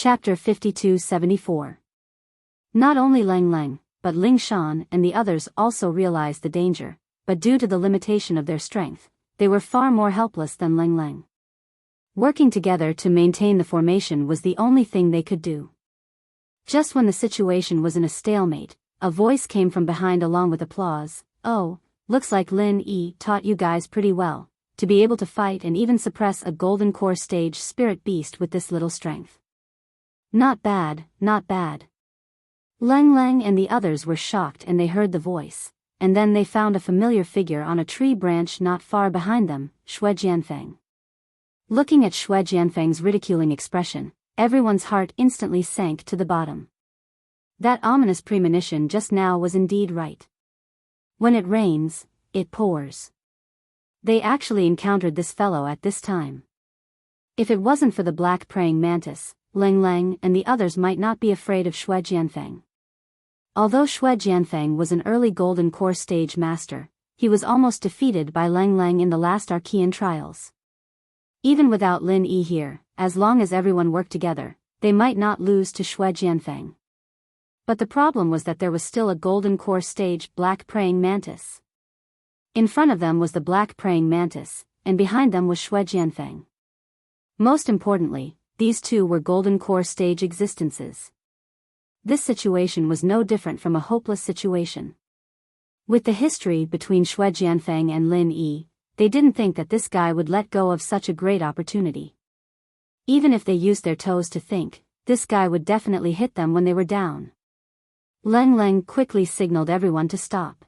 Chapter 5274. Not only Lang Lang, but Ling Shan and the others also realized the danger, but due to the limitation of their strength, they were far more helpless than Lang Lang. Working together to maintain the formation was the only thing they could do. Just when the situation was in a stalemate, a voice came from behind along with applause. "Oh, looks like Lin Yi taught you guys pretty well, to be able to fight and even suppress a golden core stage spirit beast with this little strength. Not bad, not bad." Lang Lang and the others were shocked and they heard the voice, and then they found a familiar figure on a tree branch not far behind them, Xue Jianfeng. Looking at Xue Jianfeng's ridiculing expression, everyone's heart instantly sank to the bottom. That ominous premonition just now was indeed right. When it rains, it pours. They actually encountered this fellow at this time. If it wasn't for the black praying mantis, Lang Lang and the others might not be afraid of Xue Jianfeng. Although Xue Jianfeng was an early golden core stage master, he was almost defeated by Lang Lang in the last Archean trials. Even without Lin Yi here, as long as everyone worked together, they might not lose to Xue Jianfeng. But the problem was that there was still a golden core stage black praying mantis. In front of them was the black praying mantis, and behind them was Xue Jianfeng. Most importantly, these two were golden core stage existences. This situation was no different from a hopeless situation. With the history between Xue Jianfeng and Lin Yi, they didn't think that this guy would let go of such a great opportunity. Even if they used their toes to think, this guy would definitely hit them when they were down. Lang Lang quickly signaled everyone to stop.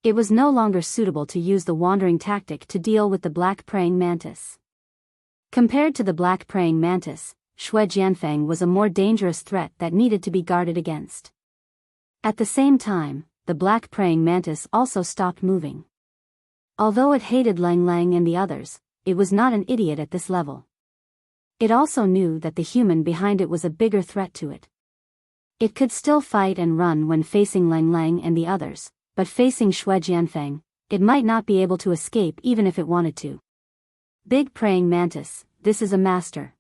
It was no longer suitable to use the wandering tactic to deal with the black praying mantis. Compared to the black praying mantis, Xue Jianfeng was a more dangerous threat that needed to be guarded against. At the same time, the black praying mantis also stopped moving. Although it hated Lang Lang and the others, it was not an idiot at this level. It also knew that the human behind it was a bigger threat to it. It could still fight and run when facing Lang Lang and the others, but facing Xue Jianfeng, it might not be able to escape even if it wanted to. "Big praying mantis, this is a master.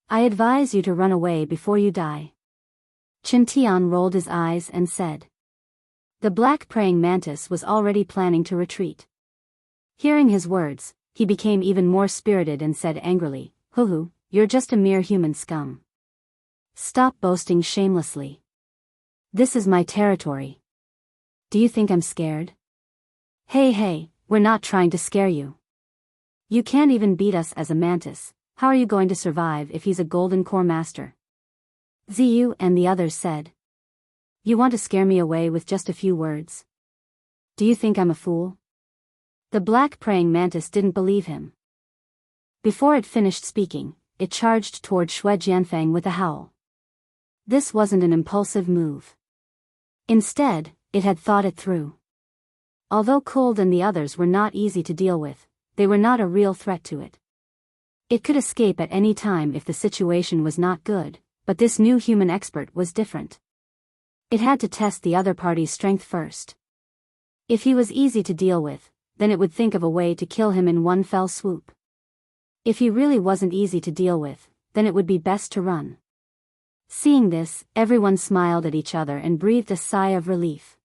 I advise you to run away before you die." Chen Tian rolled his eyes and said. The black praying mantis was already planning to retreat. Hearing his words, he became even more spirited and said angrily, "Hoo, you're just a mere human scum. Stop boasting shamelessly. This is my territory. Do you think I'm scared? Hey, we're not trying to scare you. You can't even beat us as a mantis. How are you going to survive if he's a golden core master?" Ziyu and the others said. "You want to scare me away with just a few words? Do you think I'm a fool?" The black praying mantis didn't believe him. Before it finished speaking, it charged toward Xue Jianfeng with a howl. This wasn't an impulsive move. Instead, it had thought it through. Although Cold and the others were not easy to deal with, they were not a real threat to it. It could escape at any time if the situation was not good, but this new human expert was different. It had to test the other party's strength first. If he was easy to deal with, then it would think of a way to kill him in one fell swoop. If he really wasn't easy to deal with, then it would be best to run. Seeing this, everyone smiled at each other and breathed a sigh of relief.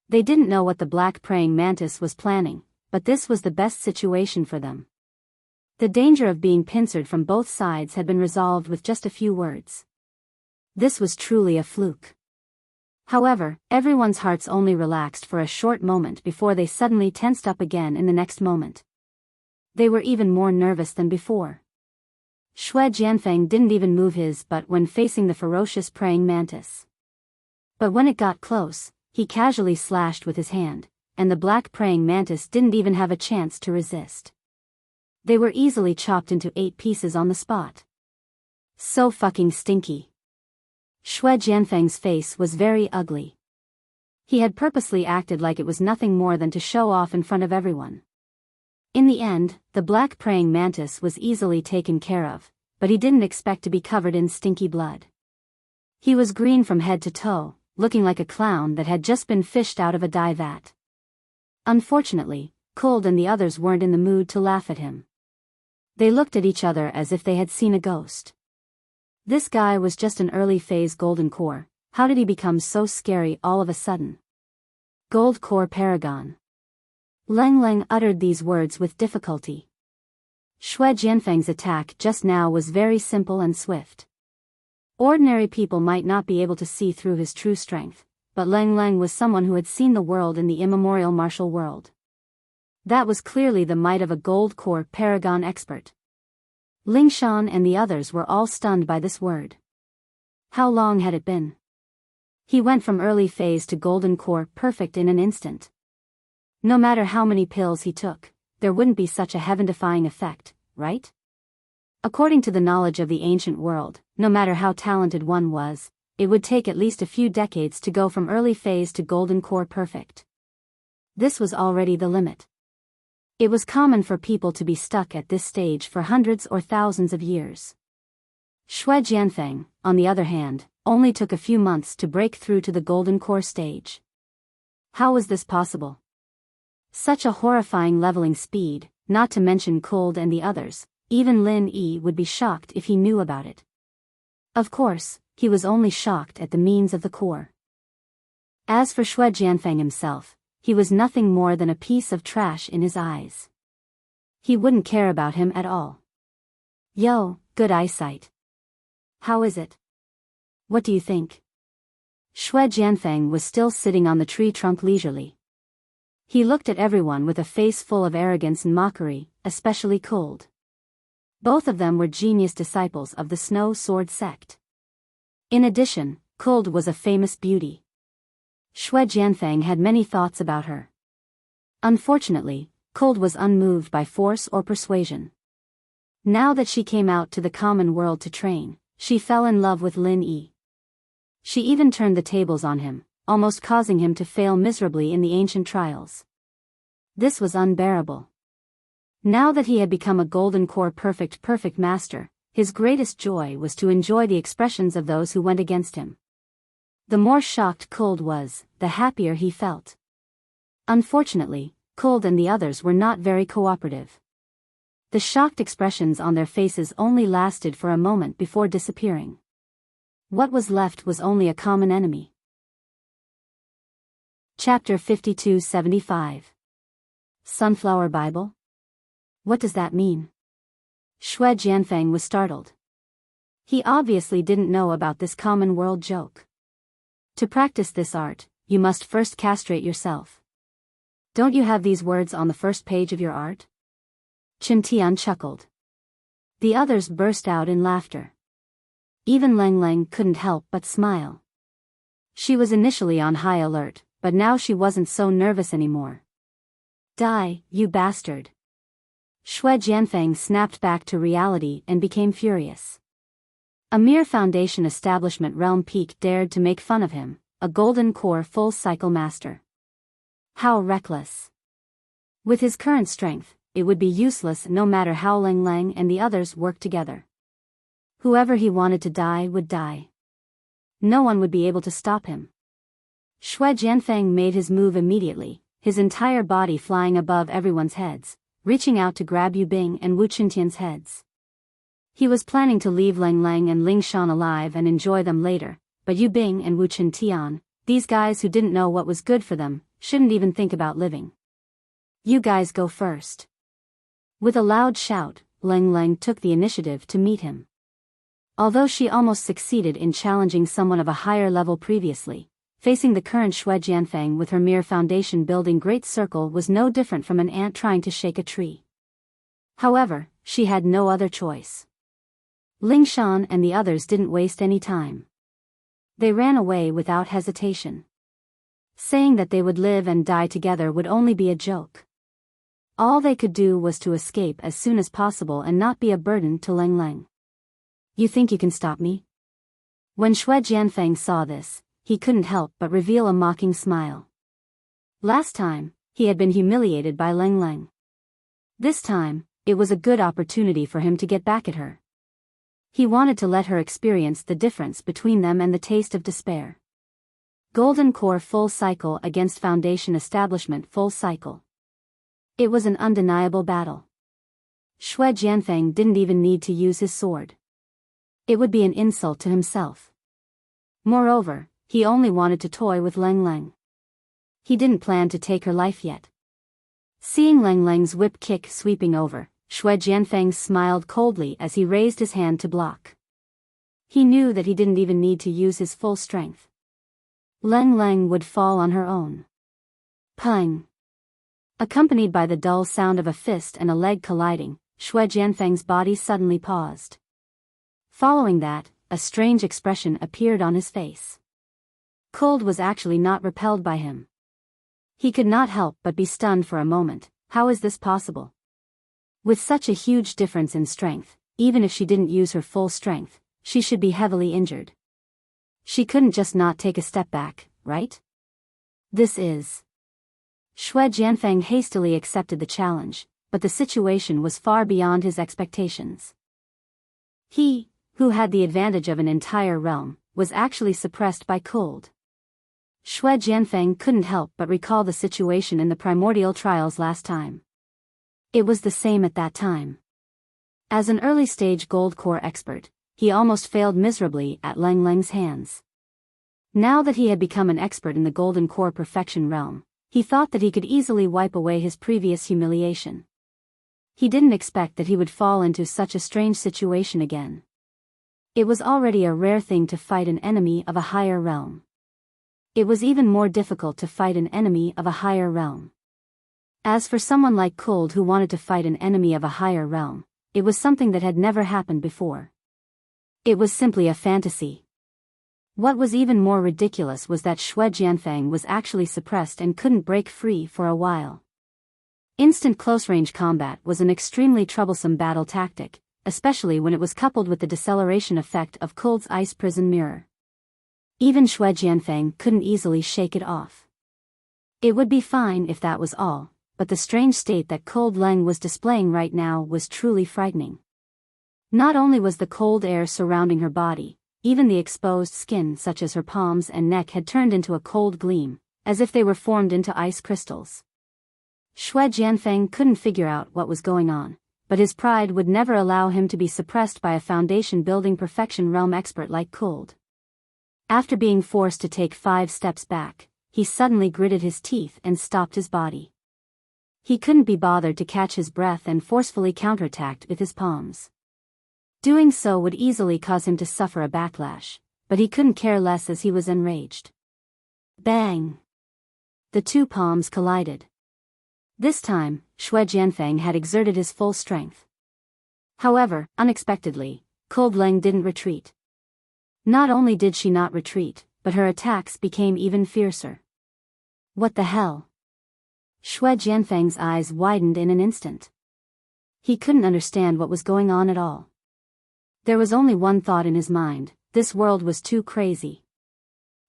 They didn't know what the black praying mantis was planning, but this was the best situation for them. The danger of being pincered from both sides had been resolved with just a few words. This was truly a fluke. However, everyone's hearts only relaxed for a short moment before they suddenly tensed up again in the next moment. They were even more nervous than before. Xue Jianfeng didn't even move his butt when facing the ferocious praying mantis. But when it got close, he casually slashed with his hand, and the black praying mantis didn't even have a chance to resist. They were easily chopped into 8 pieces on the spot. So fucking stinky. Xue Jianfeng's face was very ugly. He had purposely acted like it was nothing more than to show off in front of everyone. In the end, the black praying mantis was easily taken care of, but he didn't expect to be covered in stinky blood. He was green from head to toe, looking like a clown that had just been fished out of a dye vat. Unfortunately, Cold and the others weren't in the mood to laugh at him. They looked at each other as if they had seen a ghost. This guy was just an early phase golden core. How did he become so scary all of a sudden? Gold core paragon. Leng Leng uttered these words with difficulty. Shui Jianfeng's attack just now was very simple and swift. Ordinary people might not be able to see through his true strength, but Leng Leng was someone who had seen the world in the immemorial martial world. That was clearly the might of a gold core paragon expert. Ling Shan and the others were all stunned by this word. How long had it been? He went from early phase to golden core perfect in an instant. No matter how many pills he took, there wouldn't be such a heaven-defying effect, right? According to the knowledge of the ancient world, no matter how talented one was, it would take at least a few decades to go from early phase to golden core perfect. This was already the limit. It was common for people to be stuck at this stage for hundreds or thousands of years. Shui Jianfeng, on the other hand, only took a few months to break through to the golden core stage. How was this possible? Such a horrifying leveling speed, not to mention Cold and the others, even Lin Yi would be shocked if he knew about it. Of course, he was only shocked at the means of the core. As for Shui Jianfeng himself, he was nothing more than a piece of trash in his eyes. He wouldn't care about him at all. Yo, good eyesight. How is it? What do you think? Shui Jianfeng was still sitting on the tree trunk leisurely. He looked at everyone with a face full of arrogance and mockery, especially Cold. Both of them were genius disciples of the Snow Sword sect. In addition, Cold was a famous beauty. Shui Jianfeng had many thoughts about her. Unfortunately, Cold was unmoved by force or persuasion. Now that she came out to the common world to train, she fell in love with Lin Yi. She even turned the tables on him, almost causing him to fail miserably in the ancient trials. This was unbearable. Now that he had become a golden core perfect master, his greatest joy was to enjoy the expressions of those who went against him. The more shocked Cold was, the happier he felt. Unfortunately, Cold and the others were not very cooperative. The shocked expressions on their faces only lasted for a moment before disappearing. What was left was only a common enemy. Chapter 5275. Sunflower Bible? What does that mean? Shui Jianfeng was startled. He obviously didn't know about this common world joke. To practice this art, you must first castrate yourself. Don't you have these words on the first page of your art? Chen Tian chuckled. The others burst out in laughter. Even Leng Leng couldn't help but smile. She was initially on high alert, but now she wasn't so nervous anymore. Die, you bastard. Shui Jianfeng snapped back to reality and became furious. A mere Foundation establishment realm peak dared to make fun of him, a golden core full cycle master. How reckless. With his current strength, it would be useless no matter how Leng Leng and the others worked together. Whoever he wanted to die would die. No one would be able to stop him. Shui Jianfeng made his move immediately, his entire body flying above everyone's heads, reaching out to grab Yu Bing and Wu Qintian's heads. He was planning to leave Leng Leng and Ling Shan alive and enjoy them later, but Yu Bing and Wu Qintian, these guys who didn't know what was good for them, shouldn't even think about living. You guys go first. With a loud shout, Leng Leng took the initiative to meet him. Although she almost succeeded in challenging someone of a higher level previously, facing the current Shui Jianfeng with her mere foundation building great circle was no different from an ant trying to shake a tree. However, she had no other choice. Ling Shan and the others didn't waste any time. They ran away without hesitation. Saying that they would live and die together would only be a joke. All they could do was to escape as soon as possible and not be a burden to Leng Leng. You think you can stop me? When Shui Jianfeng saw this, he couldn't help but reveal a mocking smile. Last time, he had been humiliated by Leng Leng. This time, it was a good opportunity for him to get back at her. He wanted to let her experience the difference between them and the taste of despair. Golden Core full cycle against Foundation Establishment full cycle. It was an undeniable battle. Shui Jianfeng didn't even need to use his sword. It would be an insult to himself. Moreover, he only wanted to toy with Lang Lang. He didn't plan to take her life yet. Seeing Lang Lang's whip kick sweeping over, Xue Jianfeng smiled coldly as he raised his hand to block. He knew that he didn't even need to use his full strength. Lang Lang would fall on her own. Pang! Accompanied by the dull sound of a fist and a leg colliding, Xue Jianfeng's body suddenly paused. Following that, a strange expression appeared on his face. Cold was actually not repelled by him. He could not help but be stunned for a moment. How is this possible? With such a huge difference in strength, even if she didn't use her full strength, she should be heavily injured. She couldn't just not take a step back, right? This is... Xue Jianfeng hastily accepted the challenge, but the situation was far beyond his expectations. He, who had the advantage of an entire realm, was actually suppressed by cold. Xue Jianfeng couldn't help but recall the situation in the primordial trials last time. It was the same at that time. As an early-stage gold core expert, he almost failed miserably at Lang Lang's hands. Now that he had become an expert in the golden core perfection realm, he thought that he could easily wipe away his previous humiliation. He didn't expect that he would fall into such a strange situation again. It was already a rare thing to fight an enemy of a higher realm. It was even more difficult to fight an enemy of a higher realm. As for someone like Cold who wanted to fight an enemy of a higher realm, it was something that had never happened before. It was simply a fantasy. What was even more ridiculous was that Xue Jianfeng was actually suppressed and couldn't break free for a while. Instant close-range combat was an extremely troublesome battle tactic, especially when it was coupled with the deceleration effect of Cold's ice prison mirror. Even Xue Jianfeng couldn't easily shake it off. It would be fine if that was all, but the strange state that Cold Lang was displaying right now was truly frightening. Not only was the cold air surrounding her body, even the exposed skin such as her palms and neck had turned into a cold gleam, as if they were formed into ice crystals. Xue Jianfeng couldn't figure out what was going on, but his pride would never allow him to be suppressed by a foundation-building perfection realm expert like Cold. After being forced to take 5 steps back, he suddenly gritted his teeth and stopped his body. He couldn't be bothered to catch his breath and forcefully counterattacked with his palms. Doing so would easily cause him to suffer a backlash, but he couldn't care less as he was enraged. Bang! The 2 palms collided. This time, Xue Jianfeng had exerted his full strength. However, unexpectedly, Cold Lang didn't retreat. Not only did she not retreat, but her attacks became even fiercer. What the hell? Xue Jianfeng's eyes widened in an instant. He couldn't understand what was going on at all. There was only one thought in his mind: this world was too crazy.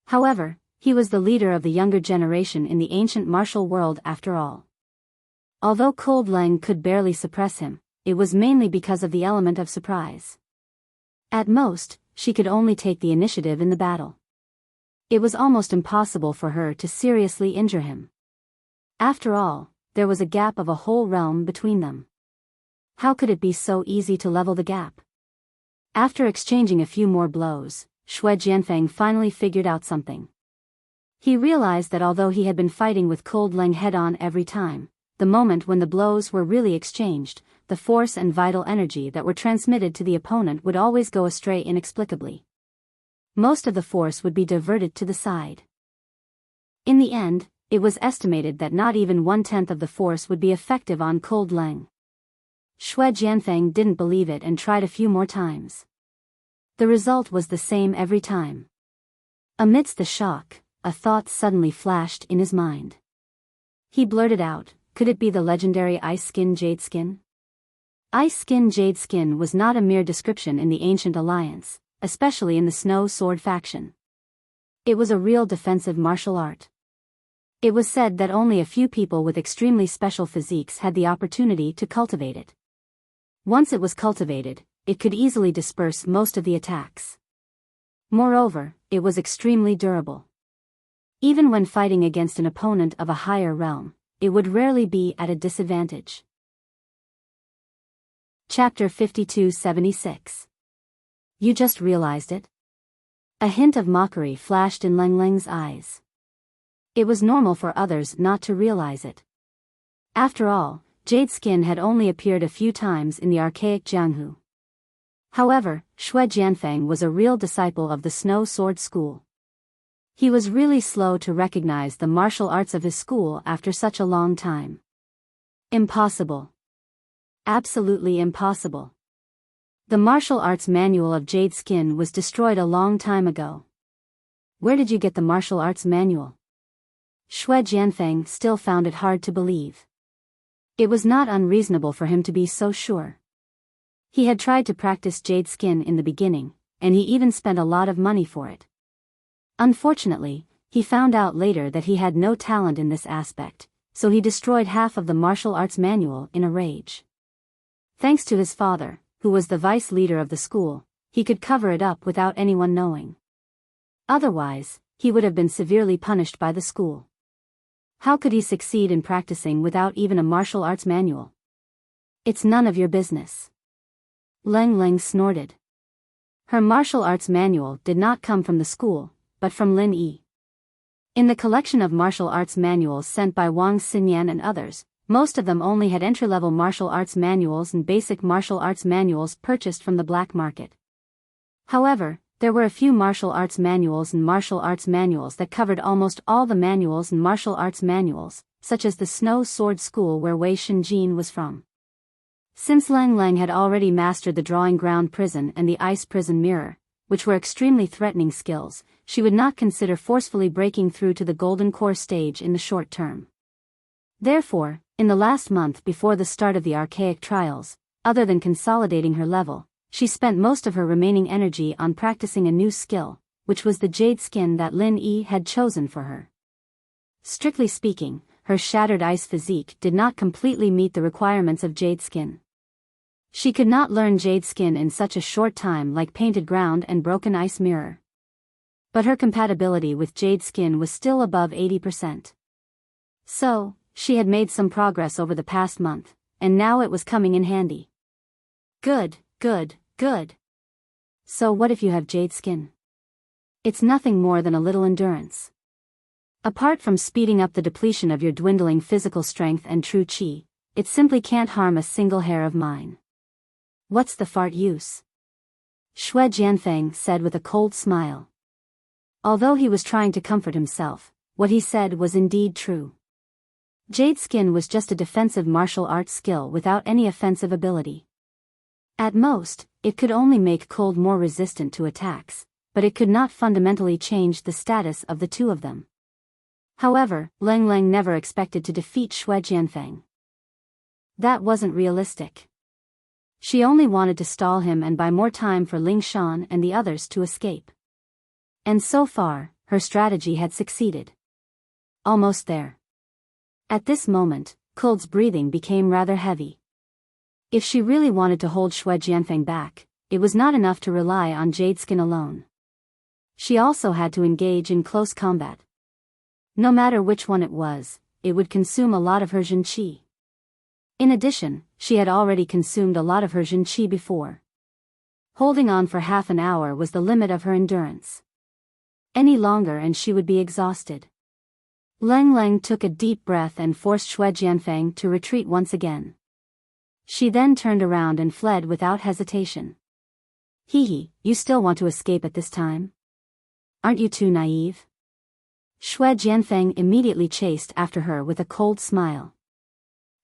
However, he was the leader of the younger generation in the ancient martial world after all. Although Cold Lang could barely suppress him, it was mainly because of the element of surprise. At most, she could only take the initiative in the battle. It was almost impossible for her to seriously injure him. After all, there was a gap of a whole realm between them. How could it be so easy to level the gap? After exchanging a few more blows, Xue Jianfeng finally figured out something. He realized that although he had been fighting with Cold Lang head-on every time, the moment when the blows were really exchanged, the force and vital energy that were transmitted to the opponent would always go astray inexplicably. Most of the force would be diverted to the side. In the end, it was estimated that not even 1/10 of the force would be effective on Cold Lang. Xue Jianfeng didn't believe it and tried a few more times. The result was the same every time. Amidst the shock, a thought suddenly flashed in his mind. He blurted out, could it be the legendary Ice Skin Jade Skin? Ice Skin Jade Skin was not a mere description in the Ancient Alliance, especially in the Snow Sword faction. It was a real defensive martial art. It was said that only a few people with extremely special physiques had the opportunity to cultivate it. Once it was cultivated, it could easily disperse most of the attacks. Moreover, it was extremely durable. Even when fighting against an opponent of a higher realm, it would rarely be at a disadvantage. Chapter 5276. You just realized it? A hint of mockery flashed in Leng Leng's eyes. It was normal for others not to realize it. After all, jade skin had only appeared a few times in the archaic Jianghu. However, Xue Jianfeng was a real disciple of the Snow Sword School. He was really slow to recognize the martial arts of his school after such a long time. Impossible. Absolutely impossible. The martial arts manual of jade skin was destroyed a long time ago. Where did you get the martial arts manual? Xue Jianfeng still found it hard to believe. It was not unreasonable for him to be so sure. He had tried to practice jade skin in the beginning, and he even spent a lot of money for it. Unfortunately, he found out later that he had no talent in this aspect, so he destroyed half of the martial arts manual in a rage. Thanks to his father, who was the vice leader of the school, he could cover it up without anyone knowing. Otherwise, he would have been severely punished by the school. How could he succeed in practicing without even a martial arts manual? It's none of your business. Leng Leng snorted. Her martial arts manual did not come from the school, but from Lin Yi. In the collection of martial arts manuals sent by Wang Xinyan and others, most of them only had entry-level martial arts manuals and basic martial arts manuals purchased from the black market. However, there were a few martial arts manuals and martial arts manuals that covered almost all the manuals and martial arts manuals, such as the Snow Sword School where Wei Shenjin was from. Since Leng Leng had already mastered the drawing ground prison and the ice prison mirror, which were extremely threatening skills, she would not consider forcefully breaking through to the golden core stage in the short term. Therefore, in the last month before the start of the archaic trials, other than consolidating her level, she spent most of her remaining energy on practicing a new skill, which was the jade skin that Lin Yi had chosen for her. Strictly speaking, her shattered ice physique did not completely meet the requirements of jade skin. She could not learn jade skin in such a short time like painted ground and broken ice mirror. But her compatibility with jade skin was still above 80%. So, she had made some progress over the past month, and now it was coming in handy. Good, good, good. So what if you have jade skin? It's nothing more than a little endurance. Apart from speeding up the depletion of your dwindling physical strength and true qi, it simply can't harm a single hair of mine. What's the fart use? Xue Jianfeng said with a cold smile. Although he was trying to comfort himself, what he said was indeed true. Jade skin was just a defensive martial arts skill without any offensive ability. At most, it could only make cold more resistant to attacks, but it could not fundamentally change the status of the two of them. However, Leng Leng never expected to defeat Xue Jianfeng. That wasn't realistic. She only wanted to stall him and buy more time for Ling Shan and the others to escape. And so far, her strategy had succeeded. Almost there. At this moment, Kuld's breathing became rather heavy. If she really wanted to hold Xue Jianfeng back, it was not enough to rely on jade skin alone. She also had to engage in close combat. No matter which one it was, it would consume a lot of her Jin Qi. In addition, she had already consumed a lot of her Jin Qi before. Holding on for half an hour was the limit of her endurance. Any longer and she would be exhausted. Leng Leng took a deep breath and forced Xue Jianfeng to retreat once again. She then turned around and fled without hesitation. Hee, you still want to escape at this time? Aren't you too naive? Xue Jianfeng immediately chased after her with a cold smile.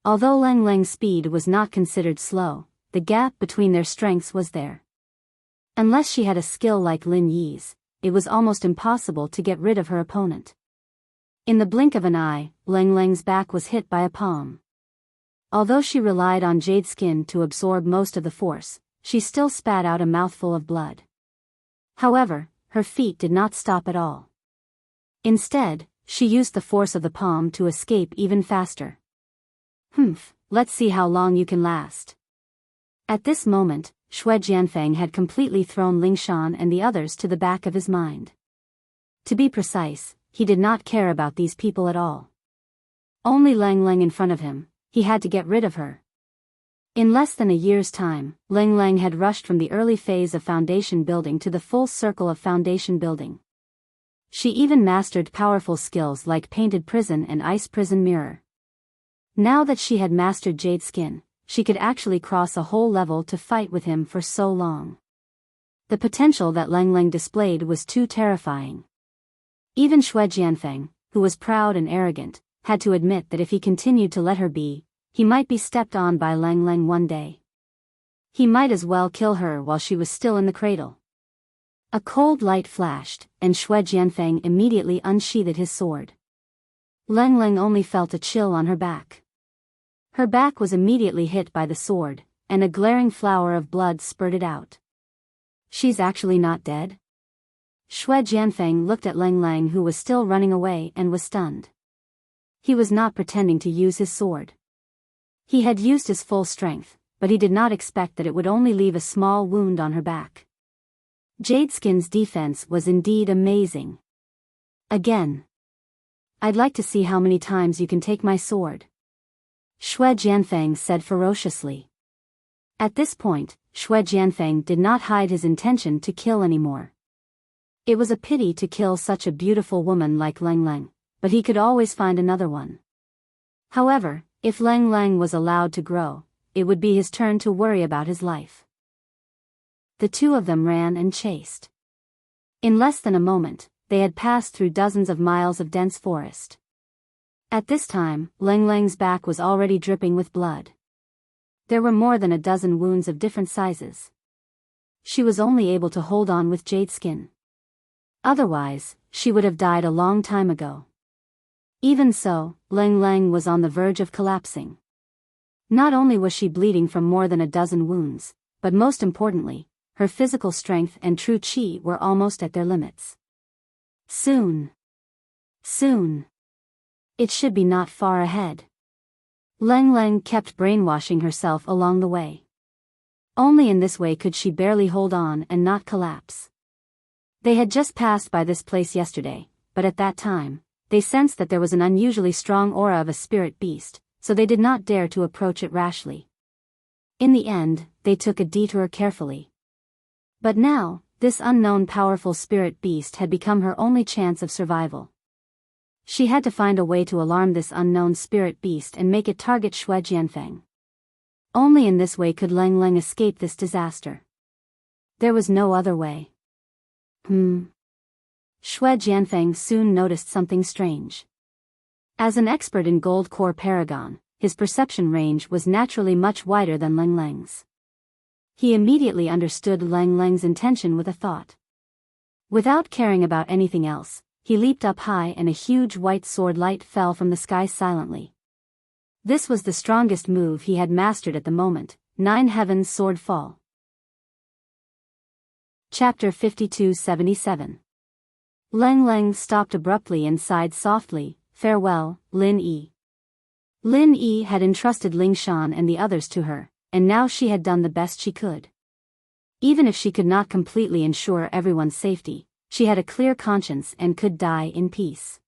Although Leng Leng's speed was not considered slow, the gap between their strengths was there. Unless she had a skill like Lin Yi's, it was almost impossible to get rid of her opponent. In the blink of an eye, Leng Leng's back was hit by a palm. Although she relied on jade skin to absorb most of the force, she still spat out a mouthful of blood. However, her feet did not stop at all. Instead, she used the force of the palm to escape even faster. Let's see how long you can last. At this moment, Xue Jianfeng had completely thrown Ling Shan and the others to the back of his mind. To be precise, he did not care about these people at all. Only Leng Leng in front of him, he had to get rid of her. In less than a year's time, Ling Lang had rushed from the early phase of foundation building to the full circle of foundation building. She even mastered powerful skills like painted prison and ice prison mirror. Now that she had mastered Jade Skin, she could actually cross a whole level to fight with him for so long. The potential that Ling Lang displayed was too terrifying. Even Xue Jianfeng, who was proud and arrogant, had to admit that if he continued to let her be, he might be stepped on by Ling Lang one day. He might as well kill her while she was still in the cradle. A cold light flashed, and Xue Jianfeng immediately unsheathed his sword. Ling Lang only felt a chill on her back. Her back was immediately hit by the sword, and a glaring flower of blood spurted out. She's actually not dead? Xue Jianfeng looked at Ling Lang, who was still running away, and was stunned. He was not pretending to use his sword. He had used his full strength, but he did not expect that it would only leave a small wound on her back. Jade Skin's defense was indeed amazing. Again. I'd like to see how many times you can take my sword. Xue Jianfeng said ferociously. At this point, Xue Jianfeng did not hide his intention to kill anymore. It was a pity to kill such a beautiful woman like Ling Lang, but he could always find another one. However, if Ling Lang was allowed to grow, it would be his turn to worry about his life. The two of them ran and chased. In less than a moment, they had passed through dozens of miles of dense forest. At this time, Ling Lang's back was already dripping with blood. There were more than a dozen wounds of different sizes. She was only able to hold on with Jade Skin. Otherwise, she would have died a long time ago. Even so, Ling Lang was on the verge of collapsing. Not only was she bleeding from more than a dozen wounds, but most importantly, her physical strength and true qi were almost at their limits. Soon. It should be not far ahead. Ling Lang kept brainwashing herself along the way. Only in this way could she barely hold on and not collapse. They had just passed by this place yesterday, but at that time, they sensed that there was an unusually strong aura of a spirit beast, so they did not dare to approach it rashly. In the end, they took a detour carefully. But now, this unknown powerful spirit beast had become her only chance of survival. She had to find a way to alarm this unknown spirit beast and make it target Xue Jianfeng. Only in this way could Ling Lang escape this disaster. There was no other way. Xue Jianfeng soon noticed something strange. As an expert in Gold Core Paragon, his perception range was naturally much wider than Ling Lang's. He immediately understood Ling Lang's intention with a thought. Without caring about anything else, he leaped up high and a huge white sword light fell from the sky silently. This was the strongest move he had mastered at the moment, 9 Heavens Sword Fall. Chapter 52-77. Ling Lang stopped abruptly and sighed softly, "Farewell, Lin Yi." Lin Yi had entrusted Ling Shan and the others to her, and now she had done the best she could. Even if she could not completely ensure everyone's safety, she had a clear conscience and could die in peace.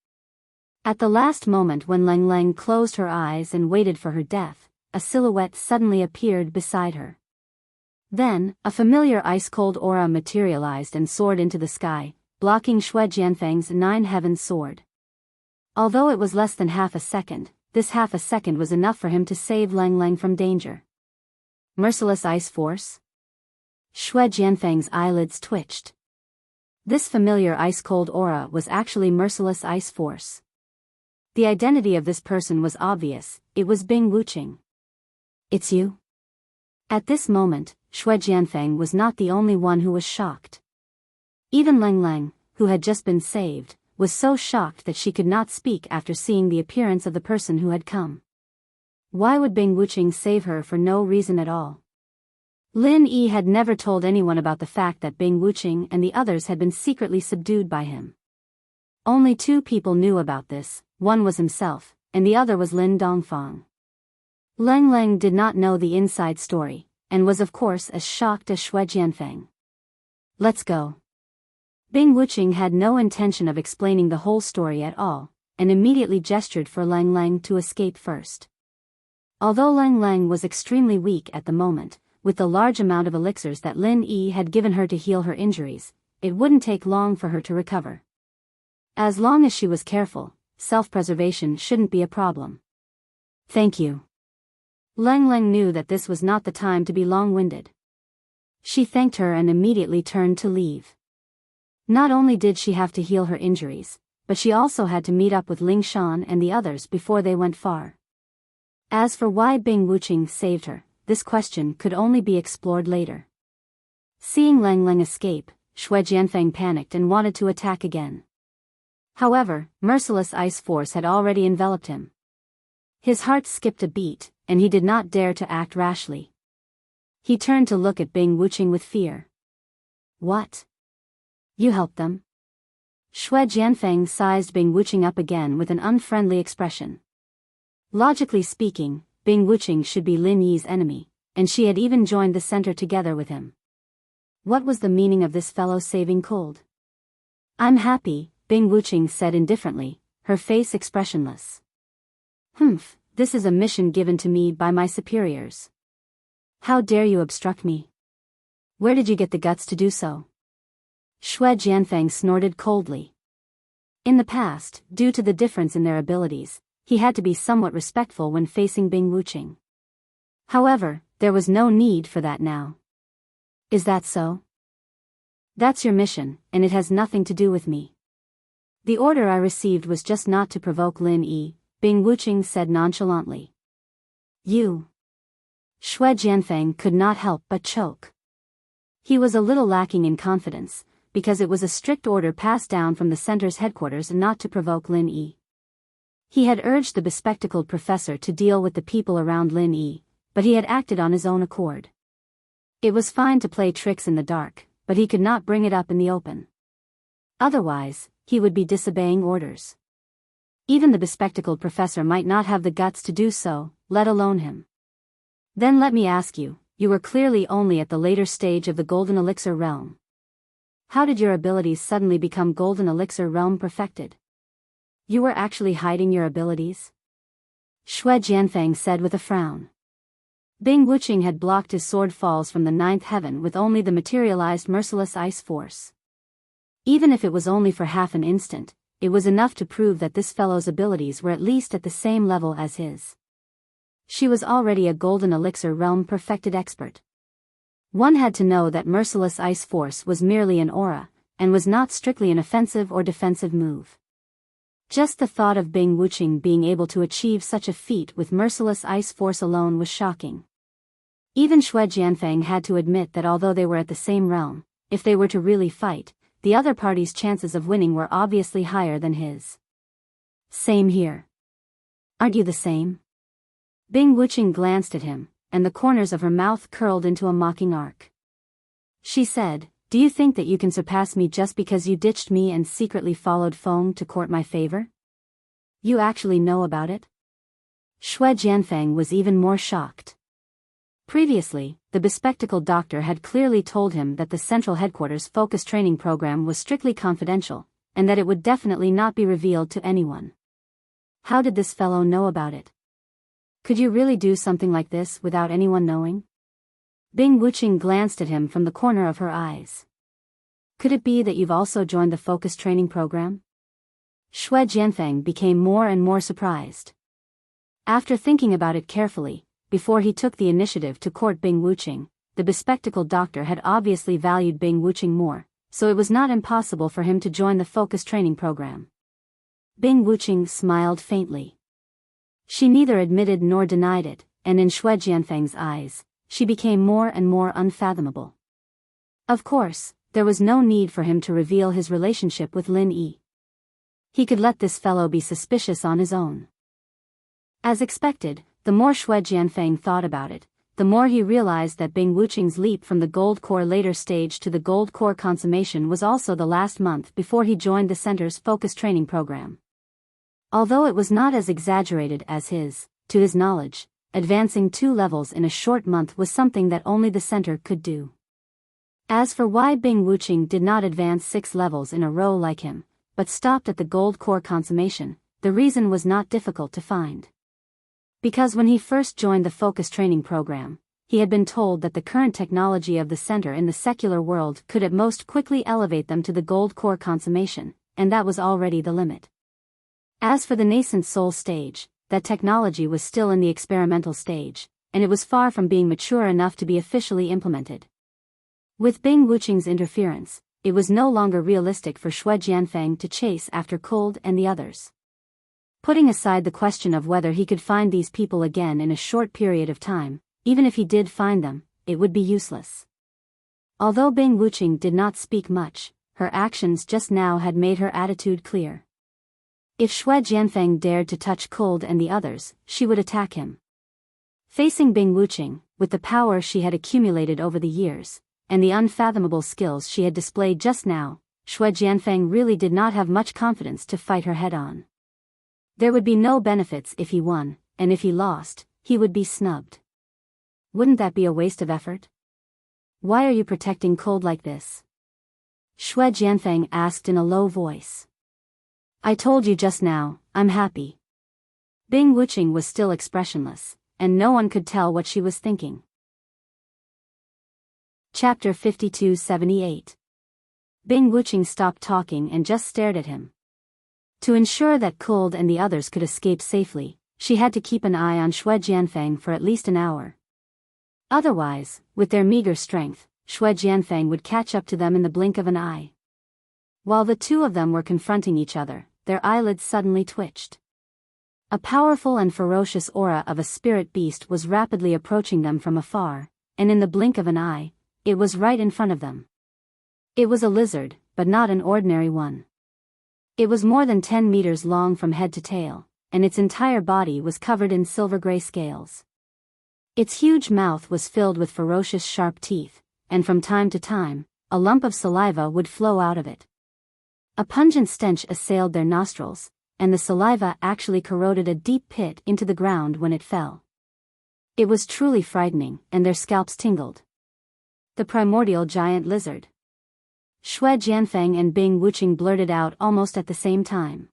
At the last moment when Ling Lang closed her eyes and waited for her death, a silhouette suddenly appeared beside her. Then, a familiar ice-cold aura materialized and soared into the sky, blocking Xue Jianfeng's 9 Heavens sword. Although it was less than half a second, this half a second was enough for him to save Ling Lang from danger. Merciless ice force? Xue Jianfeng's eyelids twitched. This familiar ice-cold aura was actually merciless ice force. The identity of this person was obvious, it was Bing Wuqing. "It's you?" At this moment, Xue Jianfeng was not the only one who was shocked. Even Ling Lang, who had just been saved, was so shocked that she could not speak after seeing the appearance of the person who had come. Why would Bing Wuqing save her for no reason at all? Lin Yi had never told anyone about the fact that Bing Wuqing and the others had been secretly subdued by him. Only 2 people knew about this, one was himself, and the other was Lin Dongfang. Ling Lang did not know the inside story, and was of course as shocked as Xue Jianfeng. "Let's go." Bing Wuqing had no intention of explaining the whole story at all, and immediately gestured for Ling Lang to escape first. Although Lang Lang was extremely weak at the moment, with the large amount of elixirs that Lin Yi had given her to heal her injuries, it wouldn't take long for her to recover. As long as she was careful, self-preservation shouldn't be a problem. Thank you. Lang Lang knew that this was not the time to be long-winded. She thanked her and immediately turned to leave. Not only did she have to heal her injuries, but she also had to meet up with Ling Shan and the others before they went far. As for why Bing Wuqing saved her, this question could only be explored later. Seeing Lang Lang escape, Xue Jianfeng panicked and wanted to attack again. However, merciless ice force had already enveloped him. His heart skipped a beat, and he did not dare to act rashly. He turned to look at Bing Wuqing with fear. What? You helped them? Xue Jianfeng sized Bing Wuqing up again with an unfriendly expression. Logically speaking, Bing Wuqing should be Lin Yi's enemy, and she had even joined the center together with him. What was the meaning of this fellow saving cold? I'm happy, Bing Wuqing said indifferently, her face expressionless. This is a mission given to me by my superiors. How dare you obstruct me? Where did you get the guts to do so? Xue Jianfeng snorted coldly. In the past, due to the difference in their abilities, he had to be somewhat respectful when facing Bing Wuqing. However, there was no need for that now. Is that so? That's your mission, and it has nothing to do with me. The order I received was just not to provoke Lin Yi, Bing Wuqing said nonchalantly. You. Xue Jianfeng could not help but choke. He was a little lacking in confidence, because it was a strict order passed down from the center's headquarters not to provoke Lin Yi. He had urged the bespectacled professor to deal with the people around Lin Yi, but he had acted on his own accord. It was fine to play tricks in the dark, but he could not bring it up in the open. Otherwise, he would be disobeying orders. Even the bespectacled professor might not have the guts to do so, let alone him. Then let me ask you, you were clearly only at the later stage of the Golden Elixir realm. How did your abilities suddenly become Golden Elixir realm perfected? You were actually hiding your abilities? Xue Jianfeng said with a frown. Bing Wuqing had blocked his sword falls from the ninth heaven with only the materialized merciless ice force. Even if it was only for half an instant, it was enough to prove that this fellow's abilities were at least at the same level as his. She was already a Golden Elixir realm perfected expert. One had to know that merciless ice force was merely an aura, and was not strictly an offensive or defensive move. Just the thought of Bing Wuqing being able to achieve such a feat with merciless ice force alone was shocking. Even Xue Jianfeng had to admit that although they were at the same realm, if they were to really fight, the other party's chances of winning were obviously higher than his. Same here. Aren't you the same? Bing Wuqing glanced at him, and the corners of her mouth curled into a mocking arc. She said, Do you think that you can surpass me just because you ditched me and secretly followed Feng to court my favor? You actually know about it? Xue Jianfeng was even more shocked. Previously, the bespectacled doctor had clearly told him that the central headquarters focus training program was strictly confidential, and that it would definitely not be revealed to anyone. How did this fellow know about it? Could you really do something like this without anyone knowing? Bing Wuqing glanced at him from the corner of her eyes. Could it be that you've also joined the focus training program? Xue Jianfeng became more and more surprised. After thinking about it carefully, before he took the initiative to court Bing Wuqing, the bespectacled doctor had obviously valued Bing Wuqing more, so it was not impossible for him to join the focus training program. Bing Wuqing smiled faintly. She neither admitted nor denied it, and in Xue Jianfeng's eyes, she became more and more unfathomable. Of course, there was no need for him to reveal his relationship with Lin Yi. He could let this fellow be suspicious on his own. As expected, the more Xue Jianfeng thought about it, the more he realized that Bing Wuqing's leap from the Gold Core later stage to the Gold Core consummation was also the last month before he joined the center's focus training program. Although it was not as exaggerated as his, to his knowledge, advancing 2 levels in a short month was something that only the center could do. As for why Bing Wuqing did not advance 6 levels in a row like him, but stopped at the Gold Core consummation, the reason was not difficult to find. Because when he first joined the focus training program, he had been told that the current technology of the center in the secular world could at most quickly elevate them to the gold core consummation, and that was already the limit. As for the nascent soul stage, that technology was still in the experimental stage, and it was far from being mature enough to be officially implemented. With Bing Wuqing's interference, it was no longer realistic for Xue Jianfeng to chase after Cold and the others. Putting aside the question of whether he could find these people again in a short period of time, even if he did find them, it would be useless. Although Bing Wuqing did not speak much, her actions just now had made her attitude clear. If Xue Jianfeng dared to touch Cold and the others, she would attack him. Facing Bing Wuqing, with the power she had accumulated over the years, and the unfathomable skills she had displayed just now, Xue Jianfeng really did not have much confidence to fight her head-on. There would be no benefits if he won, and if he lost, he would be snubbed. Wouldn't that be a waste of effort? Why are you protecting Cold like this? Xue Jianfeng asked in a low voice. I told you just now, I'm happy. Bing Wuqing was still expressionless, and no one could tell what she was thinking. Chapter 5278. Bing Wuqing stopped talking and just stared at him. To ensure that Cold and the others could escape safely, she had to keep an eye on Xue Jianfeng for at least an hour. Otherwise, with their meager strength, Xue Jianfeng would catch up to them in the blink of an eye. While the two of them were confronting each other, their eyelids suddenly twitched. A powerful and ferocious aura of a spirit beast was rapidly approaching them from afar, and in the blink of an eye, it was right in front of them. It was a lizard, but not an ordinary one. It was more than 10 meters long from head to tail, and its entire body was covered in silver-gray scales. Its huge mouth was filled with ferocious sharp teeth, and from time to time, a lump of saliva would flow out of it. A pungent stench assailed their nostrils, and the saliva actually corroded a deep pit into the ground when it fell. It was truly frightening, and their scalps tingled. The primordial giant lizard. Xue Jianfeng and Bing Wuqing blurted out almost at the same time.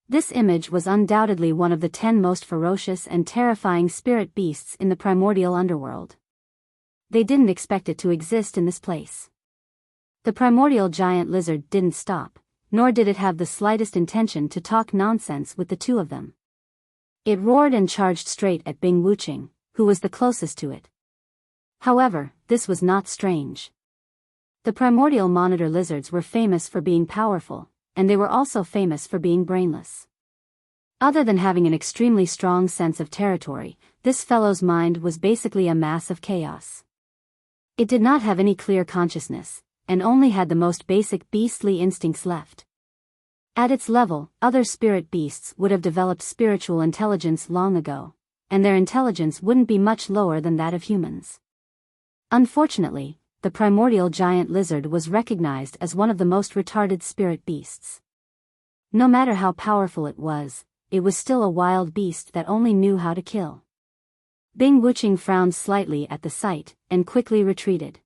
This image was undoubtedly one of the 10 most ferocious and terrifying spirit beasts in the primordial underworld. They didn't expect it to exist in this place. The primordial giant lizard didn't stop, nor did it have the slightest intention to talk nonsense with the two of them. It roared and charged straight at Bing Wuqing, who was the closest to it. However, this was not strange. The primordial monitor lizards were famous for being powerful, and they were also famous for being brainless. Other than having an extremely strong sense of territory, this fellow's mind was basically a mass of chaos. It did not have any clear consciousness, and only had the most basic beastly instincts left. At its level, other spirit beasts would have developed spiritual intelligence long ago, and their intelligence wouldn't be much lower than that of humans. Unfortunately, the primordial giant lizard was recognized as one of the most retarded spirit beasts. No matter how powerful it was still a wild beast that only knew how to kill. Bing Wuqing frowned slightly at the sight, and quickly retreated.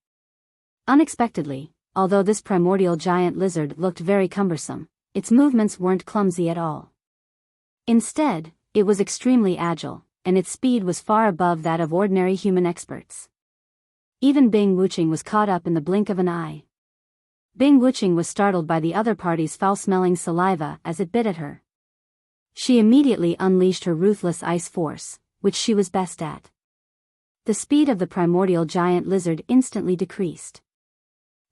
Unexpectedly, although this primordial giant lizard looked very cumbersome, its movements weren't clumsy at all. Instead, it was extremely agile, and its speed was far above that of ordinary human experts. Even Bing Wuqing was caught up in the blink of an eye. Bing Wuqing was startled by the other party's foul-smelling saliva as it bit at her. She immediately unleashed her ruthless ice force, which she was best at. The speed of the primordial giant lizard instantly decreased.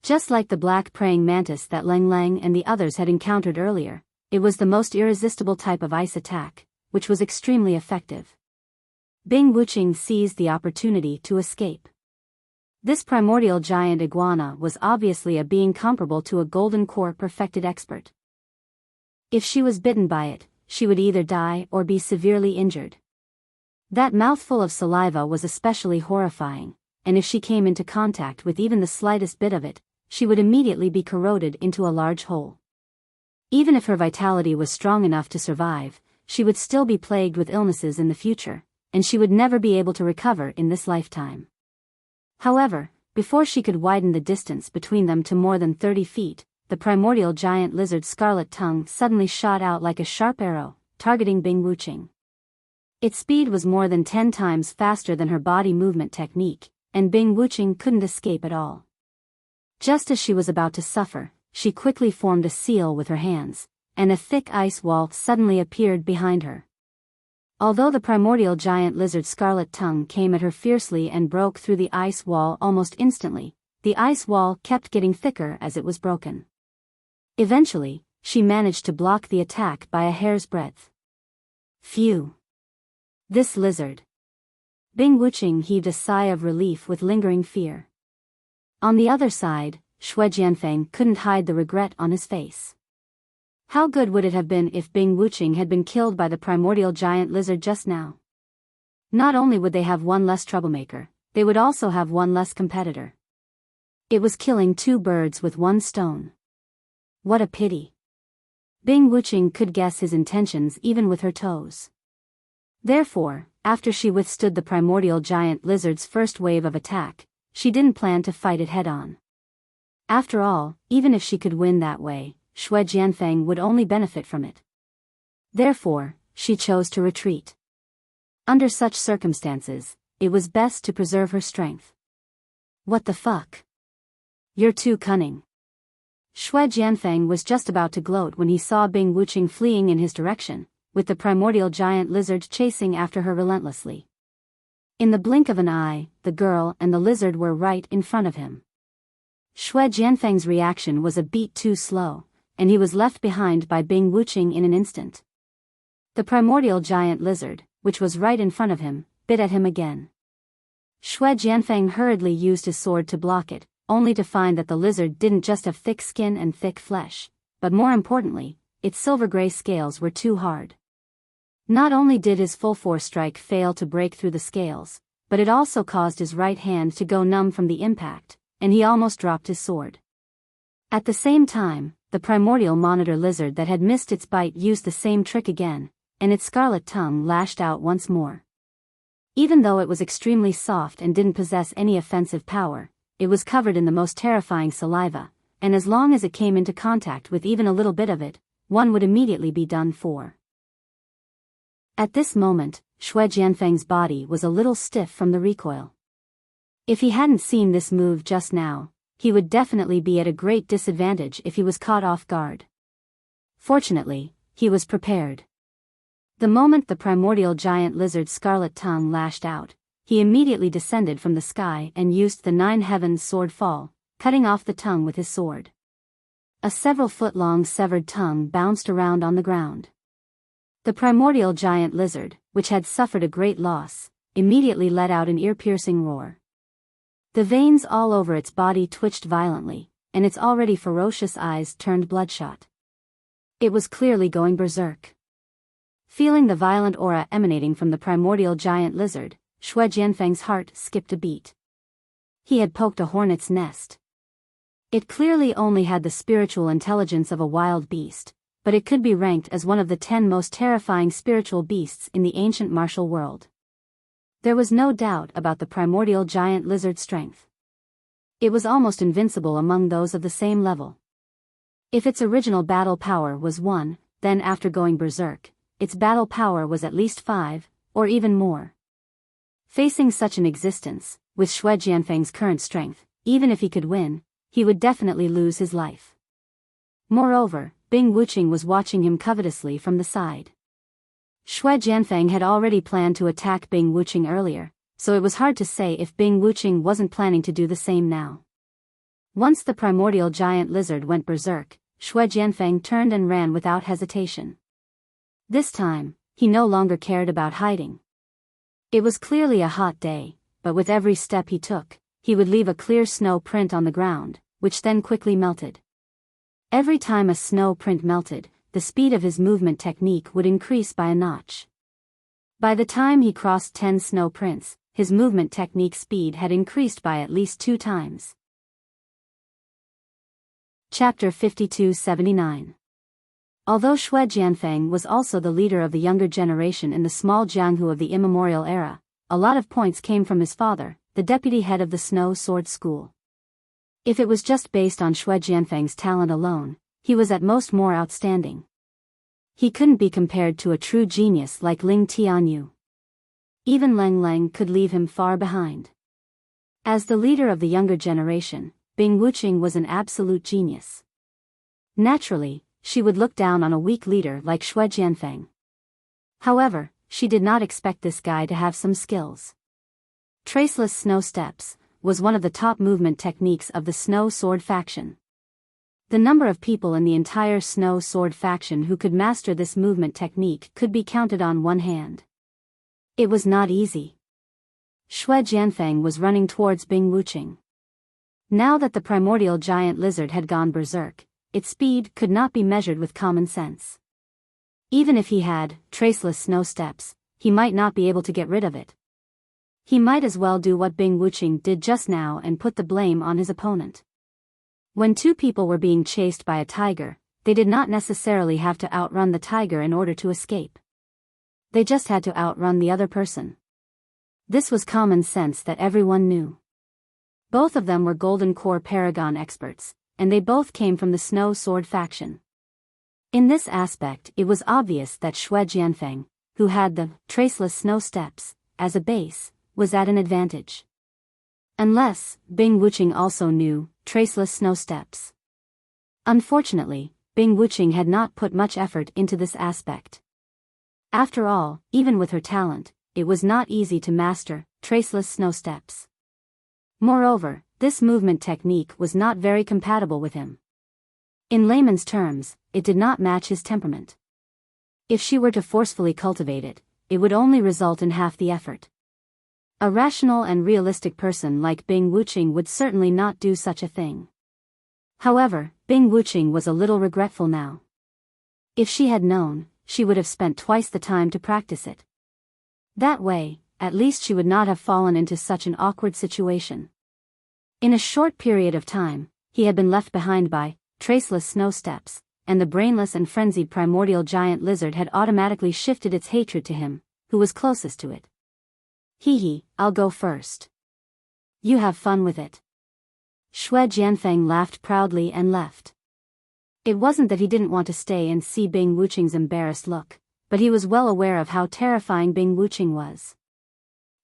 Just like the black praying mantis that Lang Lang and the others had encountered earlier, it was the most irresistible type of ice attack, which was extremely effective. Bing Wuqing seized the opportunity to escape. This primordial giant iguana was obviously a being comparable to a golden core perfected expert. If she was bitten by it, she would either die or be severely injured. That mouthful of saliva was especially horrifying, and if she came into contact with even the slightest bit of it, she would immediately be corroded into a large hole. Even if her vitality was strong enough to survive, she would still be plagued with illnesses in the future, and she would never be able to recover in this lifetime. However, before she could widen the distance between them to more than 30 feet, the primordial giant lizard's scarlet tongue suddenly shot out like a sharp arrow, targeting Bing Wuqing. Its speed was more than 10 times faster than her body movement technique, and Bing Wuching couldn't escape at all. Just as she was about to suffer, she quickly formed a seal with her hands, and a thick ice wall suddenly appeared behind her. Although the primordial giant lizard's scarlet tongue came at her fiercely and broke through the ice wall almost instantly, the ice wall kept getting thicker as it was broken. Eventually, she managed to block the attack by a hair's breadth. Phew! This lizard. Bing Wuching heaved a sigh of relief with lingering fear. On the other side, Xue Jianfeng couldn't hide the regret on his face. How good would it have been if Bing Wuching had been killed by the primordial giant lizard just now? Not only would they have one less troublemaker, they would also have one less competitor. It was killing two birds with one stone. What a pity. Bing Wuching could guess his intentions even with her toes. Therefore, after she withstood the primordial giant lizard's first wave of attack, she didn't plan to fight it head-on. After all, even if she could win that way, Xue Jianfeng would only benefit from it. Therefore, she chose to retreat. Under such circumstances, it was best to preserve her strength. What the fuck? You're too cunning. Xue Jianfeng was just about to gloat when he saw Bing Wuching fleeing in his direction, with the primordial giant lizard chasing after her relentlessly. In the blink of an eye, the girl and the lizard were right in front of him. Xue Jianfeng's reaction was a beat too slow, and he was left behind by Bing Wuching in an instant. The primordial giant lizard, which was right in front of him, bit at him again. Xue Jianfeng hurriedly used his sword to block it, only to find that the lizard didn't just have thick skin and thick flesh, but more importantly, its silver-gray scales were too hard. Not only did his full-force strike fail to break through the scales, but it also caused his right hand to go numb from the impact, and he almost dropped his sword. At the same time, the primordial monitor lizard that had missed its bite used the same trick again, and its scarlet tongue lashed out once more. Even though it was extremely soft and didn't possess any offensive power, it was covered in the most terrifying saliva, and as long as it came into contact with even a little bit of it, one would immediately be done for. At this moment, Xue Jianfeng's body was a little stiff from the recoil. If he hadn't seen this move just now, he would definitely be at a great disadvantage if he was caught off guard. Fortunately, he was prepared. The moment the primordial giant lizard's scarlet tongue lashed out, he immediately descended from the sky and used the 9 heavens sword fall, cutting off the tongue with his sword. A several-foot-long severed tongue bounced around on the ground. The primordial giant lizard, which had suffered a great loss, immediately let out an ear-piercing roar. The veins all over its body twitched violently, and its already ferocious eyes turned bloodshot. It was clearly going berserk. Feeling the violent aura emanating from the primordial giant lizard, Xue Jianfeng's heart skipped a beat. He had poked a hornet's nest. It clearly only had the spiritual intelligence of a wild beast, but it could be ranked as one of the 10 most terrifying spiritual beasts in the ancient martial world. There was no doubt about the primordial giant lizard's strength. It was almost invincible among those of the same level. If its original battle power was 1, then after going berserk, its battle power was at least 5, or even more. Facing such an existence, with Xue Jianfeng's current strength, even if he could win, he would definitely lose his life. Moreover, Bing Wuching was watching him covetously from the side. Xue Jianfeng had already planned to attack Bing Wuching earlier, so it was hard to say if Bing Wuching wasn't planning to do the same now. Once the primordial giant lizard went berserk, Xue Jianfeng turned and ran without hesitation. This time, he no longer cared about hiding. It was clearly a hot day, but with every step he took, he would leave a clear snow print on the ground, which then quickly melted. Every time a snow print melted, the speed of his movement technique would increase by a notch. By the time he crossed 10 snow prints, his movement technique speed had increased by at least 2 times. Chapter 5279. Although Xue Jianfeng was also the leader of the younger generation in the small Jianghu of the immemorial era, a lot of points came from his father, the deputy head of the Snow Sword School. If it was just based on Xue Jianfeng's talent alone, he was at most more outstanding. He couldn't be compared to a true genius like Ling Tianyu. Even Lang Lang could leave him far behind. As the leader of the younger generation, Bing Wuqing was an absolute genius. Naturally, she would look down on a weak leader like Xue Jianfeng. However, she did not expect this guy to have some skills. Traceless snow steps was one of the top movement techniques of the Snow Sword faction. The number of people in the entire Snow Sword faction who could master this movement technique could be counted on one hand. It was not easy. Xue Jianfeng was running towards Bing Wuqing. Now that the primordial giant lizard had gone berserk, its speed could not be measured with common sense. Even if he had traceless snow steps, he might not be able to get rid of it. He might as well do what Bing Wuqing did just now and put the blame on his opponent. When two people were being chased by a tiger, they did not necessarily have to outrun the tiger in order to escape. They just had to outrun the other person. This was common sense that everyone knew. Both of them were Golden Core Paragon experts, and they both came from the Snow Sword faction. In this aspect, it was obvious that Xue Jianfeng, who had the traceless snow steps as a base, was at an advantage. Unless Bing Wuqing also knew traceless snow steps. Unfortunately, Bing Wuqing had not put much effort into this aspect. After all, even with her talent, it was not easy to master traceless snow steps. Moreover, this movement technique was not very compatible with him. In layman's terms, it did not match his temperament. If she were to forcefully cultivate it, it would only result in half the effort. A rational and realistic person like Bing Wuqing would certainly not do such a thing. However, Bing Wuqing was a little regretful now. If she had known, she would have spent twice the time to practice it. That way, at least she would not have fallen into such an awkward situation. In a short period of time, he had been left behind by traceless snow steps, and the brainless and frenzied primordial giant lizard had automatically shifted its hatred to him, who was closest to it. Hee, I'll go first. You have fun with it. Xue Jianfeng laughed proudly and left. It wasn't that he didn't want to stay and see Bing Wuqing's embarrassed look, but he was well aware of how terrifying Bing Wuqing was.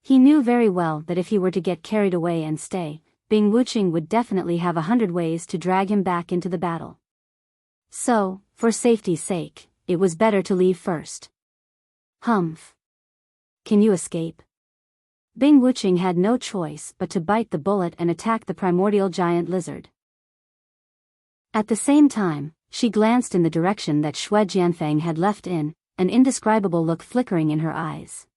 He knew very well that if he were to get carried away and stay, Bing Wuqing would definitely have 100 ways to drag him back into the battle. So, for safety's sake, it was better to leave first. Humph. Can you escape? Bing Wuqing had no choice but to bite the bullet and attack the primordial giant lizard. At the same time, she glanced in the direction that Xue Jianfeng had left an indescribable look flickering in her eyes.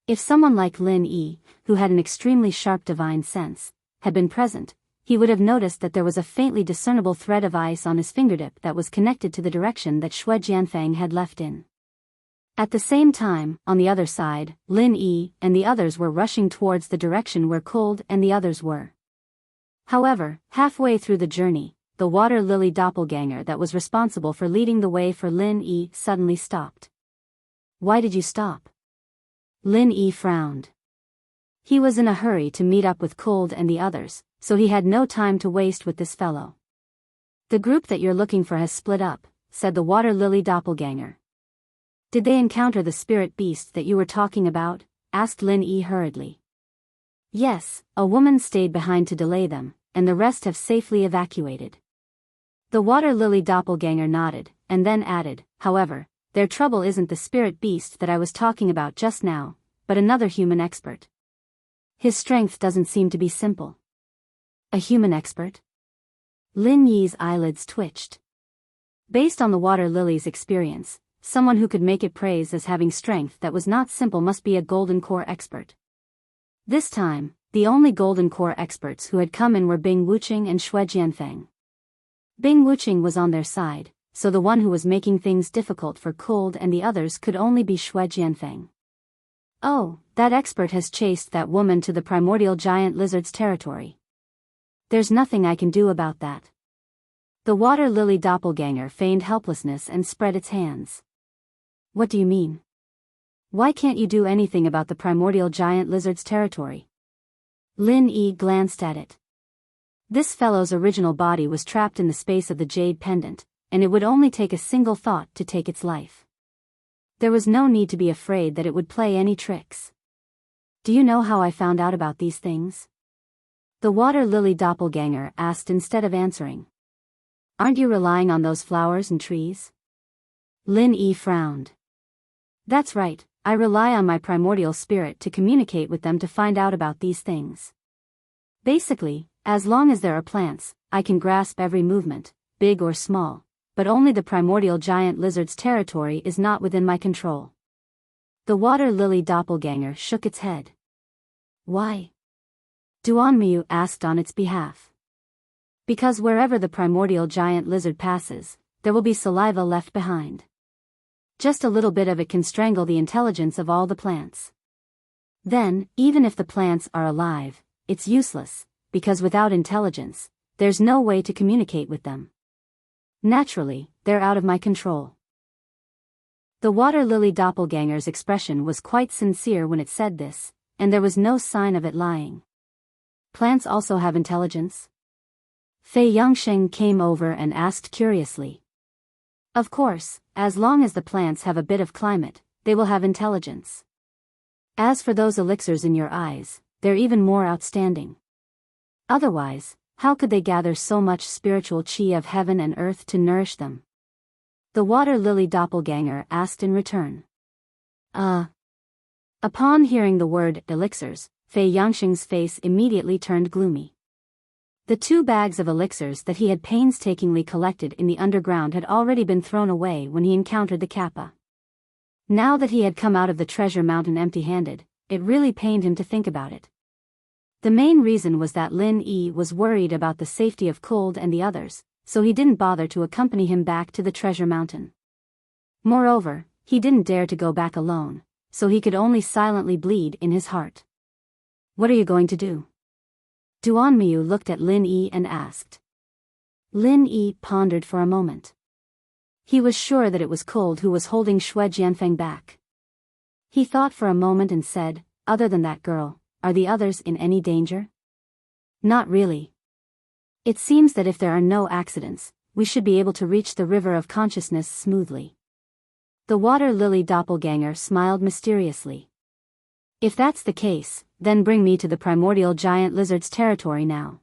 If someone like Lin Yi, who had an extremely sharp divine sense, had been present, he would have noticed that there was a faintly discernible thread of ice on his fingertip that was connected to the direction that Xue Jianfeng had left in. At the same time, on the other side, Lin Yi and the others were rushing towards the direction where Cold and the others were. However, halfway through the journey, the water lily doppelganger that was responsible for leading the way for Lin Yi suddenly stopped. Why did you stop? Lin Yi frowned. He was in a hurry to meet up with Cold and the others, so he had no time to waste with this fellow. The group that you're looking for has split up, said the water lily doppelganger. Did they encounter the spirit beast that you were talking about? Asked Lin Yi hurriedly. Yes, a woman stayed behind to delay them, and the rest have safely evacuated. The water lily doppelganger nodded, and then added, however, their trouble isn't the spirit beast that I was talking about just now, but another human expert. His strength doesn't seem to be simple. A human expert? Lin Yi's eyelids twitched. Based on the water lily's experience, someone who could make it praise as having strength that was not simple must be a Golden Core expert. This time, the only Golden Core experts who had come in were Bing Wuqing and Xue Jianfeng. Bing Wuqing was on their side, so the one who was making things difficult for Cold and the others could only be Xue Jianfeng. Oh, that expert has chased that woman to the primordial giant lizard's territory. There's nothing I can do about that. The water lily doppelganger feigned helplessness and spread its hands. What do you mean? Why can't you do anything about the primordial giant lizard's territory? Lin Yi glanced at it. This fellow's original body was trapped in the space of the jade pendant, and it would only take a single thought to take its life. There was no need to be afraid that it would play any tricks. Do you know how I found out about these things? The water lily doppelganger asked instead of answering. Aren't you relying on those flowers and trees? Lin Yi frowned. That's right, I rely on my primordial spirit to communicate with them to find out about these things. Basically, as long as there are plants, I can grasp every movement, big or small, but only the primordial giant lizard's territory is not within my control. The water lily doppelganger shook its head. Why? Duanmu asked on its behalf. Because wherever the primordial giant lizard passes, there will be saliva left behind. Just a little bit of it can strangle the intelligence of all the plants. Then, even if the plants are alive, it's useless, because without intelligence, there's no way to communicate with them. Naturally, they're out of my control. The water lily doppelganger's expression was quite sincere when it said this, and there was no sign of it lying. Plants also have intelligence? Fei Yangsheng came over and asked curiously. Of course, as long as the plants have a bit of climate, they will have intelligence. As for those elixirs in your eyes, they're even more outstanding. Otherwise, how could they gather so much spiritual chi of heaven and earth to nourish them? The water lily doppelganger asked in return. Upon hearing the word elixirs, Fei Yangsheng's face immediately turned gloomy. The 2 bags of elixirs that he had painstakingly collected in the underground had already been thrown away when he encountered the Kappa. Now that he had come out of the treasure mountain empty-handed, it really pained him to think about it. The main reason was that Lin Yi was worried about the safety of Cold and the others, so he didn't bother to accompany him back to the treasure mountain. Moreover, he didn't dare to go back alone, so he could only silently bleed in his heart. What are you going to do? Duanmu looked at Lin Yi and asked. Lin Yi pondered for a moment. He was sure that it was Cold who was holding Xue Jianfeng back. He thought for a moment and said, other than that girl, are the others in any danger? Not really. It seems that if there are no accidents, we should be able to reach the river of consciousness smoothly. The water lily doppelganger smiled mysteriously. If that's the case, then bring me to the primordial giant lizard's territory now.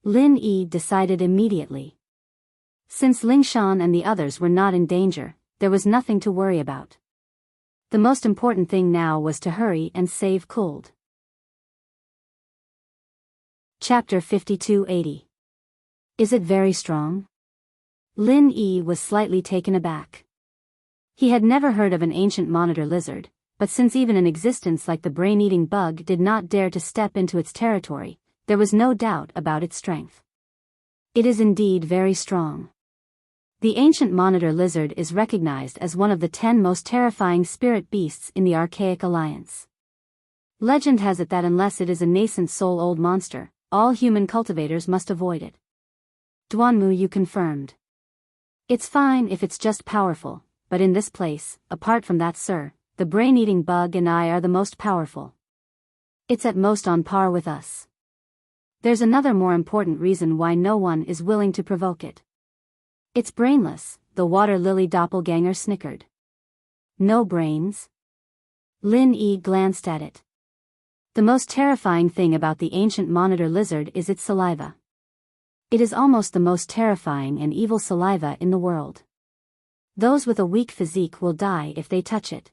Lin Yi decided immediately. Since Lingshan and the others were not in danger, there was nothing to worry about. The most important thing now was to hurry and save Cold. Chapter 5280. Is it very strong? Lin Yi was slightly taken aback. He had never heard of an ancient monitor lizard, but since even an existence like the brain-eating bug did not dare to step into its territory, there was no doubt about its strength. It is indeed very strong. The ancient monitor lizard is recognized as one of the 10 most terrifying spirit beasts in the Archaic Alliance. Legend has it that unless it is a nascent soul-old monster, all human cultivators must avoid it. Duanmu confirmed. It's fine if it's just powerful, but in this place, apart from that sir, the brain-eating bug and I are the most powerful. It's at most on par with us. There's another more important reason why no one is willing to provoke it. It's brainless, the water lily doppelganger snickered. No brains? Lin Yi glanced at it. The most terrifying thing about the ancient monitor lizard is its saliva. It is almost the most terrifying and evil saliva in the world. Those with a weak physique will die if they touch it.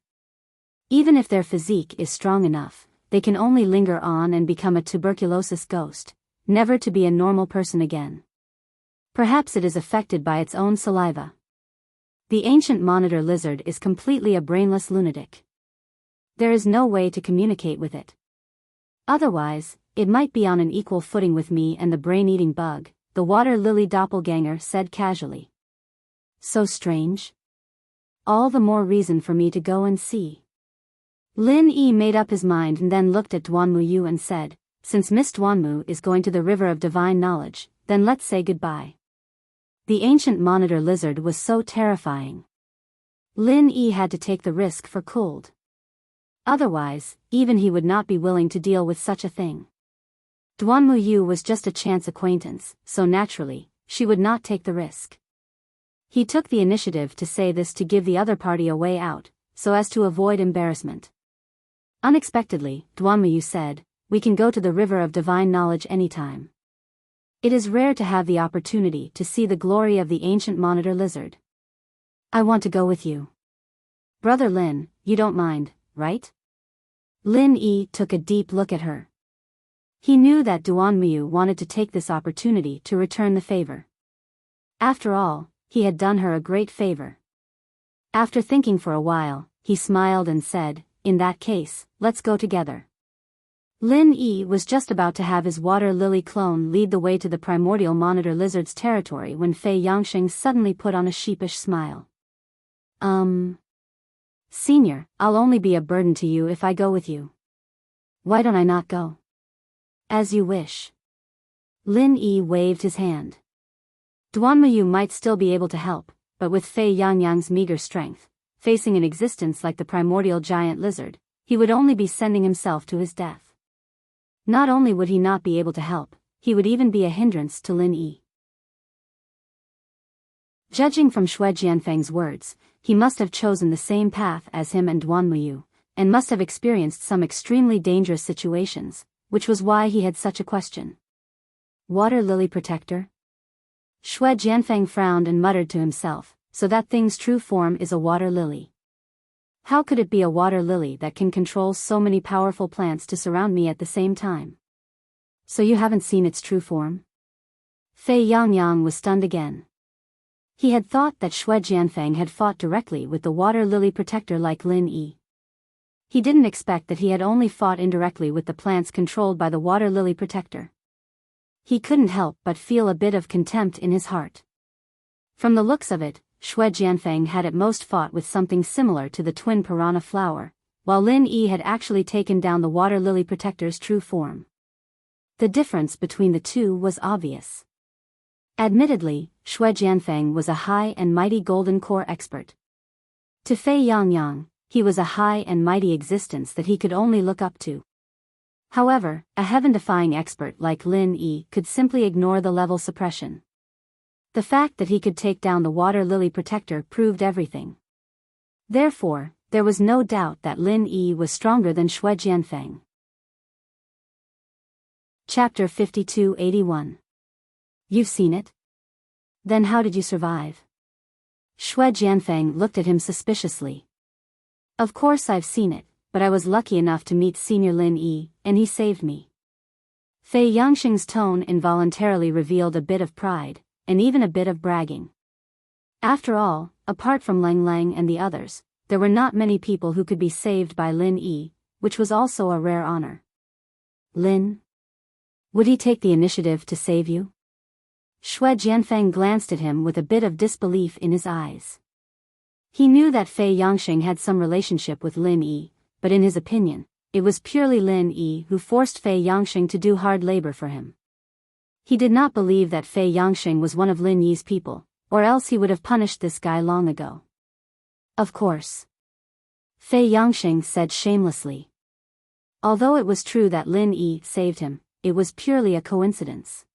Even if their physique is strong enough, they can only linger on and become a tuberculosis ghost, never to be a normal person again. Perhaps it is affected by its own saliva. The ancient monitor lizard is completely a brainless lunatic. There is no way to communicate with it. Otherwise, it might be on an equal footing with me and the brain-eating bug, the water lily doppelganger said casually. So strange. All the more reason for me to go and see. Lin Yi made up his mind and then looked at Duanmu and said, since Miss Duanmu is going to the river of divine knowledge, then let's say goodbye. The ancient monitor lizard was so terrifying. Lin Yi had to take the risk for Cold. Otherwise, even he would not be willing to deal with such a thing. Duanmu was just a chance acquaintance, so naturally, she would not take the risk. He took the initiative to say this to give the other party a way out, so as to avoid embarrassment. Unexpectedly, Duanmuyu said, "We can go to the River of Divine Knowledge anytime. It is rare to have the opportunity to see the glory of the ancient monitor lizard. I want to go with you. Brother Lin, you don't mind, right?" Lin Yi took a deep look at her. He knew that Duanmuyu wanted to take this opportunity to return the favor. After all, he had done her a great favor. After thinking for a while, he smiled and said, "In that case, let's go together." Lin Yi was just about to have his water lily clone lead the way to the primordial monitor lizard's territory when Fei Yangxing suddenly put on a sheepish smile. Senior, I'll only be a burden to you if I go with you. Why don't I not go?" "As you wish." Lin Yi waved his hand. Duanmuyu might still be able to help, but with Fei Yangyang's meager strength, facing an existence like the primordial giant lizard, he would only be sending himself to his death. Not only would he not be able to help, he would even be a hindrance to Lin Yi. Judging from Xue Jianfeng's words, he must have chosen the same path as him and Duanmuyu, and must have experienced some extremely dangerous situations, which was why he had such a question. Water lily protector? Xue Jianfeng frowned and muttered to himself, "So that thing's true form is a water lily. How could it be a water lily that can control so many powerful plants to surround me at the same time? So you haven't seen its true form?" Fei Yangyang was stunned again. He had thought that Xue Jianfeng had fought directly with the water lily protector like Lin Yi. He didn't expect that he had only fought indirectly with the plants controlled by the water lily protector. He couldn't help but feel a bit of contempt in his heart. From the looks of it, Xue Jianfeng had at most fought with something similar to the twin piranha flower, while Lin Yi had actually taken down the water lily protector's true form. The difference between the two was obvious. Admittedly, Xue Jianfeng was a high and mighty golden core expert. To Fei Yangyang, he was a high and mighty existence that he could only look up to. However, a heaven-defying expert like Lin Yi could simply ignore the level suppression. The fact that he could take down the water lily protector proved everything. Therefore, there was no doubt that Lin Yi was stronger than Xue Jianfeng. Chapter 5281. You've seen it? Then how did you survive? Xue Jianfeng looked at him suspiciously. Of course I've seen it, but I was lucky enough to meet Senior Lin Yi, and he saved me. Fei Yangxing's tone involuntarily revealed a bit of pride, and even a bit of bragging. After all, apart from Lang Lang and the others, there were not many people who could be saved by Lin Yi, which was also a rare honor. Lin? Would he take the initiative to save you? Xue Jianfeng glanced at him with a bit of disbelief in his eyes. He knew that Fei Yangxing had some relationship with Lin Yi, but in his opinion, it was purely Lin Yi who forced Fei Yangxing to do hard labor for him. He did not believe that Fei Yangxing was one of Lin Yi's people, or else he would have punished this guy long ago. Of course. Fei Yangxing said shamelessly. Although it was true that Lin Yi saved him, it was purely a coincidence.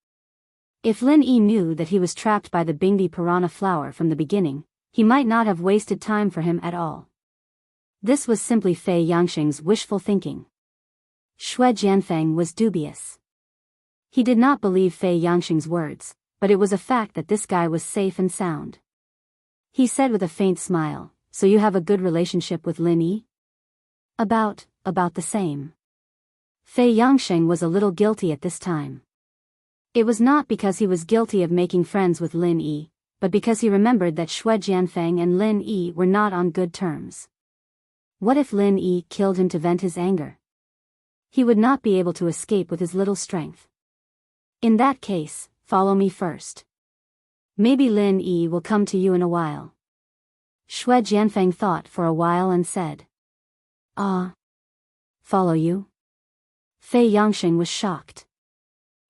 If Lin Yi knew that he was trapped by the Bingdi piranha flower from the beginning, he might not have wasted time for him at all. This was simply Fei Yangxing's wishful thinking. Xue Jianfeng was dubious. He did not believe Fei Yangxing's words, but it was a fact that this guy was safe and sound. He said with a faint smile, "So you have a good relationship with Lin Yi?" About the same. Fei Yangxing was a little guilty at this time. It was not because he was guilty of making friends with Lin Yi, but because he remembered that Xue Jianfeng and Lin Yi were not on good terms. What if Lin Yi killed him to vent his anger? He would not be able to escape with his little strength. In that case, follow me first. Maybe Lin Yi will come to you in a while. Xue Jianfeng thought for a while and said. Follow you? Fei Yangxing was shocked.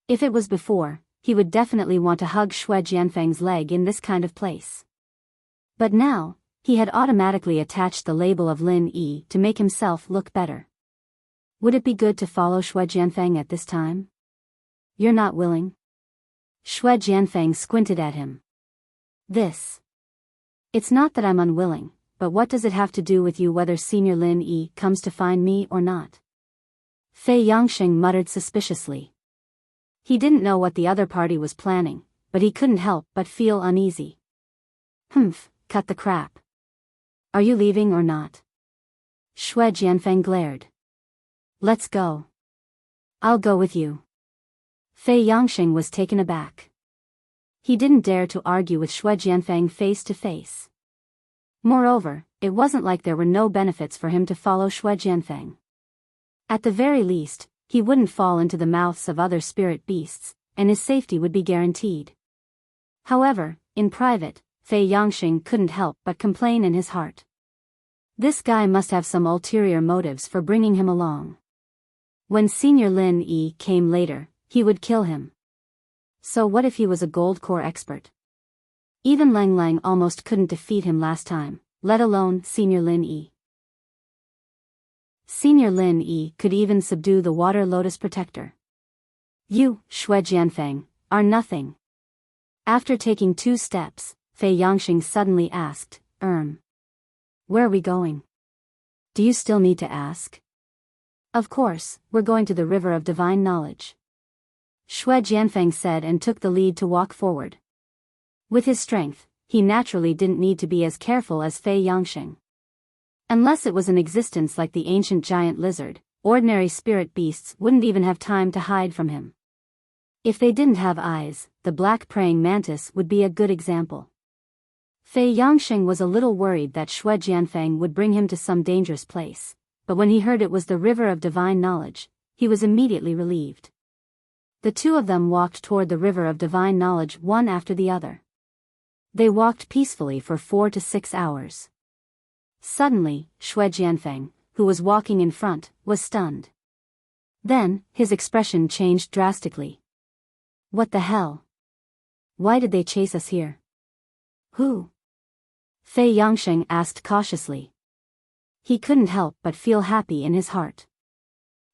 If it was before, he would definitely want to hug Xue Jianfeng's leg in this kind of place. But now, he had automatically attached the label of Lin Yi to make himself look better. Would it be good to follow Xue Jianfeng at this time? You're not willing? Xue Jianfeng squinted at him. It's not that I'm unwilling, but what does it have to do with you whether Senior Lin Yi comes to find me or not? Fei Yongxing muttered suspiciously. He didn't know what the other party was planning, but he couldn't help but feel uneasy. Humph, cut the crap. Are you leaving or not? Xue Jianfeng glared. Let's go. I'll go with you. Fei Yongxing was taken aback. He didn't dare to argue with Xue Jianfeng face to face. Moreover, it wasn't like there were no benefits for him to follow Xue Jianfeng. At the very least, he wouldn't fall into the mouths of other spirit beasts, and his safety would be guaranteed. However, in private, Fei Yongxing couldn't help but complain in his heart. This guy must have some ulterior motives for bringing him along. When Senior Lin Yi came later, he would kill him. So what if he was a gold core expert? Even Lang Lang almost couldn't defeat him last time, let alone Senior Lin Yi. Senior Lin Yi could even subdue the Water Lotus Protector. You, Xue Jianfeng, are nothing. After taking 2 steps, Fei Yongxing suddenly asked, Where are we going? Do you still need to ask? Of course, we're going to the River of Divine Knowledge. Xue Jianfeng said and took the lead to walk forward. With his strength, he naturally didn't need to be as careful as Fei Yongxing. Unless it was an existence like the ancient giant lizard, ordinary spirit beasts wouldn't even have time to hide from him. If they didn't have eyes, the black praying mantis would be a good example. Fei Yongxing was a little worried that Xue Jianfeng would bring him to some dangerous place, but when he heard it was the River of Divine Knowledge, he was immediately relieved. The two of them walked toward the River of Divine Knowledge one after the other. They walked peacefully for 4 to 6 hours. Suddenly, Xue Jianfeng, who was walking in front, was stunned. Then, his expression changed drastically. What the hell? Why did they chase us here? Who? Fei Yongxing asked cautiously. He couldn't help but feel happy in his heart.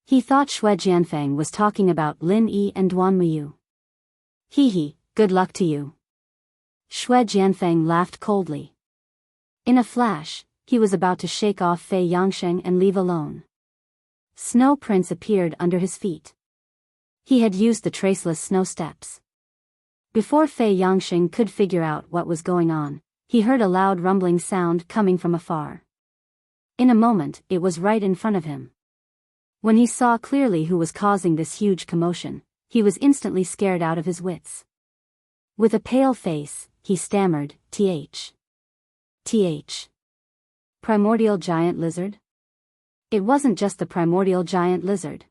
He thought Xue Jianfeng was talking about Lin Yi and Duan Muyu. Hee, good luck to you. Xue Jianfeng laughed coldly. In a flash, he was about to shake off Fei Yongxing and leave alone. Snow prints appeared under his feet. He had used the traceless snow steps. Before Fei Yongxing could figure out what was going on, he heard a loud rumbling sound coming from afar. In a moment, it was right in front of him. When he saw clearly who was causing this huge commotion, he was instantly scared out of his wits. With a pale face, he stammered, "Th. Primordial giant lizard?" It wasn't just the primordial giant lizard.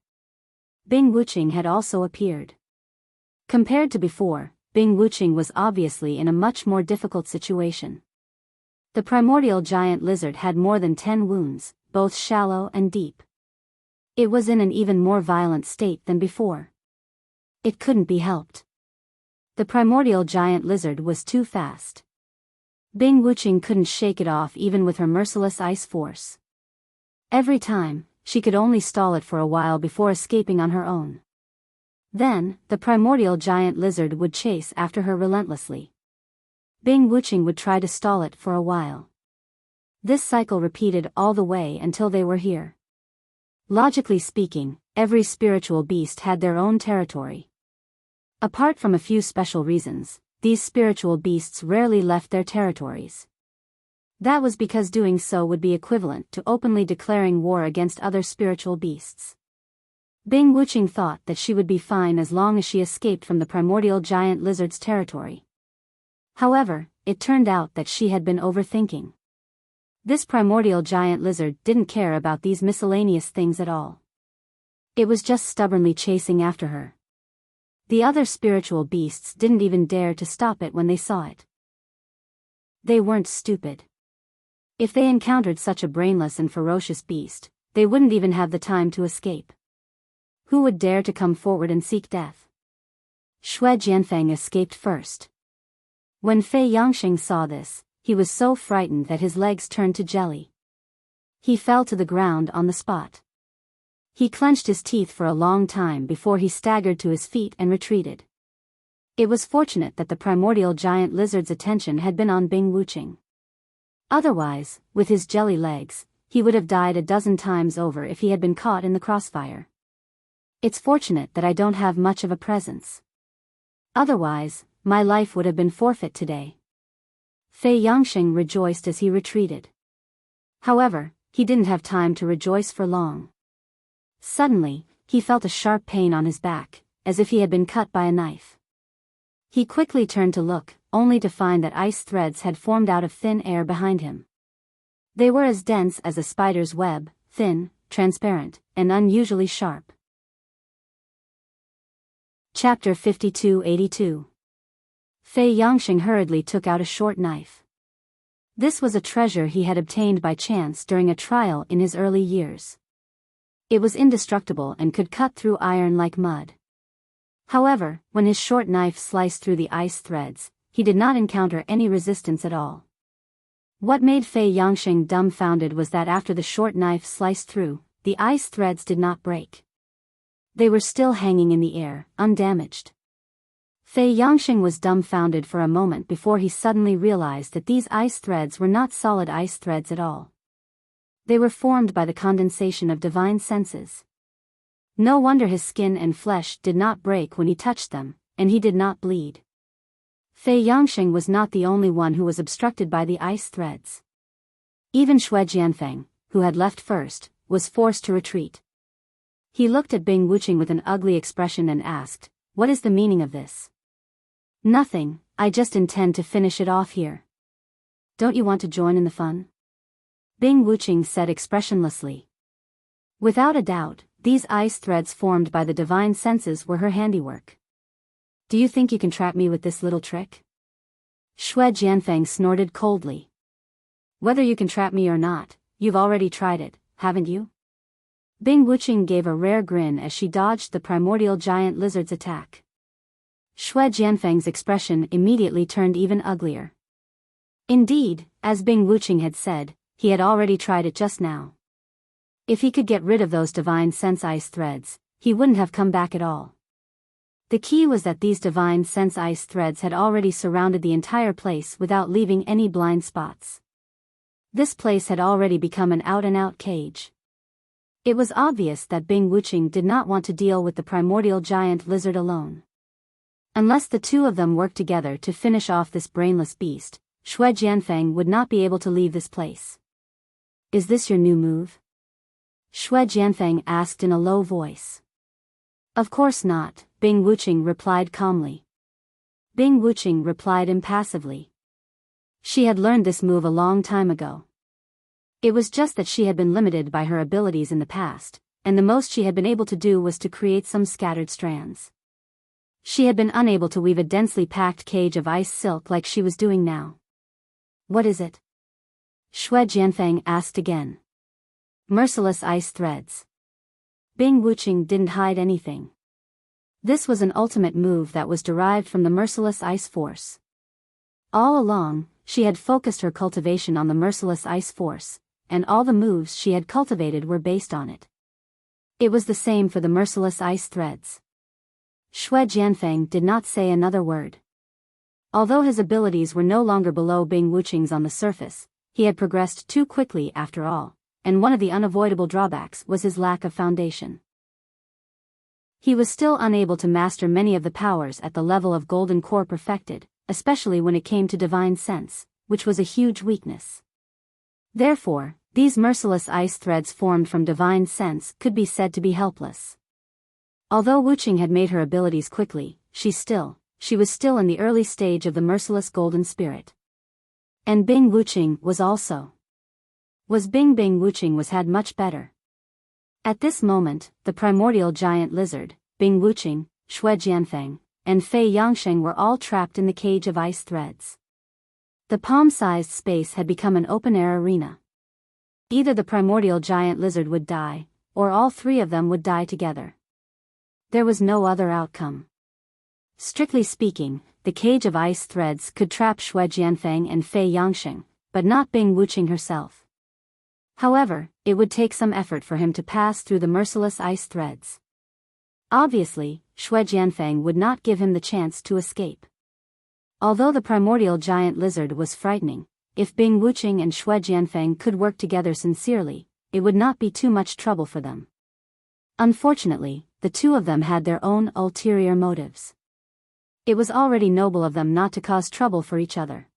Bing Wuqing had also appeared. Compared to before, Bing Wuqing was obviously in a much more difficult situation. The primordial giant lizard had more than 10 wounds, both shallow and deep. It was in an even more violent state than before. It couldn't be helped. The primordial giant lizard was too fast. Bing Wuqing couldn't shake it off even with her merciless ice force. Every time, she could only stall it for a while before escaping on her own. Then, the primordial giant lizard would chase after her relentlessly. Bing Wuqing would try to stall it for a while. This cycle repeated all the way until they were here. Logically speaking, every spiritual beast had their own territory. Apart from a few special reasons, these spiritual beasts rarely left their territories. That was because doing so would be equivalent to openly declaring war against other spiritual beasts. Bing Wuqing thought that she would be fine as long as she escaped from the primordial giant lizard's territory. However, it turned out that she had been overthinking. This primordial giant lizard didn't care about these miscellaneous things at all. It was just stubbornly chasing after her. The other spiritual beasts didn't even dare to stop it when they saw it. They weren't stupid. If they encountered such a brainless and ferocious beast, they wouldn't even have the time to escape. Who would dare to come forward and seek death? Xue Jianfeng escaped first. When Fei Yongxing saw this, he was so frightened that his legs turned to jelly. He fell to the ground on the spot. He clenched his teeth for a long time before he staggered to his feet and retreated. It was fortunate that the primordial giant lizard's attention had been on Bing Wuqing. Otherwise, with his jelly legs, he would have died a dozen times over if he had been caught in the crossfire. It's fortunate that I don't have much of a presence. Otherwise, my life would have been forfeit today. Fei Yangsheng rejoiced as he retreated. However, he didn't have time to rejoice for long. Suddenly, he felt a sharp pain on his back, as if he had been cut by a knife. He quickly turned to look, only to find that ice threads had formed out of thin air behind him. They were as dense as a spider's web, thin, transparent, and unusually sharp. Chapter 5282. Fei Yangsheng hurriedly took out a short knife. This was a treasure he had obtained by chance during a trial in his early years. It was indestructible and could cut through iron like mud. However, when his short knife sliced through the ice threads, he did not encounter any resistance at all. What made Fei Yangsheng dumbfounded was that after the short knife sliced through, the ice threads did not break. They were still hanging in the air, undamaged. Fei Yangsheng was dumbfounded for a moment before he suddenly realized that these ice threads were not solid ice threads at all. They were formed by the condensation of divine senses. No wonder his skin and flesh did not break when he touched them, and he did not bleed. Fei Yangsheng was not the only one who was obstructed by the ice threads. Even Xue Jianfeng, who had left first, was forced to retreat. He looked at Bing Wuqing with an ugly expression and asked, "What is the meaning of this?" "Nothing, I just intend to finish it off here." "Don't you want to join in the fun?" Bing Wuqing said expressionlessly. Without a doubt, these ice threads formed by the divine senses were her handiwork. "Do you think you can trap me with this little trick?" Xue Jianfeng snorted coldly. "Whether you can trap me or not, you've already tried it, haven't you?" Bing Wuqing gave a rare grin as she dodged the primordial giant lizard's attack. Xue Jianfeng's expression immediately turned even uglier. Indeed, as Bing Wuqing had said, he had already tried it just now. If he could get rid of those divine sense ice threads, he wouldn't have come back at all. The key was that these divine sense ice threads had already surrounded the entire place without leaving any blind spots. This place had already become an out-and-out cage. It was obvious that Bing Wuqing did not want to deal with the primordial giant lizard alone. Unless the two of them worked together to finish off this brainless beast, Xue Jianfeng would not be able to leave this place. "Is this your new move?" Xue Jianfeng asked in a low voice. "Of course not," Bing Wuqing replied calmly. Bing Wuqing replied impassively. She had learned this move a long time ago. It was just that she had been limited by her abilities in the past, and the most she had been able to do was to create some scattered strands. She had been unable to weave a densely packed cage of ice silk like she was doing now. "What is it?" Xue Jianfeng asked again. "Merciless ice threads." Bing Wuqing didn't hide anything. This was an ultimate move that was derived from the merciless ice force. All along, she had focused her cultivation on the merciless ice force, and all the moves she had cultivated were based on it. It was the same for the merciless ice threads. Xue Jianfeng did not say another word. Although his abilities were no longer below Bing Wuqing's on the surface, he had progressed too quickly after all, and one of the unavoidable drawbacks was his lack of foundation. He was still unable to master many of the powers at the level of Golden Core perfected, especially when it came to divine sense, which was a huge weakness. Therefore, these merciless ice threads formed from divine sense could be said to be helpless. Although Wuqing had made her abilities quickly, she was still in the early stage of the merciless golden spirit. And Bing Wuqing was also. Bing Wuqing had much better. At this moment, the primordial giant lizard, Bing Wuqing, Xue Jianfeng, and Fei Yangsheng were all trapped in the cage of ice threads. The palm-sized space had become an open-air arena. Either the primordial giant lizard would die, or all three of them would die together. There was no other outcome. Strictly speaking, the cage of ice threads could trap Xue Jianfeng and Fei Yangsheng, but not Bing Wuqing herself. However, it would take some effort for him to pass through the merciless ice threads. Obviously, Xue Jianfeng would not give him the chance to escape. Although the primordial giant lizard was frightening, if Bing Wuqing and Xue Jianfeng could work together sincerely, it would not be too much trouble for them. Unfortunately, the two of them had their own ulterior motives. It was already noble of them not to cause trouble for each other.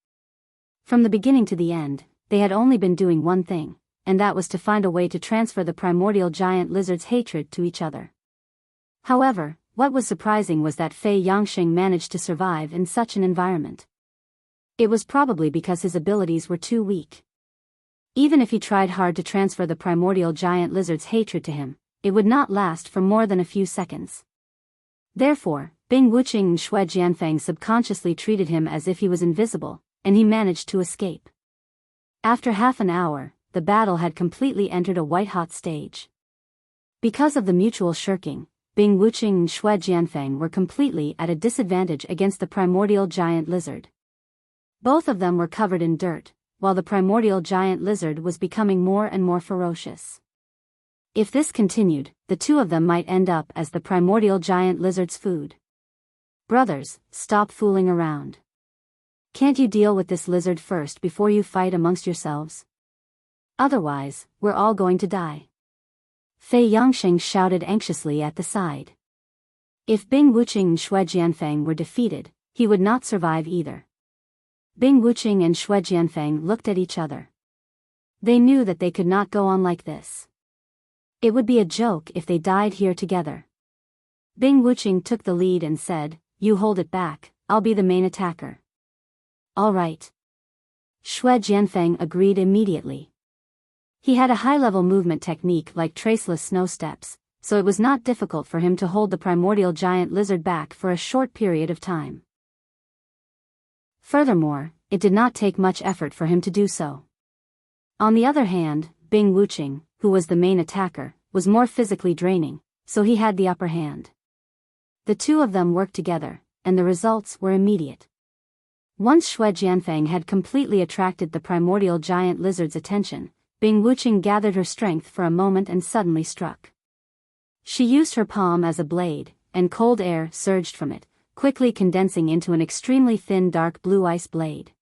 From the beginning to the end, they had only been doing one thing, and that was to find a way to transfer the primordial giant lizard's hatred to each other. However, what was surprising was that Fei Yangxing managed to survive in such an environment. It was probably because his abilities were too weak. Even if he tried hard to transfer the primordial giant lizard's hatred to him, it would not last for more than a few seconds. Therefore, Bing Wuqing and Xue Jianfeng subconsciously treated him as if he was invisible, and he managed to escape. After half an hour, the battle had completely entered a white-hot stage. Because of the mutual shirking, Bing Wuqing and Xue Jianfeng were completely at a disadvantage against the primordial giant lizard. Both of them were covered in dirt, while the primordial giant lizard was becoming more and more ferocious. If this continued, the two of them might end up as the primordial giant lizard's food. Brothers, stop fooling around. Can't you deal with this lizard first before you fight amongst yourselves? Otherwise, we're all going to die. Fei Yangxing shouted anxiously at the side. If Bing Wuqing and Xue Jianfeng were defeated, he would not survive either. Bing Wuqing and Xue Jianfeng looked at each other. They knew that they could not go on like this. It would be a joke if they died here together. Bing Wuqing took the lead and said, "You hold it back, I'll be the main attacker." "All right." Xue Jianfeng agreed immediately. He had a high-level movement technique like traceless snow steps, so it was not difficult for him to hold the primordial giant lizard back for a short period of time. Furthermore, it did not take much effort for him to do so. On the other hand, Bing Wuqing, who was the main attacker, was more physically draining, so he had the upper hand. The two of them worked together, and the results were immediate. Once Xue Jianfeng had completely attracted the primordial giant lizard's attention, Bing Wuqing gathered her strength for a moment and suddenly struck. She used her palm as a blade, and cold air surged from it, quickly condensing into an extremely thin dark blue ice blade.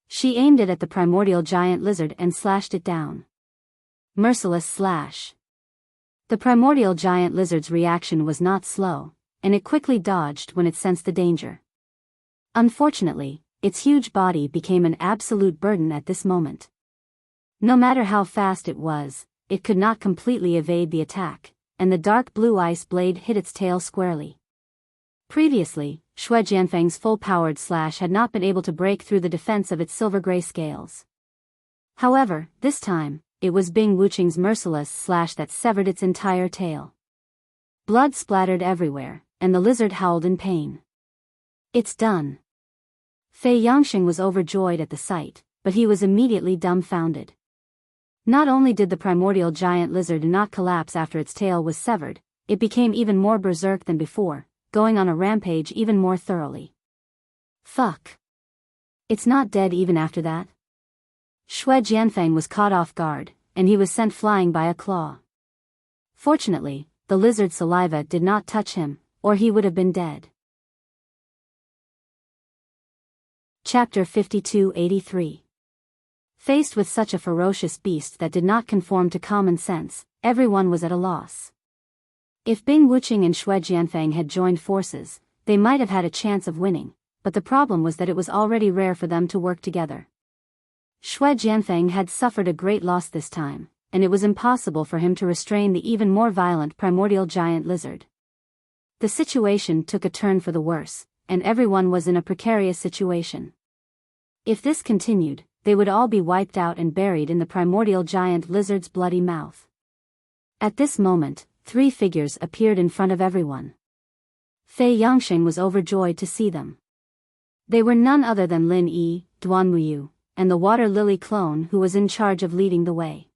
She aimed it at the primordial giant lizard and slashed it down. Merciless slash. The primordial giant lizard's reaction was not slow, and it quickly dodged when it sensed the danger. Unfortunately, its huge body became an absolute burden at this moment. No matter how fast it was, it could not completely evade the attack, and the dark blue ice blade hit its tail squarely. Previously, Xue Jianfeng's full-powered slash had not been able to break through the defense of its silver-gray scales. However, this time, it was Bing Wuqing's merciless slash that severed its entire tail. Blood splattered everywhere, and the lizard howled in pain. "It's done." Fei Yangxing was overjoyed at the sight, but he was immediately dumbfounded. Not only did the primordial giant lizard not collapse after its tail was severed, it became even more berserk than before, going on a rampage even more thoroughly. Fuck. It's not dead even after that? Xue Jianfeng was caught off guard, and he was sent flying by a claw. Fortunately, the lizard's saliva did not touch him, or he would have been dead. Chapter 5283. Faced with such a ferocious beast that did not conform to common sense, everyone was at a loss. If Bing Wuqing and Xue Jianfeng had joined forces, they might have had a chance of winning, but the problem was that it was already rare for them to work together. Xue Jianfeng had suffered a great loss this time, and it was impossible for him to restrain the even more violent primordial giant lizard. The situation took a turn for the worse, and everyone was in a precarious situation. If this continued, they would all be wiped out and buried in the primordial giant lizard's bloody mouth. At this moment, three figures appeared in front of everyone. Fei Yangxing was overjoyed to see them. They were none other than Lin Yi, Duanmuyu, and the water lily clone who was in charge of leading the way.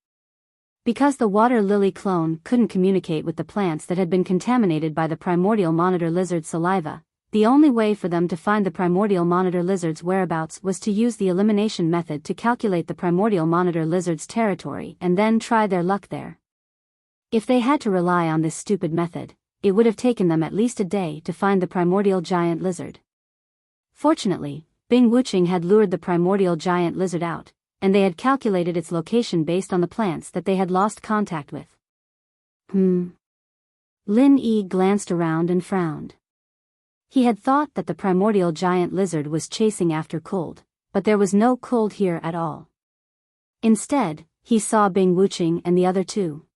Because the water lily clone couldn't communicate with the plants that had been contaminated by the primordial monitor lizard's saliva, the only way for them to find the primordial monitor lizard's whereabouts was to use the elimination method to calculate the primordial monitor lizard's territory and then try their luck there. If they had to rely on this stupid method, it would have taken them at least a day to find the primordial giant lizard. Fortunately, Bing Wuching had lured the primordial giant lizard out, and they had calculated its location based on the plants that they had lost contact with. Lin Yi glanced around and frowned. He had thought that the primordial giant lizard was chasing after cold, but there was no cold here at all. Instead, he saw Bing Wuching and the other two.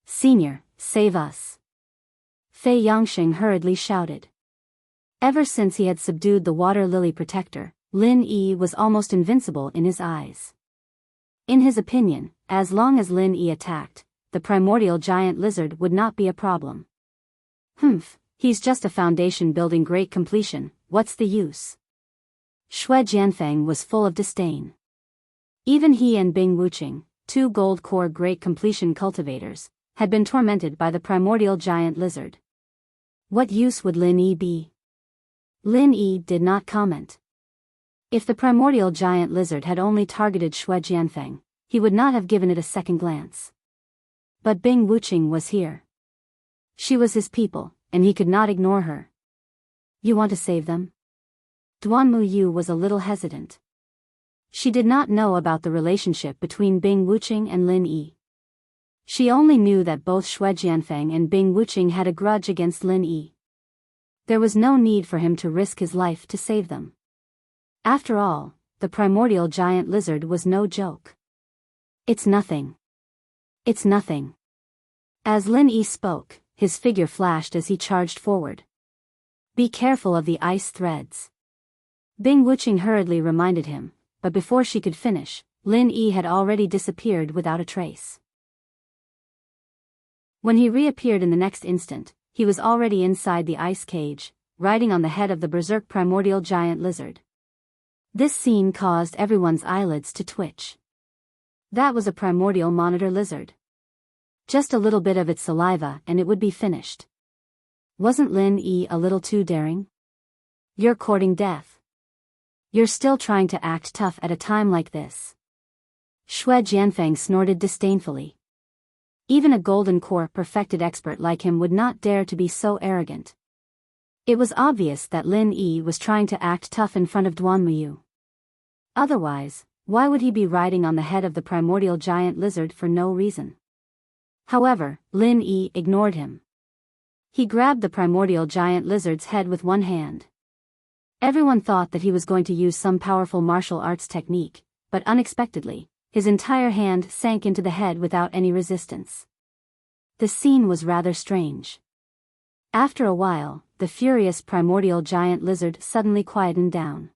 "Senior, save us!" Fei Yangsheng hurriedly shouted. Ever since he had subdued the water lily protector, Lin Yi was almost invincible in his eyes. In his opinion, as long as Lin Yi attacked, the primordial giant lizard would not be a problem. He's just a foundation building great completion, what's the use? Xue Jianfeng was full of disdain. Even he and Bing Wuching, two gold core great completion cultivators, had been tormented by the primordial giant lizard. What use would Lin Yi be? Lin Yi did not comment. If the primordial giant lizard had only targeted Xue Jianfeng, he would not have given it a second glance. But Bing Wuching was here. She was his people, and he could not ignore her. "You want to save them?" Duan Muyu was a little hesitant. She did not know about the relationship between Bing Wuching and Lin Yi. She only knew that both Xue Jianfeng and Bing Wuching had a grudge against Lin Yi. There was no need for him to risk his life to save them. After all, the primordial giant lizard was no joke. "It's nothing. It's nothing." As Lin Yi spoke, his figure flashed as he charged forward. "Be careful of the ice threads." Bing Wuching hurriedly reminded him, but before she could finish, Lin Yi had already disappeared without a trace. When he reappeared in the next instant, he was already inside the ice cage, riding on the head of the berserk primordial giant lizard. This scene caused everyone's eyelids to twitch. That was a primordial monitor lizard. Just a little bit of its saliva and it would be finished. Wasn't Lin Yi a little too daring? "You're courting death. You're still trying to act tough at a time like this." Xue Jianfeng snorted disdainfully. Even a golden core perfected expert like him would not dare to be so arrogant. It was obvious that Lin Yi was trying to act tough in front of Duan Muyu. Otherwise, why would he be riding on the head of the primordial giant lizard for no reason? However, Lin Yi ignored him. He grabbed the primordial giant lizard's head with one hand. Everyone thought that he was going to use some powerful martial arts technique, but unexpectedly, his entire hand sank into the head without any resistance. The scene was rather strange. After a while, the furious primordial giant lizard suddenly quietened down.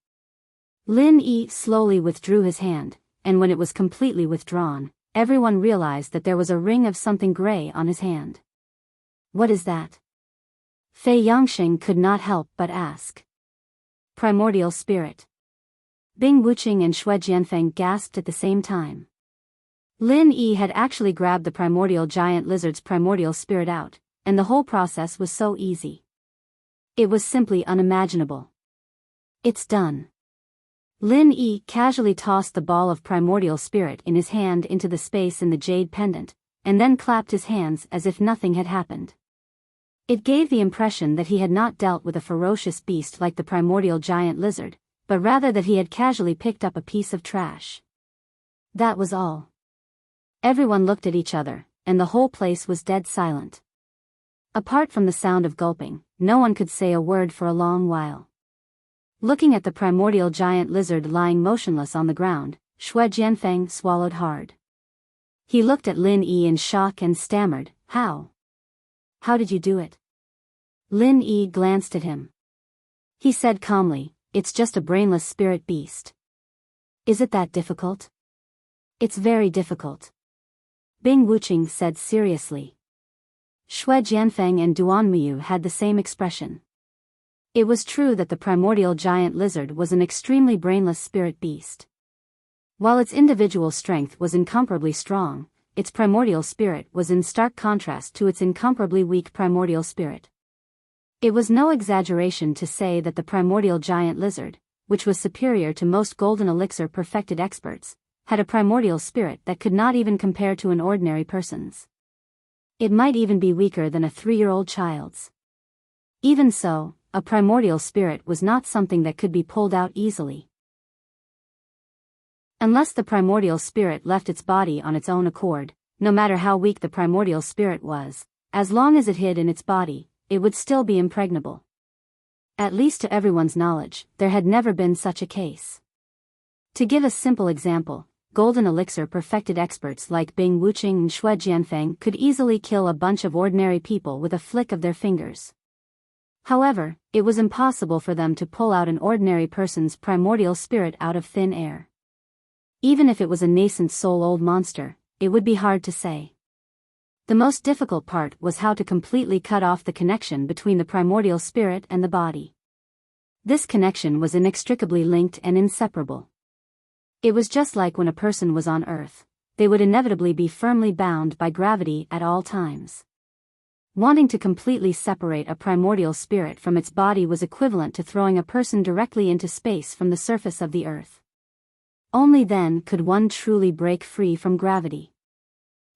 Lin Yi slowly withdrew his hand, and when it was completely withdrawn, everyone realized that there was a ring of something gray on his hand. "What is that?" Fei Yangsheng could not help but ask. "Primordial spirit." Bing Wuching and Xue Jianfeng gasped at the same time. Lin Yi had actually grabbed the primordial giant lizard's primordial spirit out, and the whole process was so easy. It was simply unimaginable. "It's done." Lin Yi casually tossed the ball of primordial spirit in his hand into the space in the jade pendant, and then clapped his hands as if nothing had happened. It gave the impression that he had not dealt with a ferocious beast like the primordial giant lizard, but rather that he had casually picked up a piece of trash. That was all. Everyone looked at each other, and the whole place was dead silent. Apart from the sound of gulping, no one could say a word for a long while. Looking at the primordial giant lizard lying motionless on the ground, Xue Jianfeng swallowed hard. He looked at Lin Yi in shock and stammered, "How? How did you do it?" Lin Yi glanced at him. He said calmly, "It's just a brainless spirit beast." "Is it that difficult?" "It's very difficult." Bing Wuching said seriously. Xue Jianfeng and Duan Muyu had the same expression. It was true that the primordial giant lizard was an extremely brainless spirit beast. While its individual strength was incomparably strong, its primordial spirit was in stark contrast to its incomparably weak primordial spirit. It was no exaggeration to say that the primordial giant lizard, which was superior to most golden elixir perfected experts, had a primordial spirit that could not even compare to an ordinary person's. It might even be weaker than a 3-year-old child's. Even so, a primordial spirit was not something that could be pulled out easily. Unless the primordial spirit left its body on its own accord, no matter how weak the primordial spirit was, as long as it hid in its body, it would still be impregnable. At least to everyone's knowledge, there had never been such a case. To give a simple example, golden elixir perfected experts like Bing Wuqing and Shui Jianfeng could easily kill a bunch of ordinary people with a flick of their fingers. However, it was impossible for them to pull out an ordinary person's primordial spirit out of thin air. Even if it was a nascent soul-old monster, it would be hard to say. The most difficult part was how to completely cut off the connection between the primordial spirit and the body. This connection was inextricably linked and inseparable. It was just like when a person was on Earth. They would inevitably be firmly bound by gravity at all times. Wanting to completely separate a primordial spirit from its body was equivalent to throwing a person directly into space from the surface of the Earth. Only then could one truly break free from gravity.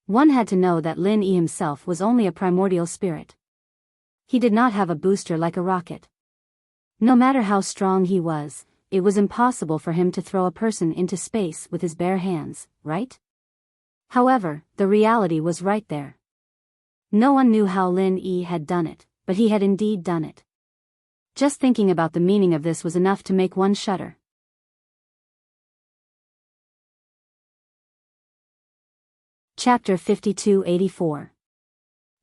One had to know that Lin Yi himself was only a primordial spirit. He did not have a booster like a rocket. No matter how strong he was, it was impossible for him to throw a person into space with his bare hands, right? However, the reality was right there. No one knew how Lin Yi had done it, but he had indeed done it. Just thinking about the meaning of this was enough to make one shudder. Chapter 5284.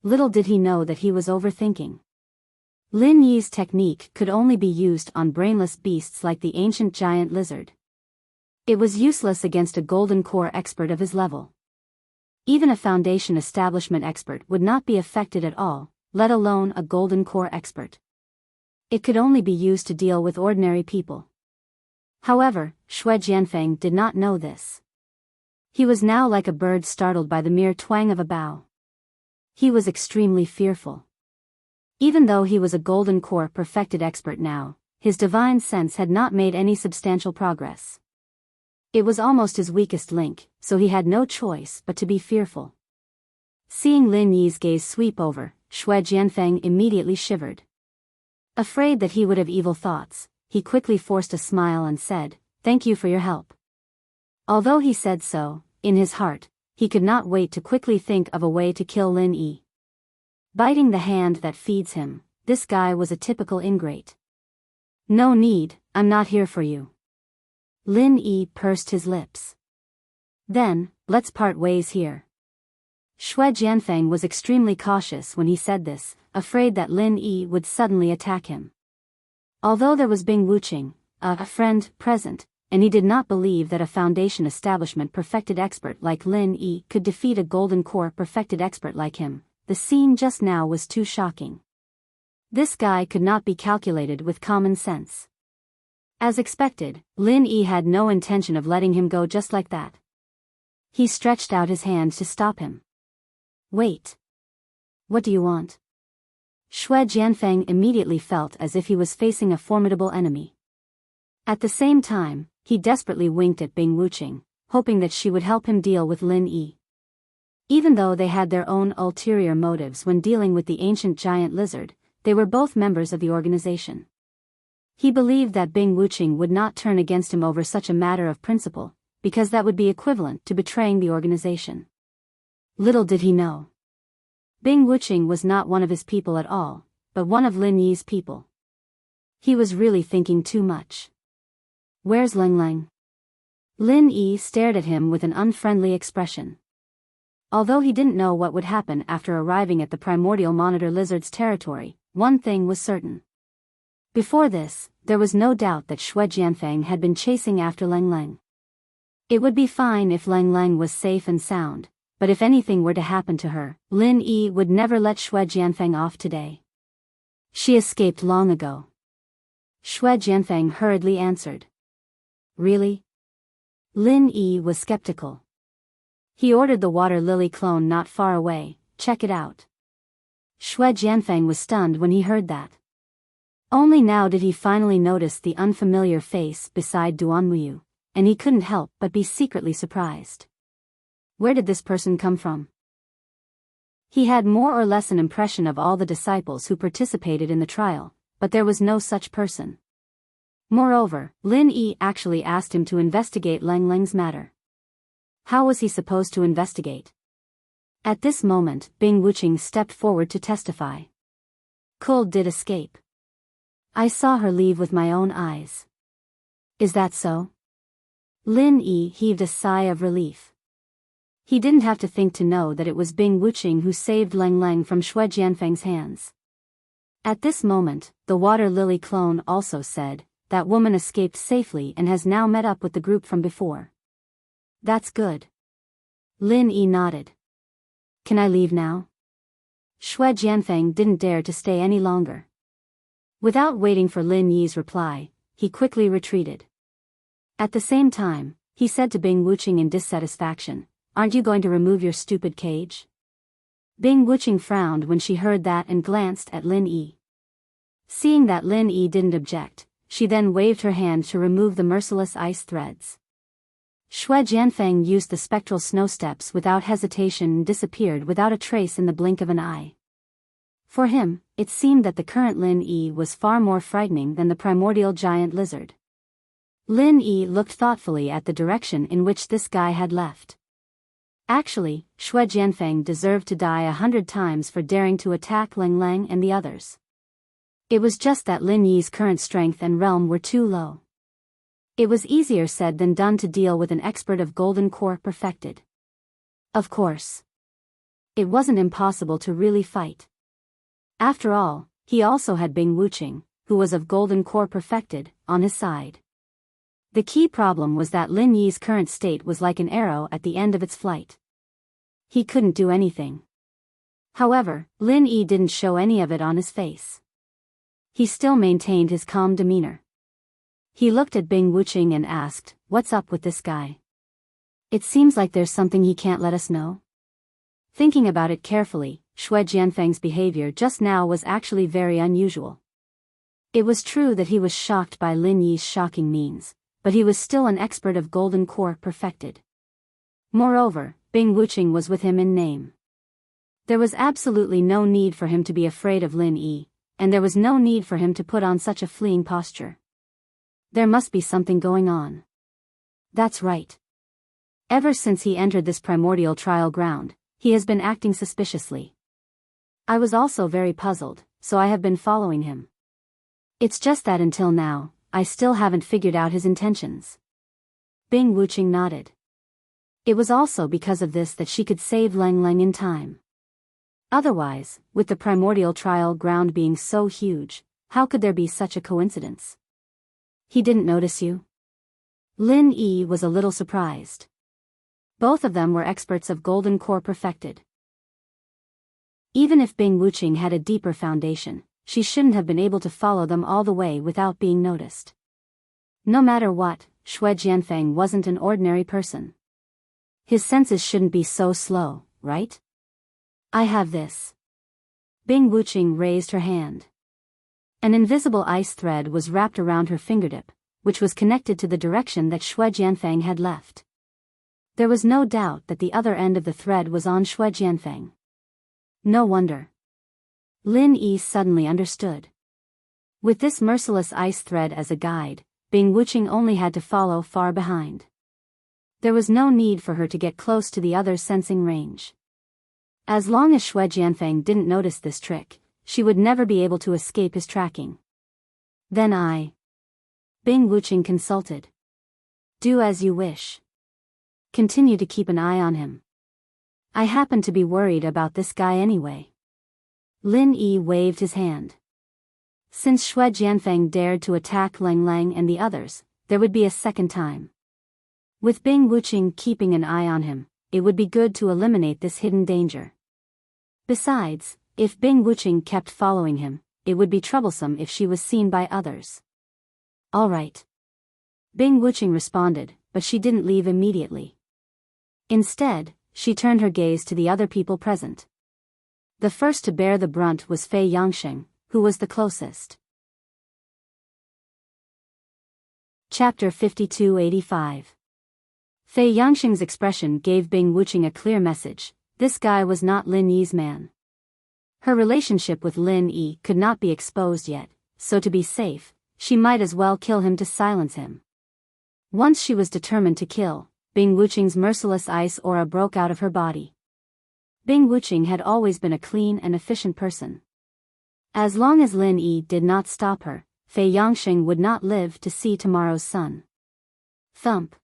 Little did he know that he was overthinking. Lin Yi's technique could only be used on brainless beasts like the ancient giant lizard. It was useless against a golden core expert of his level. Even a foundation establishment expert would not be affected at all, let alone a golden core expert. It could only be used to deal with ordinary people. However, Shui Jianfeng did not know this. He was now like a bird startled by the mere twang of a bow. He was extremely fearful. Even though he was a golden core perfected expert now, his divine sense had not made any substantial progress. It was almost his weakest link, so he had no choice but to be fearful. Seeing Lin Yi's gaze sweep over, Shui Jianfeng immediately shivered. Afraid that he would have evil thoughts, he quickly forced a smile and said, "Thank you for your help." Although he said so, in his heart, he could not wait to quickly think of a way to kill Lin Yi. Biting the hand that feeds him, this guy was a typical ingrate. "No need, I'm not here for you." Lin Yi pursed his lips. "Then, let's part ways here." Shui Jianfeng was extremely cautious when he said this, afraid that Lin Yi would suddenly attack him. Although there was Bing Wuqing, a friend, present, and he did not believe that a foundation establishment perfected expert like Lin Yi could defeat a golden core perfected expert like him, the scene just now was too shocking. This guy could not be calculated with common sense. As expected, Lin Yi had no intention of letting him go just like that. He stretched out his hand to stop him. "Wait. What do you want?" Shui Jianfeng immediately felt as if he was facing a formidable enemy. At the same time, he desperately winked at Bing Wuqing, hoping that she would help him deal with Lin Yi. Even though they had their own ulterior motives when dealing with the ancient giant lizard, they were both members of the organization. He believed that Bing Wuqing would not turn against him over such a matter of principle, because that would be equivalent to betraying the organization. Little did he know. Bing Wuqing was not one of his people at all, but one of Lin Yi's people. He was really thinking too much. "Where's Lang Lang?" Lin Yi stared at him with an unfriendly expression. Although he didn't know what would happen after arriving at the primordial monitor lizard's territory, one thing was certain. Before this, there was no doubt that Shui Jianfeng had been chasing after Lang Lang. It would be fine if Lang Lang was safe and sound, but if anything were to happen to her, Lin Yi would never let Shui Jianfeng off today. "She escaped long ago." Shui Jianfeng hurriedly answered. "Really?" Lin Yi was skeptical. He ordered the water lily clone not far away, "Check it out." Shui Jianfeng was stunned when he heard that. Only now did he finally notice the unfamiliar face beside Duanmuyu, and he couldn't help but be secretly surprised. Where did this person come from? He had more or less an impression of all the disciples who participated in the trial, but there was no such person. Moreover, Lin Yi actually asked him to investigate Lang Lang's matter. How was he supposed to investigate? At this moment, Bing Wuqing stepped forward to testify. Kul did escape. I saw her leave with my own eyes. Is that so? Lin Yi heaved a sigh of relief. He didn't have to think to know that it was Bing Wuqing who saved Lang Lang from Xue Jianfeng's hands. At this moment, the water lily clone also said, that woman escaped safely and has now met up with the group from before. That's good. Lin Yi nodded. Can I leave now? Xue Jianfeng didn't dare to stay any longer. Without waiting for Lin Yi's reply, he quickly retreated. At the same time, he said to Bing Wuqing in dissatisfaction, aren't you going to remove your stupid cage? Bing Wuqing frowned when she heard that and glanced at Lin Yi. Seeing that Lin Yi didn't object, she then waved her hand to remove the merciless ice threads. Xue Jianfeng used the spectral snow steps without hesitation and disappeared without a trace in the blink of an eye. For him, it seemed that the current Lin Yi was far more frightening than the primordial giant lizard. Lin Yi looked thoughtfully at the direction in which this guy had left. Actually, Xue Jianfeng deserved to die 100 times for daring to attack Lang Lang and the others. It was just that Lin Yi's current strength and realm were too low. It was easier said than done to deal with an expert of Golden Core perfected. Of course. It wasn't impossible to really fight. After all, he also had Bing Wuqing, who was of Golden Core perfected, on his side. The key problem was that Lin Yi's current state was like an arrow at the end of its flight. He couldn't do anything. However, Lin Yi didn't show any of it on his face. He still maintained his calm demeanor. He looked at Bing Wuqing and asked, what's up with this guy? It seems like there's something he can't let us know. Thinking about it carefully, Xue Jianfeng's behavior just now was actually very unusual. It was true that he was shocked by Lin Yi's shocking means, but he was still an expert of Golden Core perfected. Moreover, Bing Wuqing was with him in name. There was absolutely no need for him to be afraid of Lin Yi, and there was no need for him to put on such a fleeing posture. There must be something going on. That's right. Ever since he entered this primordial trial ground, he has been acting suspiciously. I was also very puzzled, so I have been following him. It's just that until now, I still haven't figured out his intentions. Bing Wuqing nodded. It was also because of this that she could save Lang Lang in time. Otherwise, with the primordial trial ground being so huge, how could there be such a coincidence? He didn't notice you? Lin Yi was a little surprised. Both of them were experts of Golden Core perfected. Even if Bing Wuqing had a deeper foundation, she shouldn't have been able to follow them all the way without being noticed. No matter what, Xue Jianfeng wasn't an ordinary person. His senses shouldn't be so slow, right? I have this. Bing Wuqing raised her hand. An invisible ice thread was wrapped around her fingertip, which was connected to the direction that Xue Jianfeng had left. There was no doubt that the other end of the thread was on Xue Jianfeng. No wonder. Lin Yi suddenly understood. With this merciless ice thread as a guide, Bing Wuqing only had to follow far behind. There was no need for her to get close to the other's sensing range. As long as Xue Jianfeng didn't notice this trick, she would never be able to escape his tracking. Then Bing Wuqing consulted. Do as you wish. Continue to keep an eye on him. I happen to be worried about this guy anyway. Lin Yi waved his hand. Since Xue Jianfeng dared to attack Lang Lang and the others, there would be a second time. With Bing Wuqing keeping an eye on him, it would be good to eliminate this hidden danger. Besides, if Bing Wuqing kept following him, it would be troublesome if she was seen by others. All right. Bing Wuqing responded, but she didn't leave immediately. Instead, she turned her gaze to the other people present. The first to bear the brunt was Fei Yangsheng, who was the closest. Chapter 5285. Fei Yangsheng's expression gave Bing Wuqing a clear message: this guy was not Lin Yi's man. Her relationship with Lin Yi could not be exposed yet, so to be safe, she might as well kill him to silence him. Once she was determined to kill, Bing Wuqing's merciless ice aura broke out of her body. Bing Wuqing had always been a clean and efficient person. As long as Lin Yi did not stop her, Fei Yangsheng would not live to see tomorrow's sun. Thump.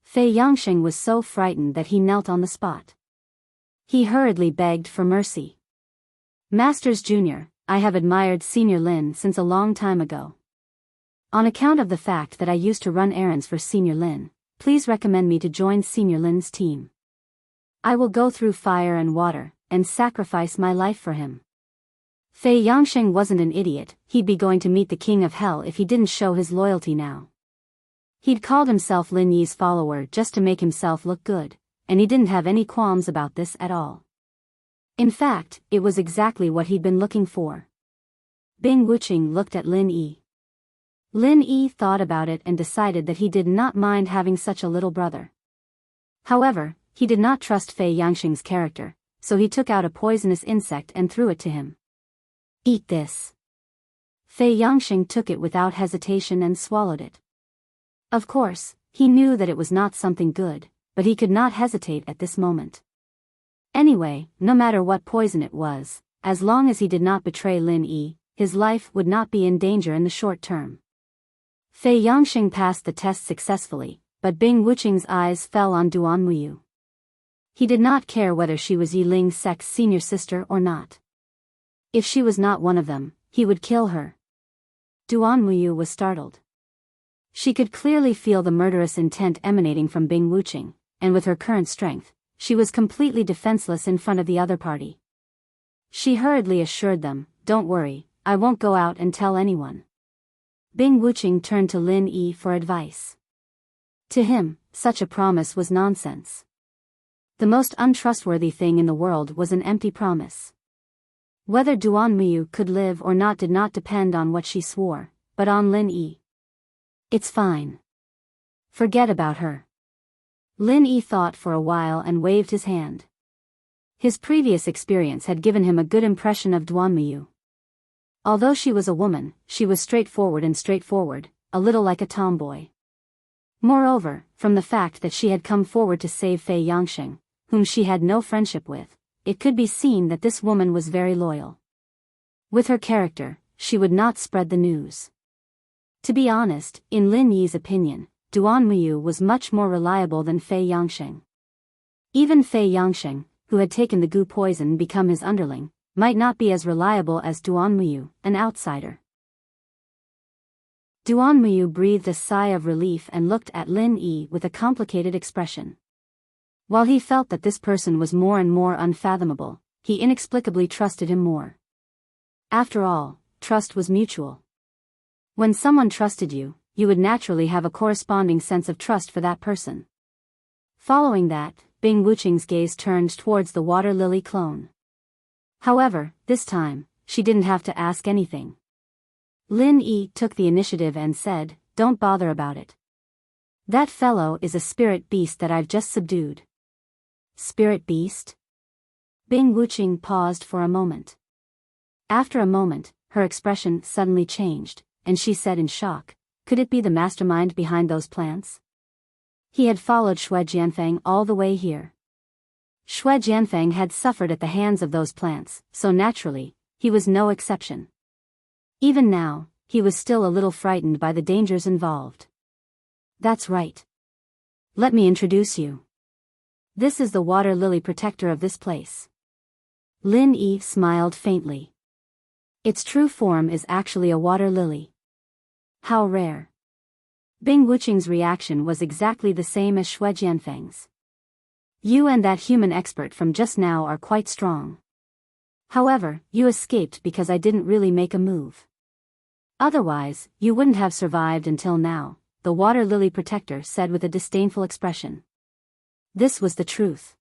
Fei Yangsheng was so frightened that he knelt on the spot. He hurriedly begged for mercy. Masters Jr., I have admired Senior Lin since a long time ago. On account of the fact that I used to run errands for Senior Lin, please recommend me to join Senior Lin's team. I will go through fire and water, and sacrifice my life for him. Fei Yangsheng wasn't an idiot, he'd be going to meet the King of Hell if he didn't show his loyalty now. He'd called himself Lin Yi's follower just to make himself look good, and he didn't have any qualms about this at all. In fact, it was exactly what he'd been looking for. Bing Wuqing looked at Lin Yi. Lin Yi thought about it and decided that he did not mind having such a little brother. However, he did not trust Fei Yangsheng's character, so he took out a poisonous insect and threw it to him. Eat this. Fei Yangsheng took it without hesitation and swallowed it. Of course, he knew that it was not something good, but he could not hesitate at this moment. Anyway, no matter what poison it was, as long as he did not betray Lin Yi, his life would not be in danger in the short term. Fei Yangsheng passed the test successfully, but Bing Wuqing's eyes fell on Duan Muyu. He did not care whether she was Yi Ling Sek's senior sister or not. If she was not one of them, he would kill her. Duan Muyu was startled. She could clearly feel the murderous intent emanating from Bing Wuqing, and with her current strength, she was completely defenseless in front of the other party. She hurriedly assured them, "Don't worry, I won't go out and tell anyone." Bing Wuqing turned to Lin Yi for advice. To him, such a promise was nonsense. The most untrustworthy thing in the world was an empty promise. Whether Duan Muyu could live or not did not depend on what she swore, but on Lin Yi. It's fine. Forget about her. Lin Yi thought for a while and waved his hand. His previous experience had given him a good impression of Duan Muyu. Although she was a woman, she was straightforward, a little like a tomboy. Moreover, from the fact that she had come forward to save Fei Yangsheng, whom she had no friendship with, it could be seen that this woman was very loyal. With her character, she would not spread the news. To be honest, in Lin Yi's opinion, Duan Muyu was much more reliable than Fei Yangsheng. Even Fei Yangsheng, who had taken the goo poison and become his underling, might not be as reliable as Duan Muyu, an outsider. Duan Muyu breathed a sigh of relief and looked at Lin Yi with a complicated expression. While he felt that this person was more and more unfathomable, he inexplicably trusted him more. After all, trust was mutual. When someone trusted you, you would naturally have a corresponding sense of trust for that person. Following that, Bing Wuqing's gaze turned towards the water lily clone. However, this time, she didn't have to ask anything. Lin Yi took the initiative and said, "Don't bother about it. That fellow is a spirit beast that I've just subdued." Spirit beast? Bing Wuqing paused for a moment. After a moment, her expression suddenly changed, and she said in shock, "Could it be the mastermind behind those plants?" He had followed Xue Jianfeng all the way here. Xue Jianfeng had suffered at the hands of those plants, so naturally, he was no exception. Even now, he was still a little frightened by the dangers involved. "That's right. Let me introduce you. This is the water lily protector of this place." Lin Yi smiled faintly. Its true form is actually a water lily. How rare. Bing Wuqing's reaction was exactly the same as Xue Jianfeng's. "You and that human expert from just now are quite strong. However, you escaped because I didn't really make a move. Otherwise, you wouldn't have survived until now," the water lily protector said with a disdainful expression. This was the truth.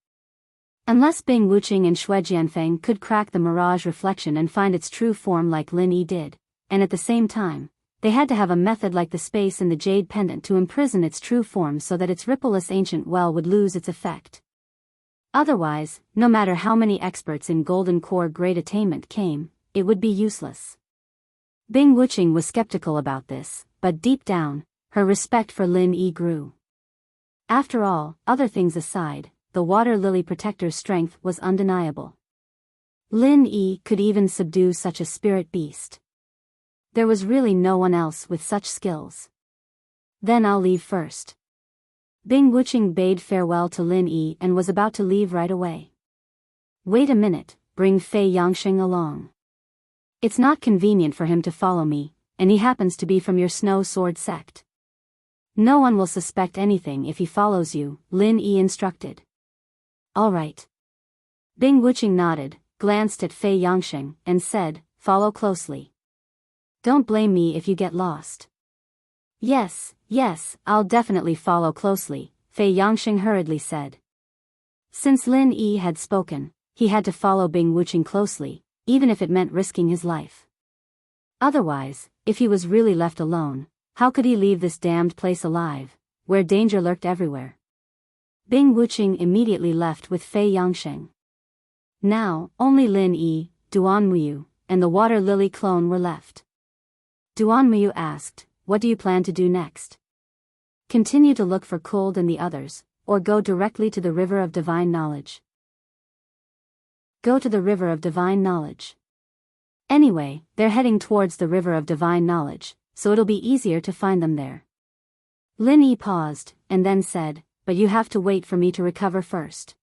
Unless Bing Wuqing and Xue Jianfeng could crack the mirage reflection and find its true form like Lin Yi did, and at the same time, they had to have a method like the space in the jade pendant to imprison its true form so that its rippleless ancient well would lose its effect. Otherwise, no matter how many experts in golden core grade attainment came, it would be useless. Bing Wuching was skeptical about this, but deep down, her respect for Lin Yi grew. After all, other things aside, the water lily protector's strength was undeniable. Lin Yi could even subdue such a spirit beast. There was really no one else with such skills. Then I'll leave first. Bing Wuching bade farewell to Lin Yi and was about to leave right away. Wait a minute, bring Fei Yangsheng along. It's not convenient for him to follow me, and he happens to be from your snow sword sect. No one will suspect anything if he follows you, Lin Yi instructed. All right. Bing Wuching nodded, glanced at Fei Yangsheng, and said, follow closely. Don't blame me if you get lost. Yes, I'll definitely follow closely, Fei Yangsheng hurriedly said. Since Lin Yi had spoken, he had to follow Bing Wuching closely, even if it meant risking his life. Otherwise, if he was really left alone, how could he leave this damned place alive, where danger lurked everywhere? Bing Wuching immediately left with Fei Yangsheng. Now, only Lin Yi, Duanmuyu, and the water lily clone were left. Duanmuyu asked, what do you plan to do next? Continue to look for Kuld and the others, or go directly to the River of Divine Knowledge? Go to the River of Divine Knowledge. Anyway, they're heading towards the River of Divine Knowledge, so it'll be easier to find them there. Lin Yi paused, and then said, but you have to wait for me to recover first.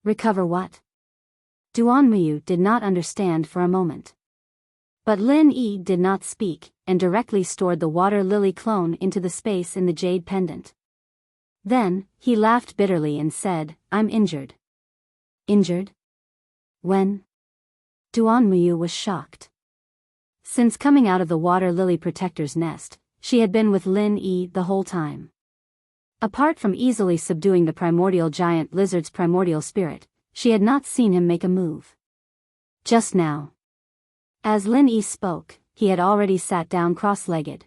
Recover what? Duanmuyu did not understand for a moment. But Lin Yi did not speak, and directly stored the water lily clone into the space in the jade pendant. Then, he laughed bitterly and said, I'm injured. Injured? When? Duanmuyu was shocked. Since coming out of the water lily protector's nest, she had been with Lin Yi the whole time. Apart from easily subduing the primordial giant lizard's primordial spirit, she had not seen him make a move. Just now. As Lin Yi spoke, he had already sat down cross-legged.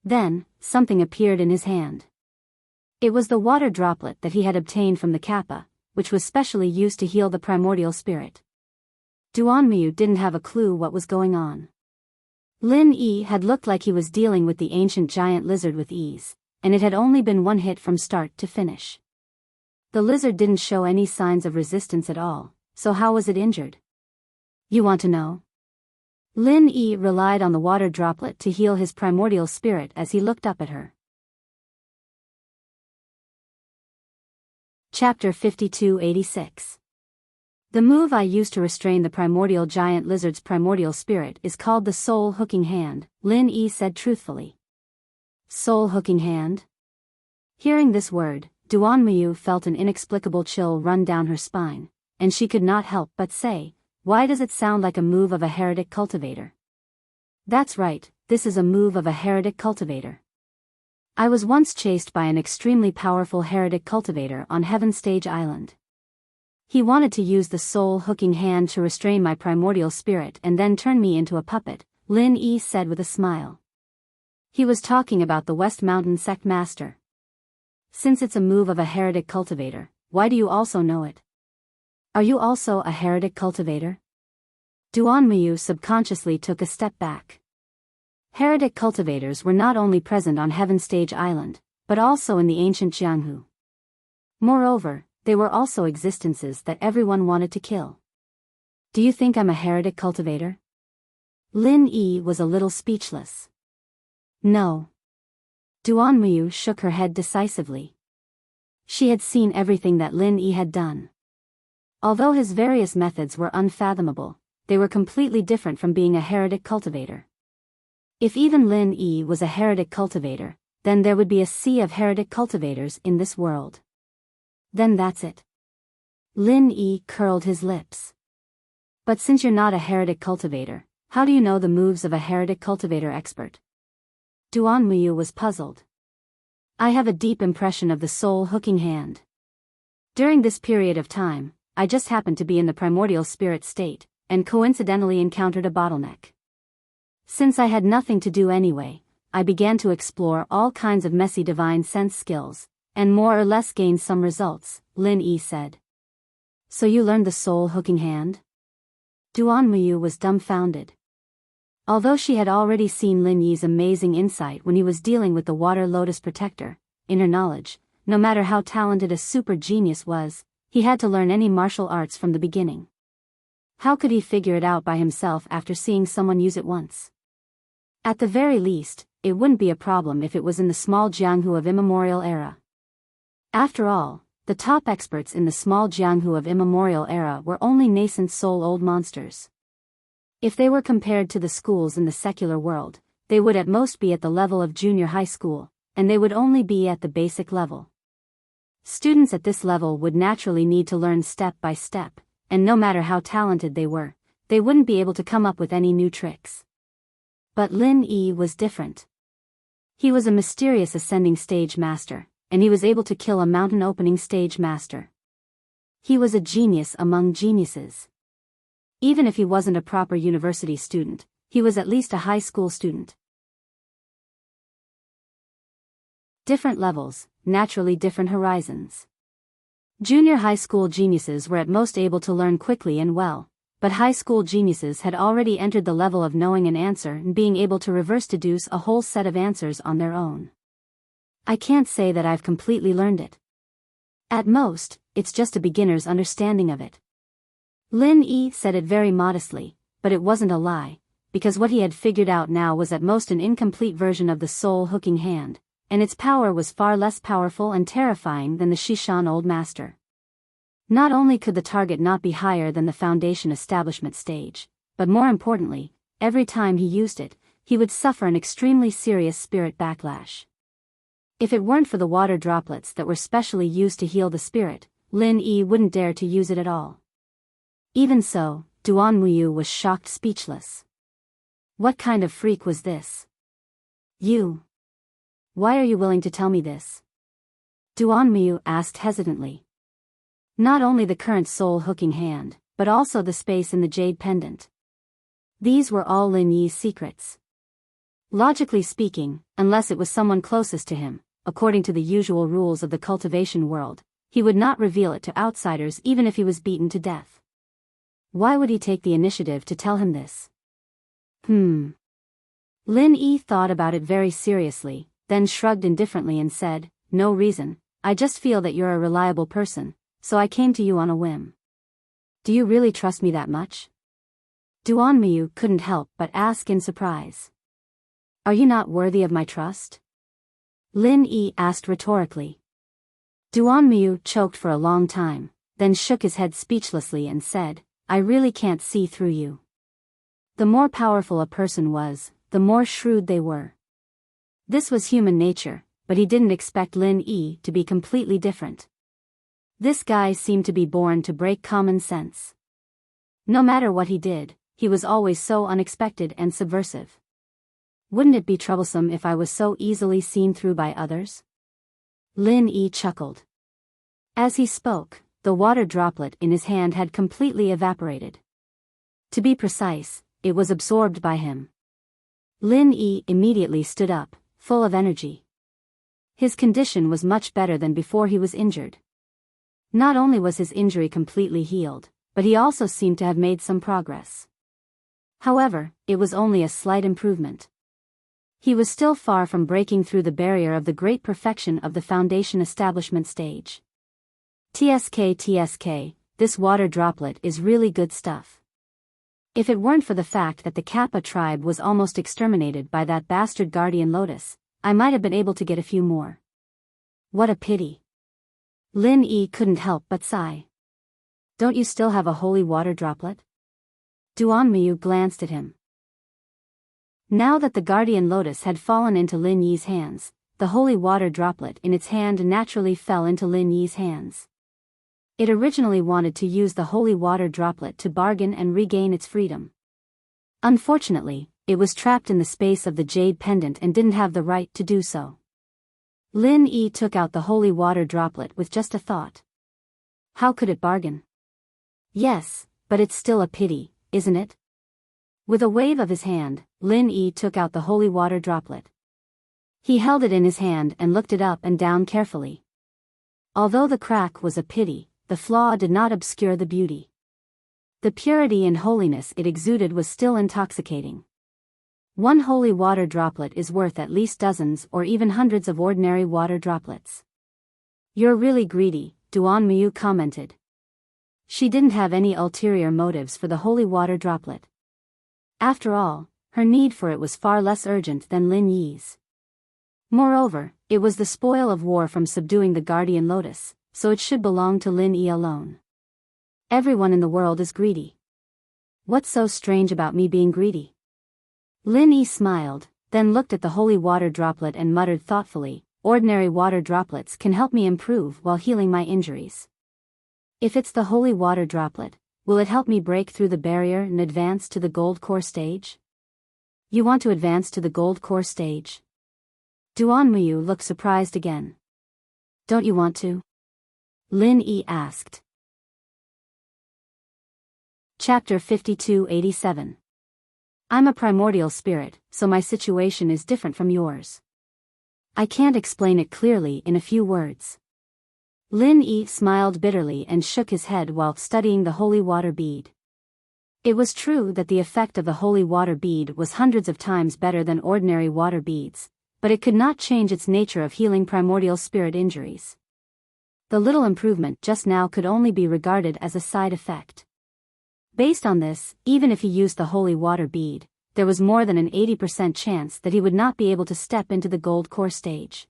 Then, something appeared in his hand. It was the water droplet that he had obtained from the kappa, which was specially used to heal the primordial spirit. Duanmuyu didn't have a clue what was going on. Lin Yi had looked like he was dealing with the ancient giant lizard with ease, and it had only been one hit from start to finish. The lizard didn't show any signs of resistance at all, so how was it injured? You want to know? Lin Yi relied on the water droplet to heal his primordial spirit as he looked up at her. Chapter 5286. The move I used to restrain the primordial giant lizard's primordial spirit is called the soul hooking hand, Lin Yi said truthfully. Soul hooking hand? Hearing this word, Duanmuyu felt an inexplicable chill run down her spine, and she could not help but say, why does it sound like a move of a heretic cultivator? That's right, this is a move of a heretic cultivator. I was once chased by an extremely powerful heretic cultivator on Heaven Stage Island. He wanted to use the soul hooking hand to restrain my primordial spirit and then turn me into a puppet, Lin Yi said with a smile. He was talking about the West Mountain Sect Master. Since it's a move of a heretic cultivator, why do you also know it? Are you also a heretic cultivator? Duanmuyu subconsciously took a step back. Heretic cultivators were not only present on Heaven Stage Island, but also in the ancient Jianghu. Moreover, they were also existences that everyone wanted to kill. Do you think I'm a heretic cultivator? Lin Yi was a little speechless. No. Duanmuyu shook her head decisively. She had seen everything that Lin Yi had done. Although his various methods were unfathomable, they were completely different from being a heretic cultivator. If even Lin Yi was a heretic cultivator, then there would be a sea of heretic cultivators in this world. Then that's it. Lin Yi curled his lips. But since you're not a heretic cultivator, how do you know the moves of a heretic cultivator expert? Duanmuyu was puzzled. I have a deep impression of the soul hooking hand. During this period of time, I just happened to be in the primordial spirit state, and coincidentally encountered a bottleneck. Since I had nothing to do anyway, I began to explore all kinds of messy divine sense skills, and more or less gained some results, Lin Yi said. So you learned the soul hooking hand? Duanmuyu was dumbfounded. Although she had already seen Lin Yi's amazing insight when he was dealing with the Water Lotus Protector, inner knowledge, no matter how talented a super genius was, he had to learn any martial arts from the beginning. How could he figure it out by himself after seeing someone use it once? At the very least, it wouldn't be a problem if it was in the small Jianghu of immemorial era. After all, the top experts in the small Jianghu of immemorial era were only nascent soul-old monsters. If they were compared to the schools in the secular world, they would at most be at the level of junior high school, and they would only be at the basic level. Students at this level would naturally need to learn step by step, and no matter how talented they were, they wouldn't be able to come up with any new tricks. But Lin Yi was different. He was a mysterious ascending stage master, and he was able to kill a mountain opening stage master. He was a genius among geniuses. Even if he wasn't a proper university student, he was at least a high school student. Different levels, naturally different horizons. Junior high school geniuses were at most able to learn quickly and well, but high school geniuses had already entered the level of knowing an answer and being able to reverse deduce a whole set of answers on their own. I can't say that I've completely learned it. At most, it's just a beginner's understanding of it. Lin Yi said it very modestly, but it wasn't a lie, because what he had figured out now was at most an incomplete version of the soul-hooking hand, and its power was far less powerful and terrifying than the Shishan Old Master. Not only could the target not be higher than the Foundation establishment stage, but more importantly, every time he used it, he would suffer an extremely serious spirit backlash. If it weren't for the water droplets that were specially used to heal the spirit, Lin Yi wouldn't dare to use it at all. Even so, Duan Muyu was shocked speechless. What kind of freak was this? You. Why are you willing to tell me this? Duan Muyu asked hesitantly. Not only the current soul-hooking hand, but also the space in the jade pendant. These were all Lin Yi's secrets. Logically speaking, unless it was someone closest to him, according to the usual rules of the cultivation world, he would not reveal it to outsiders even if he was beaten to death. Why would he take the initiative to tell him this? Lin Yi thought about it very seriously, then shrugged indifferently and said, "No reason, I just feel that you're a reliable person, so I came to you on a whim." "Do you really trust me that much?" Duan Muyu couldn't help but ask in surprise. "Are you not worthy of my trust?" Lin Yi asked rhetorically. Duan Muyu choked for a long time, then shook his head speechlessly and said, "I really can't see through you." The more powerful a person was, the more shrewd they were. This was human nature, but he didn't expect Lin Yi to be completely different. This guy seemed to be born to break common sense. No matter what he did, he was always so unexpected and subversive. Wouldn't it be troublesome if I was so easily seen through by others? Lin Yi chuckled. As he spoke, the water droplet in his hand had completely evaporated. To be precise, it was absorbed by him. Lin Yi immediately stood up, full of energy. His condition was much better than before he was injured. Not only was his injury completely healed, but he also seemed to have made some progress. However, it was only a slight improvement. He was still far from breaking through the barrier of the great perfection of the Foundation establishment stage. TSK, this water droplet is really good stuff. If it weren't for the fact that the Kappa tribe was almost exterminated by that bastard Guardian Lotus, I might have been able to get a few more. What a pity. Lin Yi couldn't help but sigh. Don't you still have a holy water droplet? Duan Muyu glanced at him. Now that the Guardian Lotus had fallen into Lin Yi's hands, the holy water droplet in its hand naturally fell into Lin Yi's hands. It originally wanted to use the holy water droplet to bargain and regain its freedom. Unfortunately, it was trapped in the space of the jade pendant and didn't have the right to do so. Lin Yi took out the holy water droplet with just a thought. How could it bargain? Yes, but it's still a pity, isn't it? With a wave of his hand, Lin Yi took out the holy water droplet. He held it in his hand and looked it up and down carefully. Although the crack was a pity, the flaw did not obscure the beauty. The purity and holiness it exuded was still intoxicating. One holy water droplet is worth at least dozens or even hundreds of ordinary water droplets. You're really greedy, Duan Muyu commented. She didn't have any ulterior motives for the holy water droplet. After all, her need for it was far less urgent than Lin Yi's. Moreover, it was the spoil of war from subduing the guardian lotus, so it should belong to Lin Yi alone. Everyone in the world is greedy. What's so strange about me being greedy? Lin Yi smiled, then looked at the holy water droplet and muttered thoughtfully, ordinary water droplets can help me improve while healing my injuries. If it's the holy water droplet, will it help me break through the barrier and advance to the gold core stage? You want to advance to the gold core stage? Duan Muyu looked surprised again. Don't you want to? Lin Yi asked. Chapter 5287. I'm a primordial spirit, so my situation is different from yours. I can't explain it clearly in a few words. Lin Yi smiled bitterly and shook his head while studying the holy water bead. It was true that the effect of the holy water bead was hundreds of times better than ordinary water beads, but it could not change its nature of healing primordial spirit injuries. The little improvement just now could only be regarded as a side effect. Based on this, even if he used the holy water bead, there was more than an 80% chance that he would not be able to step into the gold core stage.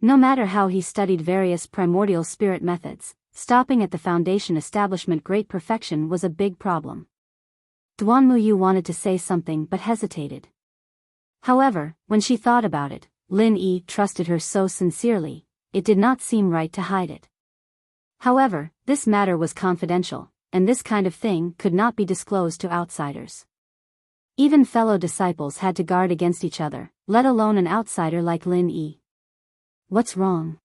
No matter how he studied various primordial spirit methods, stopping at the foundation establishment great perfection was a big problem. Duan Muyu wanted to say something but hesitated. However, when she thought about it, Lin Yi trusted her so sincerely, it did not seem right to hide it. However, this matter was confidential, and this kind of thing could not be disclosed to outsiders. Even fellow disciples had to guard against each other, let alone an outsider like Lin Yi. What's wrong?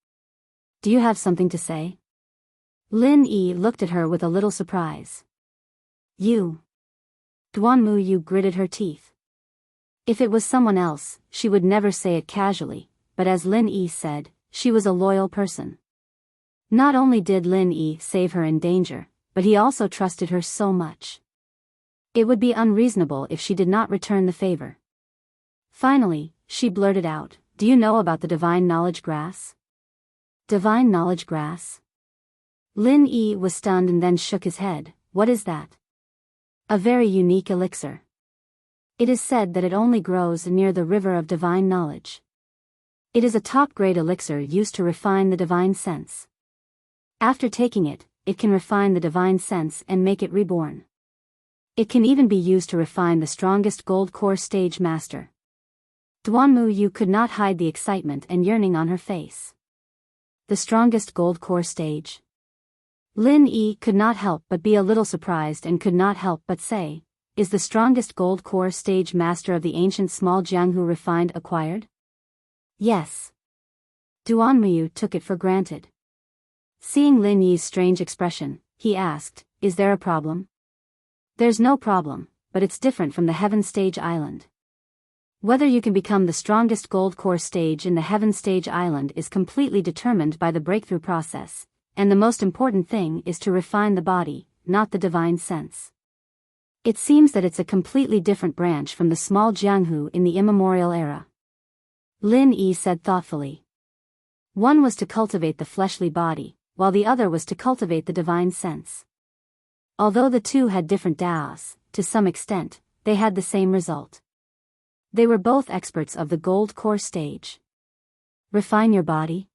Do you have something to say? Lin Yi looked at her with a little surprise. You. Duan Muyu gritted her teeth. If it was someone else, she would never say it casually, but as Lin Yi said, she was a loyal person. Not only did Lin Yi save her in danger, but he also trusted her so much. It would be unreasonable if she did not return the favor. Finally, she blurted out, "Do you know about the divine knowledge grass?" Divine knowledge grass? Lin Yi was stunned and then shook his head. What is that? A very unique elixir. It is said that it only grows near the river of divine knowledge. It is a top-grade elixir used to refine the divine sense. After taking it, it can refine the divine sense and make it reborn. It can even be used to refine the strongest gold core stage master. Duan Muyu could not hide the excitement and yearning on her face. The strongest gold core stage? Lin Yi could not help but be a little surprised and could not help but say, "Is the strongest gold core stage master of the ancient small Jianghu refined acquired?" Yes. Duan Muyu took it for granted. Seeing Lin Yi's strange expression, he asked, "Is there a problem?" There's no problem, but it's different from the Heaven Stage Island. Whether you can become the strongest gold core stage in the Heaven Stage Island is completely determined by the breakthrough process, and the most important thing is to refine the body, not the divine sense. It seems that it's a completely different branch from the small Jianghu in the immemorial era. Lin Yi said thoughtfully. One was to cultivate the fleshly body, while the other was to cultivate the divine sense. Although the two had different daos, to some extent, they had the same result. They were both experts of the gold core stage. Refine your body?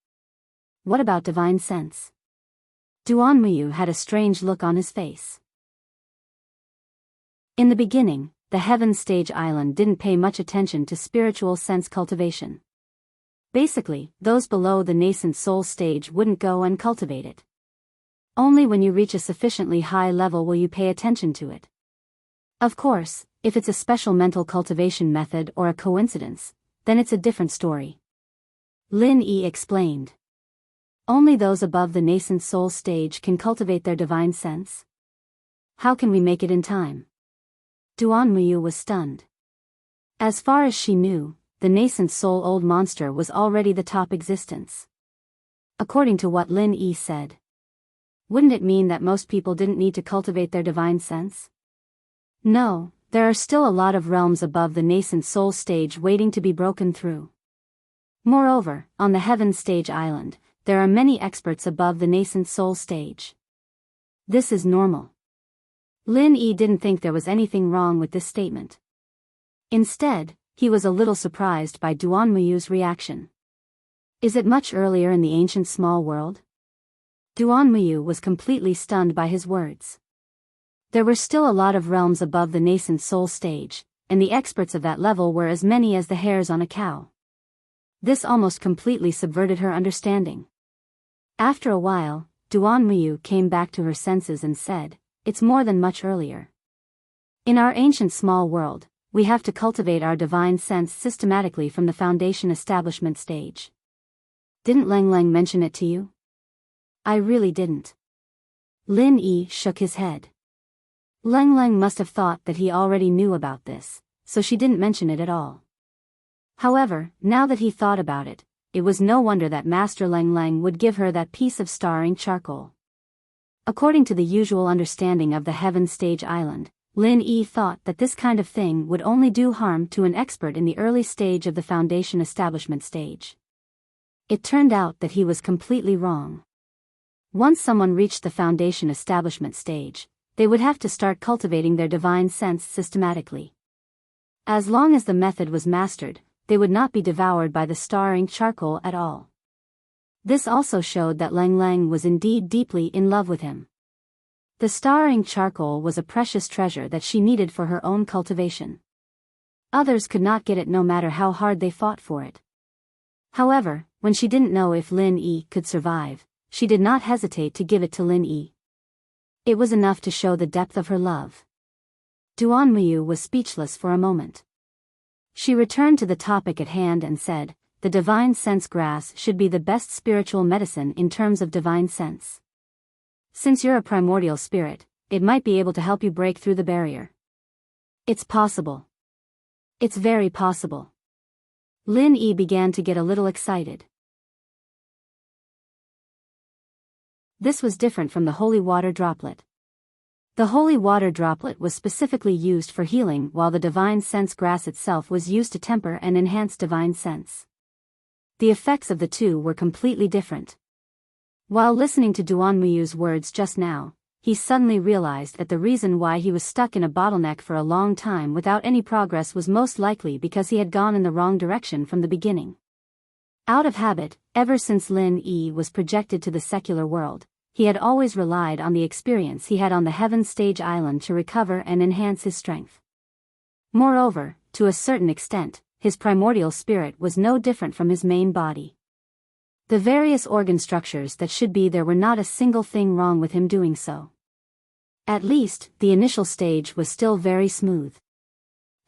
What about divine sense? Duan Muyu had a strange look on his face. In the beginning, the Heaven Stage Island didn't pay much attention to spiritual sense cultivation. Basically, those below the nascent soul stage wouldn't go and cultivate it. Only when you reach a sufficiently high level will you pay attention to it. Of course, if it's a special mental cultivation method or a coincidence, then it's a different story. Lin Yi explained. Only those above the nascent soul stage can cultivate their divine sense. How can we make it in time? Duan Muyu was stunned. As far as she knew, the nascent soul old monster was already the top existence. According to what Lin Yi said. Wouldn't it mean that most people didn't need to cultivate their divine sense? No, There are still a lot of realms above the nascent soul stage waiting to be broken through. Moreover, on the heaven stage island, there are many experts above the nascent soul stage. This is normal. Lin Yi didn't think there was anything wrong with this statement. Instead, he was a little surprised by Duan Muyu's reaction. Is it much earlier in the ancient small world? Duan Muyu was completely stunned by his words. There were still a lot of realms above the nascent soul stage, and the experts of that level were as many as the hairs on a cow. This almost completely subverted her understanding. After a while, Duan Muyu came back to her senses and said, "It's more than much earlier. In our ancient small world, we have to cultivate our divine sense systematically from the foundation establishment stage." Didn't Lang Lang mention it to you? I really didn't. Lin Yi shook his head. Lang Lang must have thought that he already knew about this, so she didn't mention it at all. However, now that he thought about it, it was no wonder that Master Lang Lang would give her that piece of starring charcoal. According to the usual understanding of the Heaven Stage Island, Lin Yi thought that this kind of thing would only do harm to an expert in the early stage of the foundation establishment stage. It turned out that he was completely wrong. Once someone reached the foundation establishment stage, they would have to start cultivating their divine sense systematically. As long as the method was mastered, they would not be devoured by the starring charcoal at all. This also showed that Lang Lang was indeed deeply in love with him. The starring charcoal was a precious treasure that she needed for her own cultivation. Others could not get it no matter how hard they fought for it. However, when she didn't know if Lin Yi could survive, she did not hesitate to give it to Lin Yi. It was enough to show the depth of her love. Duan Muyu was speechless for a moment. She returned to the topic at hand and said, "The divine sense grass should be the best spiritual medicine in terms of divine sense. Since you're a primordial spirit, it might be able to help you break through the barrier." It's possible. It's very possible. Lin Yi began to get a little excited. This was different from the holy water droplet. The holy water droplet was specifically used for healing, while the divine sense grass itself was used to temper and enhance divine sense. The effects of the two were completely different. While listening to Duan Muyu's words just now, he suddenly realized that the reason why he was stuck in a bottleneck for a long time without any progress was most likely because he had gone in the wrong direction from the beginning. Out of habit, ever since Lin Yi was projected to the secular world, he had always relied on the experience he had on the Heaven Stage Island to recover and enhance his strength. Moreover, to a certain extent, his primordial spirit was no different from his main body. The various organ structures that should be there were not a single thing wrong with him doing so. At least, the initial stage was still very smooth.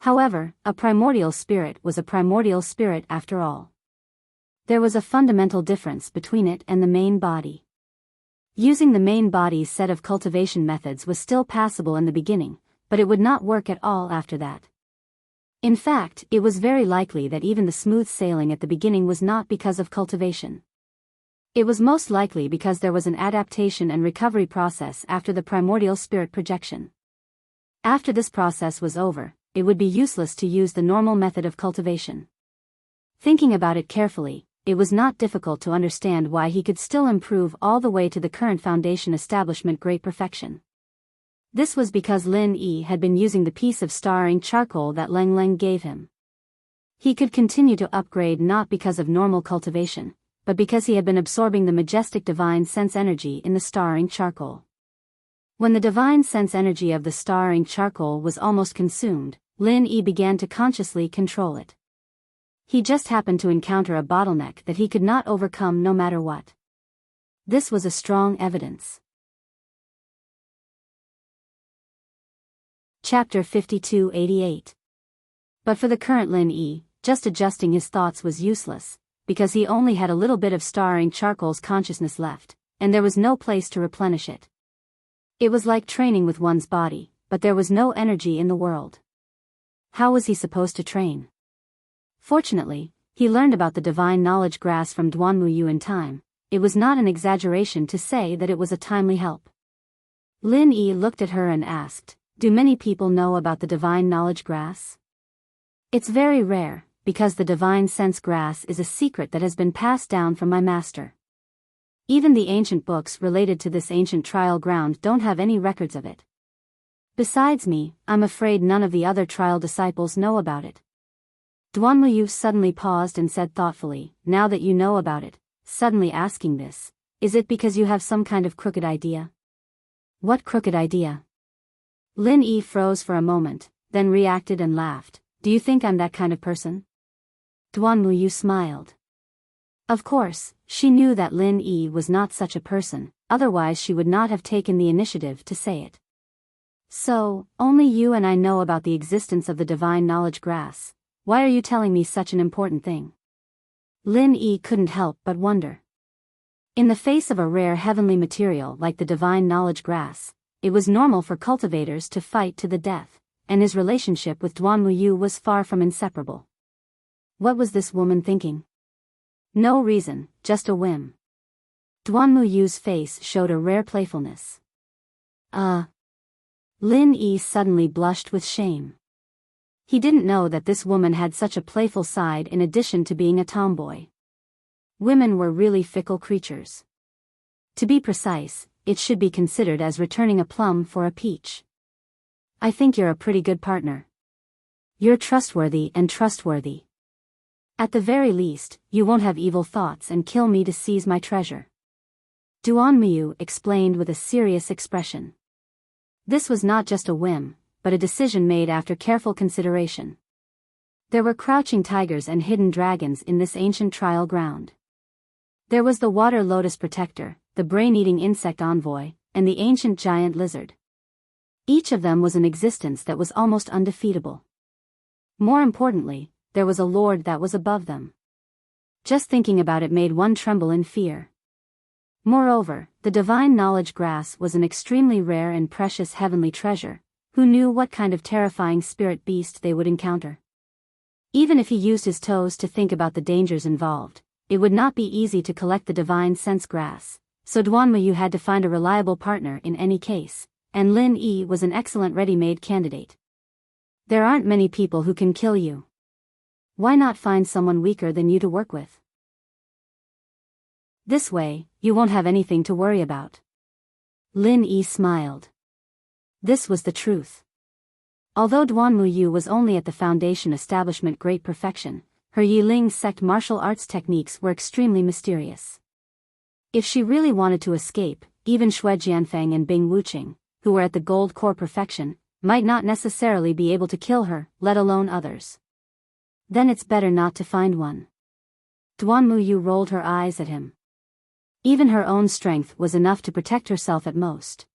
However, a primordial spirit was a primordial spirit after all. There was a fundamental difference between it and the main body. Using the main body's set of cultivation methods was still passable in the beginning, but it would not work at all after that. In fact, it was very likely that even the smooth sailing at the beginning was not because of cultivation. It was most likely because there was an adaptation and recovery process after the primordial spirit projection. After this process was over, it would be useless to use the normal method of cultivation. Thinking about it carefully, it was not difficult to understand why he could still improve all the way to the current foundation establishment great perfection. This was because Lin Yi had been using the piece of starring charcoal that Lang Lang gave him. He could continue to upgrade not because of normal cultivation, but because he had been absorbing the majestic divine sense energy in the starring charcoal. When the divine sense energy of the starring charcoal was almost consumed, Lin Yi began to consciously control it. He just happened to encounter a bottleneck that he could not overcome no matter what. This was a strong evidence. Chapter 5288. But for the current Lin Yi, just adjusting his thoughts was useless, because he only had a little bit of starring charcoal's consciousness left, and there was no place to replenish it. It was like training with one's body, but there was no energy in the world. How was he supposed to train? Fortunately, he learned about the divine knowledge grass from Duan Muyu in time. It was not an exaggeration to say that it was a timely help. Lin Yi looked at her and asked, Do many people know about the divine knowledge grass? It's very rare, because the divine sense grass is a secret that has been passed down from my master. Even the ancient books related to this ancient trial ground don't have any records of it. Besides me, I'm afraid none of the other trial disciples know about it. Duanmuyu suddenly paused and said thoughtfully, now that you know about it, suddenly asking this, is it because you have some kind of crooked idea? What crooked idea? Lin Yi froze for a moment, then reacted and laughed. Do you think I'm that kind of person? Duanmuyu smiled. Of course, she knew that Lin Yi was not such a person, otherwise she would not have taken the initiative to say it. So, only you and I know about the existence of the divine knowledge grass. Why are you telling me such an important thing? Lin Yi couldn't help but wonder. In the face of a rare heavenly material like the divine knowledge grass, it was normal for cultivators to fight to the death, and his relationship with Duanmuyu was far from inseparable. What was this woman thinking? No reason, just a whim. Duanmuyu's face showed a rare playfulness. Lin Yi suddenly blushed with shame. He didn't know that this woman had such a playful side in addition to being a tomboy. Women were really fickle creatures. To be precise, it should be considered as returning a plum for a peach. I think you're a pretty good partner. You're trustworthy and trustworthy. At the very least, you won't have evil thoughts and kill me to seize my treasure. Duanmuyu explained with a serious expression. This was not just a whim, but a decision made after careful consideration. There were crouching tigers and hidden dragons in this ancient trial ground. There was the water lotus protector, the brain-eating insect envoy, and the ancient giant lizard. Each of them was an existence that was almost undefeatable. More importantly, there was a lord that was above them. Just thinking about it made one tremble in fear. Moreover, the divine knowledge grass was an extremely rare and precious heavenly treasure. Who knew what kind of terrifying spirit beast they would encounter? Even if he used his toes to think about the dangers involved, it would not be easy to collect the divine sense grass, so Duanmuyu had to find a reliable partner in any case, and Lin Yi was an excellent ready-made candidate. There aren't many people who can kill you. Why not find someone weaker than you to work with? This way, you won't have anything to worry about. Lin Yi smiled. This was the truth. Although Duanmuyu was only at the foundation establishment great perfection, her Yiling sect martial arts techniques were extremely mysterious. If she really wanted to escape, even Xue Jianfeng and Bing Wuqing, who were at the gold core perfection, might not necessarily be able to kill her, let alone others. Then it's better not to find one. Duanmuyu rolled her eyes at him. Even her own strength was enough to protect herself at most.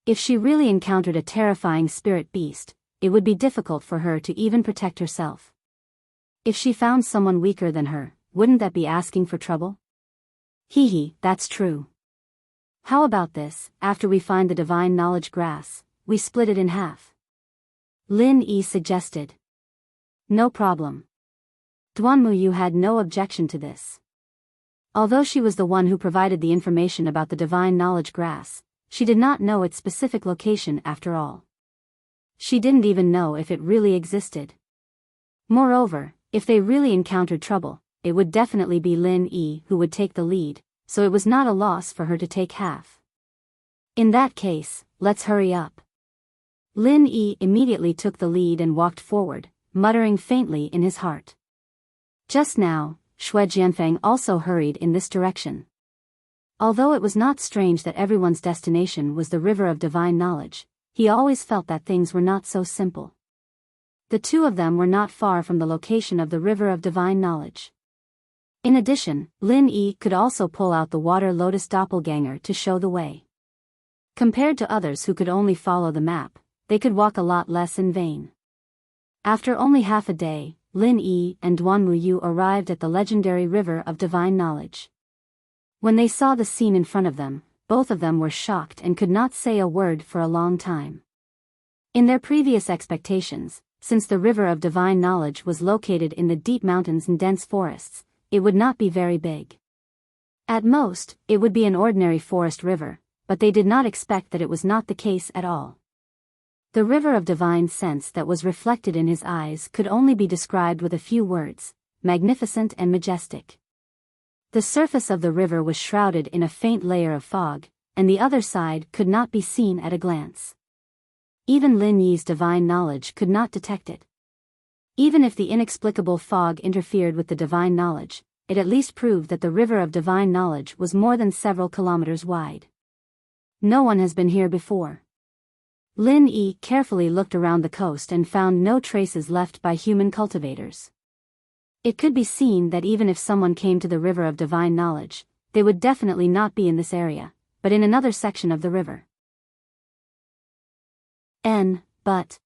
If she really encountered a terrifying spirit beast, it would be difficult for her to even protect herself. If she found someone weaker than her, wouldn't that be asking for trouble? That's true. How about this, after we find the divine knowledge grass, we split it in half? Lin Yi suggested. No problem. Duanmuyu had no objection to this. Although she was the one who provided the information about the divine knowledge grass, she did not know its specific location after all. She didn't even know if it really existed. Moreover, if they really encountered trouble, it would definitely be Lin Yi who would take the lead, so it was not a loss for her to take half. In that case, let's hurry up. Lin Yi immediately took the lead and walked forward, muttering faintly in his heart. Just now, Xue Jianfeng also hurried in this direction. Although it was not strange that everyone's destination was the river of divine knowledge, he always felt that things were not so simple. The two of them were not far from the location of the river of divine knowledge. In addition, Lin Yi could also pull out the water lotus doppelganger to show the way. Compared to others who could only follow the map, they could walk a lot less in vain. After only half a day, Lin Yi and Duanmuyu arrived at the legendary river of divine knowledge. When they saw the scene in front of them, both of them were shocked and could not say a word for a long time. In their previous expectations, since the river of divine knowledge was located in the deep mountains and dense forests, it would not be very big. At most, it would be an ordinary forest river, but they did not expect that it was not the case at all. The river of divine sense that was reflected in his eyes could only be described with a few words: magnificent and majestic. The surface of the river was shrouded in a faint layer of fog, and the other side could not be seen at a glance. Even Lin Yi's divine knowledge could not detect it. Even if the inexplicable fog interfered with the divine knowledge, it at least proved that the river of divine knowledge was more than several kilometers wide. No one has been here before. Lin Yi carefully looked around the coast and found no traces left by human cultivators. It could be seen that even if someone came to the river of divine knowledge, they would definitely not be in this area, but in another section of the river. But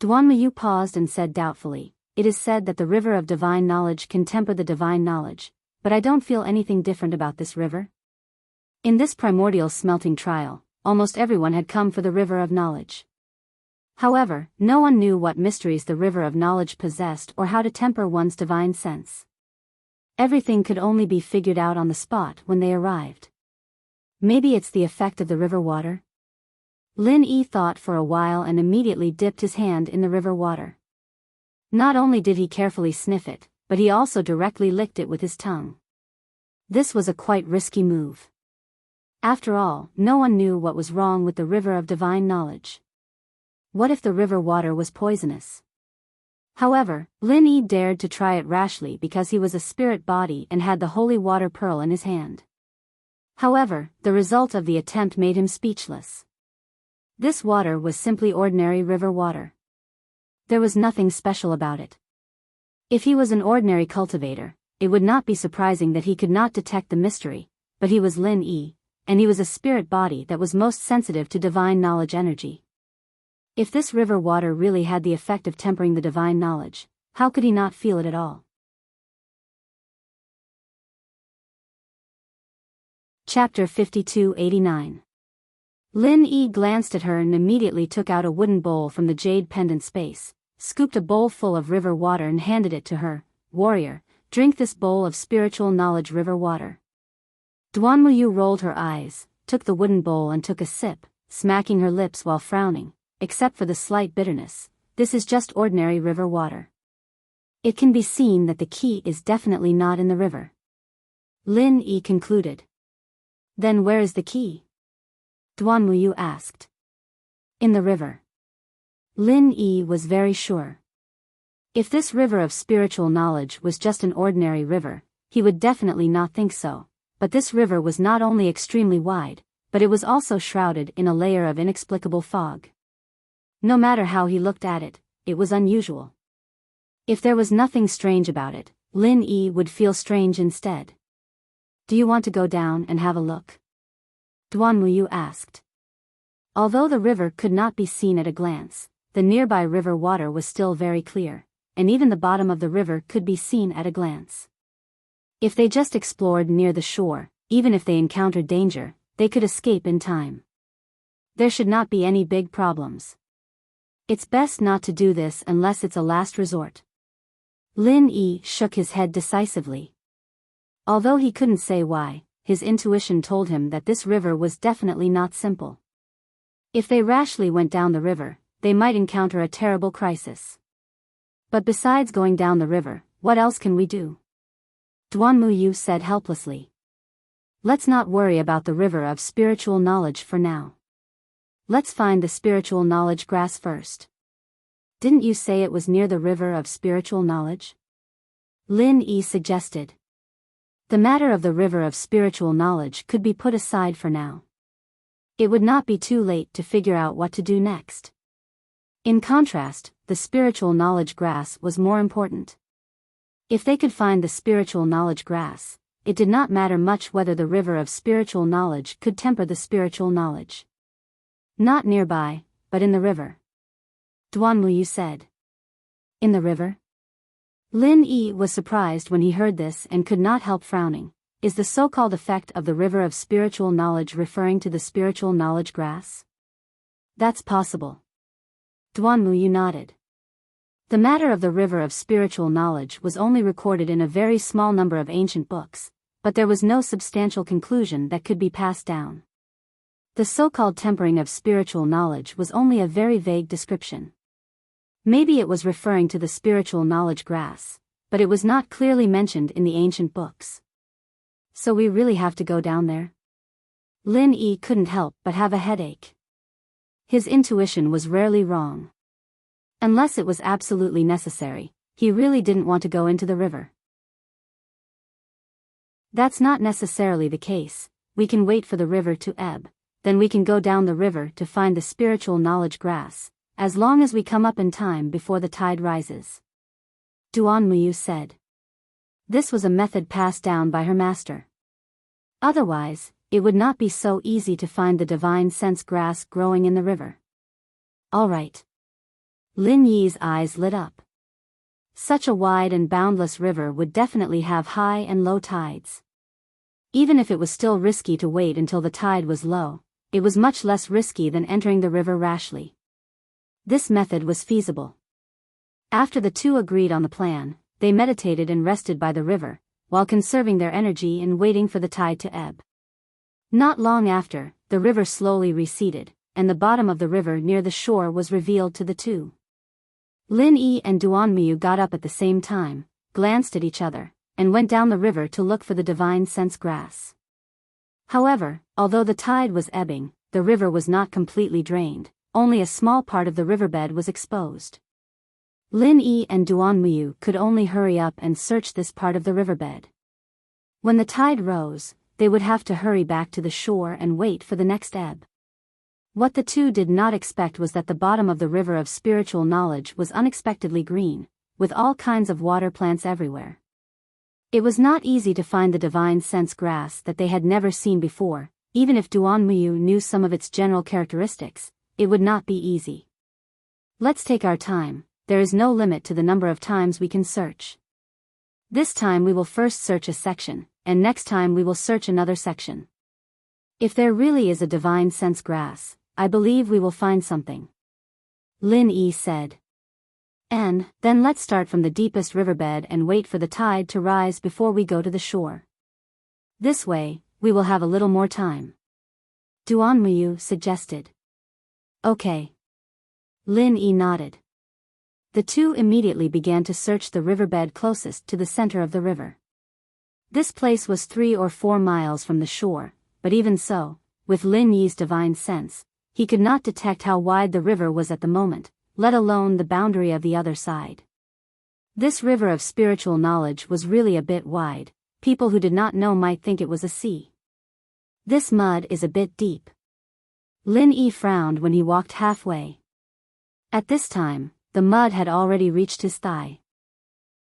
Duanmuyu paused and said doubtfully, "It is said that the river of divine knowledge can temper the divine knowledge, but I don't feel anything different about this river." In this primordial smelting trial, almost everyone had come for the river of knowledge. However, no one knew what mysteries the river of knowledge possessed or how to temper one's divine sense. Everything could only be figured out on the spot when they arrived. Maybe it's the effect of the river water? Lin Yi thought for a while and immediately dipped his hand in the river water. Not only did he carefully sniff it, but he also directly licked it with his tongue. This was a quite risky move. After all, no one knew what was wrong with the river of divine knowledge. What if the river water was poisonous? However, Lin Yi dared to try it rashly because he was a spirit body and had the holy water pearl in his hand. However, the result of the attempt made him speechless. This water was simply ordinary river water. There was nothing special about it. If he was an ordinary cultivator, it would not be surprising that he could not detect the mystery, but he was Lin Yi, and he was a spirit body that was most sensitive to divine knowledge energy. If this river water really had the effect of tempering the divine knowledge, how could he not feel it at all? Chapter 5289. Lin Yi glanced at her and immediately took out a wooden bowl from the jade pendant space, scooped a bowl full of river water and handed it to her. "Warrior, drink this bowl of spiritual knowledge river water." Duanmuyu rolled her eyes, took the wooden bowl and took a sip, smacking her lips while frowning. "Except for the slight bitterness, this is just ordinary river water." It can be seen that the key is definitely not in the river. Lin Yi concluded. "Then where is the key?" Duanmuyu asked. "In the river." Lin Yi was very sure. If this river of spiritual knowledge was just an ordinary river, he would definitely not think so, but this river was not only extremely wide, but it was also shrouded in a layer of inexplicable fog. No matter how he looked at it, it was unusual. If there was nothing strange about it, Lin Yi would feel strange instead. "Do you want to go down and have a look?" Duanmuyu asked. Although the river could not be seen at a glance, the nearby river water was still very clear, and even the bottom of the river could be seen at a glance. If they just explored near the shore, even if they encountered danger, they could escape in time. There should not be any big problems. It's best not to do this unless it's a last resort. Lin Yi shook his head decisively. Although he couldn't say why, his intuition told him that this river was definitely not simple. If they rashly went down the river, they might encounter a terrible crisis. "But besides going down the river, what else can we do?" Duanmuyu said helplessly. "Let's not worry about the river of spiritual knowledge for now. Let's find the spiritual knowledge grass first." "Didn't you say it was near the river of spiritual knowledge?" Lin Yi suggested. The matter of the river of spiritual knowledge could be put aside for now. It would not be too late to figure out what to do next. In contrast, the spiritual knowledge grass was more important. If they could find the spiritual knowledge grass, it did not matter much whether the river of spiritual knowledge could temper the spiritual knowledge. "Not nearby, but in the river," Duanmuyu said. "In the river?" Lin Yi was surprised when he heard this and could not help frowning. Is the so-called effect of the river of spiritual knowledge referring to the spiritual knowledge grass? That's possible. Duanmuyu nodded. The matter of the river of spiritual knowledge was only recorded in a very small number of ancient books, but there was no substantial conclusion that could be passed down. The so-called tempering of spiritual knowledge was only a very vague description. Maybe it was referring to the spiritual knowledge grass, but it was not clearly mentioned in the ancient books. So we really have to go down there? Lin Yi couldn't help but have a headache. His intuition was rarely wrong. Unless it was absolutely necessary, he really didn't want to go into the river. That's not necessarily the case. We can wait for the river to ebb, then we can go down the river to find the spiritual knowledge grass, as long as we come up in time before the tide rises. Duan Muyu said. This was a method passed down by her master. Otherwise, it would not be so easy to find the divine sense grass growing in the river. All right. Lin Yi's eyes lit up. Such a wide and boundless river would definitely have high and low tides. Even if it was still risky to wait until the tide was low, it was much less risky than entering the river rashly. This method was feasible. After the two agreed on the plan, they meditated and rested by the river, while conserving their energy and waiting for the tide to ebb. Not long after, the river slowly receded, and the bottom of the river near the shore was revealed to the two. Lin Yi and Duan Muyu got up at the same time, glanced at each other, and went down the river to look for the divine sense grass. However, although the tide was ebbing, the river was not completely drained, only a small part of the riverbed was exposed. Lin Yi and Duan Muyu could only hurry up and search this part of the riverbed. When the tide rose, they would have to hurry back to the shore and wait for the next ebb. What the two did not expect was that the bottom of the river of spiritual knowledge was unexpectedly green, with all kinds of water plants everywhere. It was not easy to find the divine sense grass that they had never seen before. Even if Duan Muyu knew some of its general characteristics, it would not be easy. Let's take our time, there is no limit to the number of times we can search. This time we will first search a section, and next time we will search another section. If there really is a divine sense grass, I believe we will find something. Lin Yi said. And then let's start from the deepest riverbed and wait for the tide to rise before we go to the shore. This way, we will have a little more time. Duan Muyu suggested. Okay. Lin Yi nodded. The two immediately began to search the riverbed closest to the center of the river. This place was 3 or 4 miles from the shore, but even so, with Lin Yi's divine sense, he could not detect how wide the river was at the moment, let alone the boundary of the other side. This river of spiritual knowledge was really a bit wide. People who did not know might think it was a sea. This mud is a bit deep. Lin Yi frowned when he walked halfway. At this time, the mud had already reached his thigh.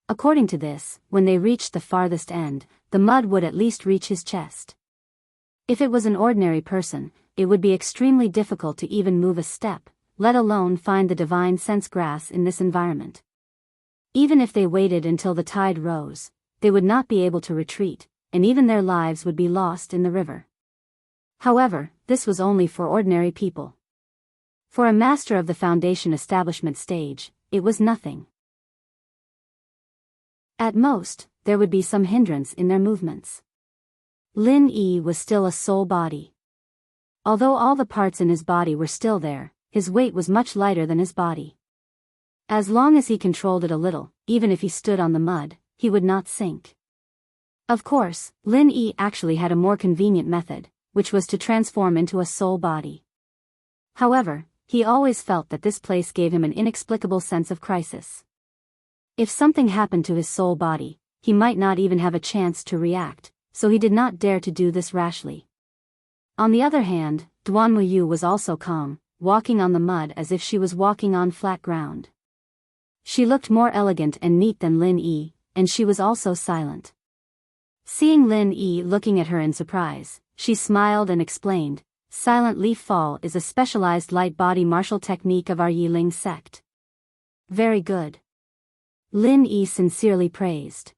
According to this, when they reached the farthest end, the mud would at least reach his chest. If it was an ordinary person, it would be extremely difficult to even move a step, let alone find the divine sense grass in this environment. Even if they waited until the tide rose, they would not be able to retreat, and even their lives would be lost in the river. However, this was only for ordinary people. For a master of the foundation establishment stage, it was nothing. At most, there would be some hindrance in their movements. Lin Yi was still a soul body. Although all the parts in his body were still there, his weight was much lighter than his body. As long as he controlled it a little, even if he stood on the mud, he would not sink. Of course, Lin Yi actually had a more convenient method, which was to transform into a soul body. However, he always felt that this place gave him an inexplicable sense of crisis. If something happened to his soul body, he might not even have a chance to react, so he did not dare to do this rashly. On the other hand, Duan Muyu was also calm, walking on the mud as if she was walking on flat ground. She looked more elegant and neat than Lin Yi, and she was also silent. Seeing Lin Yi looking at her in surprise, she smiled and explained, "Silent leaf fall is a specialized light body martial technique of our Yiling sect." Very good. Lin Yi sincerely praised.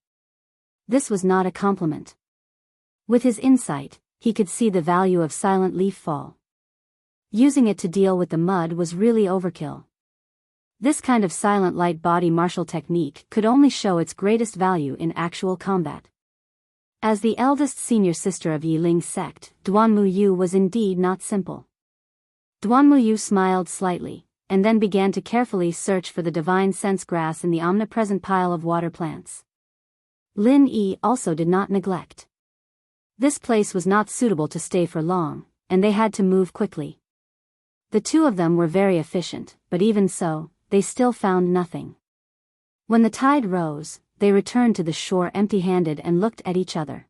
This was not a compliment. With his insight, he could see the value of silent leaf fall. Using it to deal with the mud was really overkill. This kind of silent light body martial technique could only show its greatest value in actual combat. As the eldest senior sister of Yi Ling's sect, Duanmu Yu was indeed not simple. Duanmu Yu smiled slightly, and then began to carefully search for the divine sense grass in the omnipresent pile of water plants. Lin Yi also did not neglect. This place was not suitable to stay for long, and they had to move quickly. The two of them were very efficient, but even so, they still found nothing. When the tide rose, they returned to the shore empty-handed and looked at each other.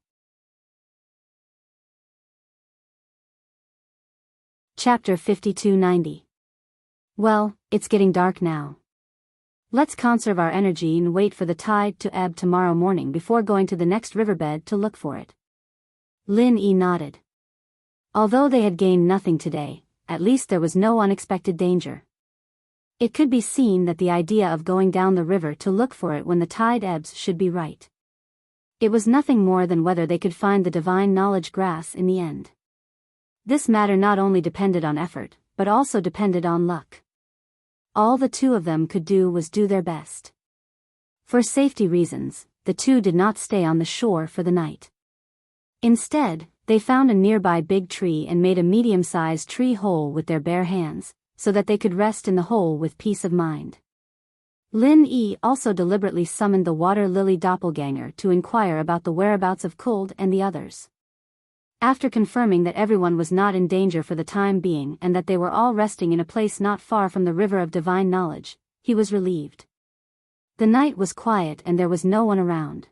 Chapter 5290. Well, it's getting dark now. Let's conserve our energy and wait for the tide to ebb tomorrow morning before going to the next riverbed to look for it. Lin Yi nodded. Although they had gained nothing today, at least there was no unexpected danger. It could be seen that the idea of going down the river to look for it when the tide ebbs should be right. It was nothing more than whether they could find the divine knowledge grass in the end. This matter not only depended on effort, but also depended on luck. All the two of them could do was do their best. For safety reasons, the two did not stay on the shore for the night. Instead, they found a nearby big tree and made a medium-sized tree hole with their bare hands, so that they could rest in the hole with peace of mind. Lin Yi also deliberately summoned the water lily doppelganger to inquire about the whereabouts of Kuld and the others. After confirming that everyone was not in danger for the time being and that they were all resting in a place not far from the river of divine knowledge, he was relieved. The night was quiet and there was no one around.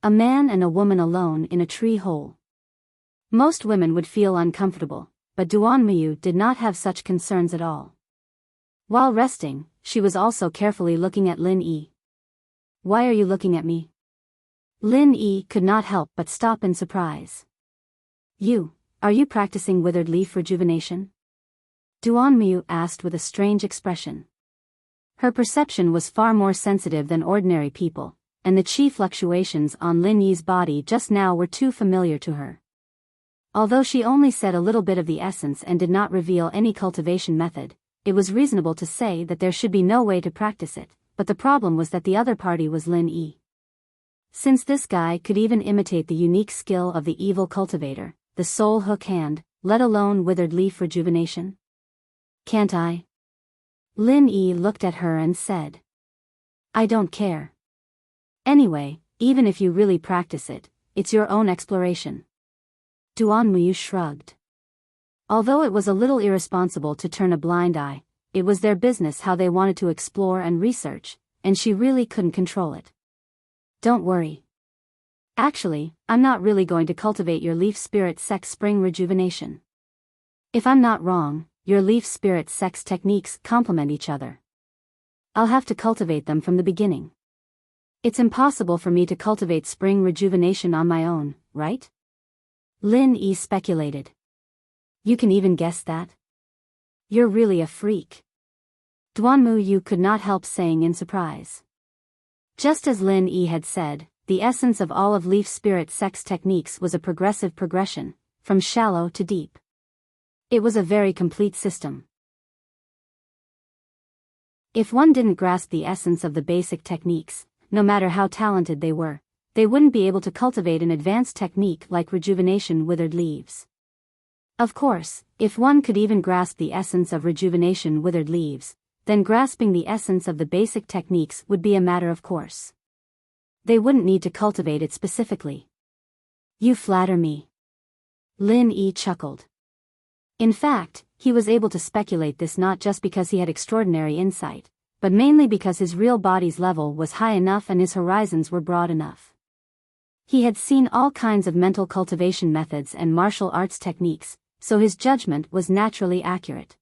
A man and a woman alone in a tree hole. Most women would feel uncomfortable, but Duanmu did not have such concerns at all. While resting, she was also carefully looking at Lin Yi. Why are you looking at me? Lin Yi could not help but stop in surprise. Are you practicing withered leaf rejuvenation? Duanmu asked with a strange expression. Her perception was far more sensitive than ordinary people, and the chi fluctuations on Lin Yi's body just now were too familiar to her. Although she only said a little bit of the essence and did not reveal any cultivation method, it was reasonable to say that there should be no way to practice it, but the problem was that the other party was Lin Yi. Since this guy could even imitate the unique skill of the evil cultivator, the soul hook hand, let alone withered leaf rejuvenation. Can't I? Lin Yi looked at her and said. I don't care. Anyway, even if you really practice it, it's your own exploration. Duanmu shrugged. Although it was a little irresponsible to turn a blind eye, it was their business how they wanted to explore and research, and she really couldn't control it. Don't worry. Actually, I'm not really going to cultivate your leaf spirit sex spring rejuvenation. If I'm not wrong, your leaf spirit sex techniques complement each other. I'll have to cultivate them from the beginning. It's impossible for me to cultivate spring rejuvenation on my own, right? Lin Yi speculated. You can even guess that? You're really a freak. Duanmu could not help saying in surprise. Just as Lin Yi had said, the essence of all of leaf spirit sex techniques was a progressive progression, from shallow to deep. It was a very complete system. If one didn't grasp the essence of the basic techniques, no matter how talented they were, they wouldn't be able to cultivate an advanced technique like rejuvenation withered leaves. Of course, if one could even grasp the essence of rejuvenation withered leaves, then grasping the essence of the basic techniques would be a matter of course. They wouldn't need to cultivate it specifically. You flatter me. Lin Yi chuckled. In fact, he was able to speculate this not just because he had extraordinary insight, but mainly because his real body's level was high enough and his horizons were broad enough. He had seen all kinds of mental cultivation methods and martial arts techniques, so his judgment was naturally accurate.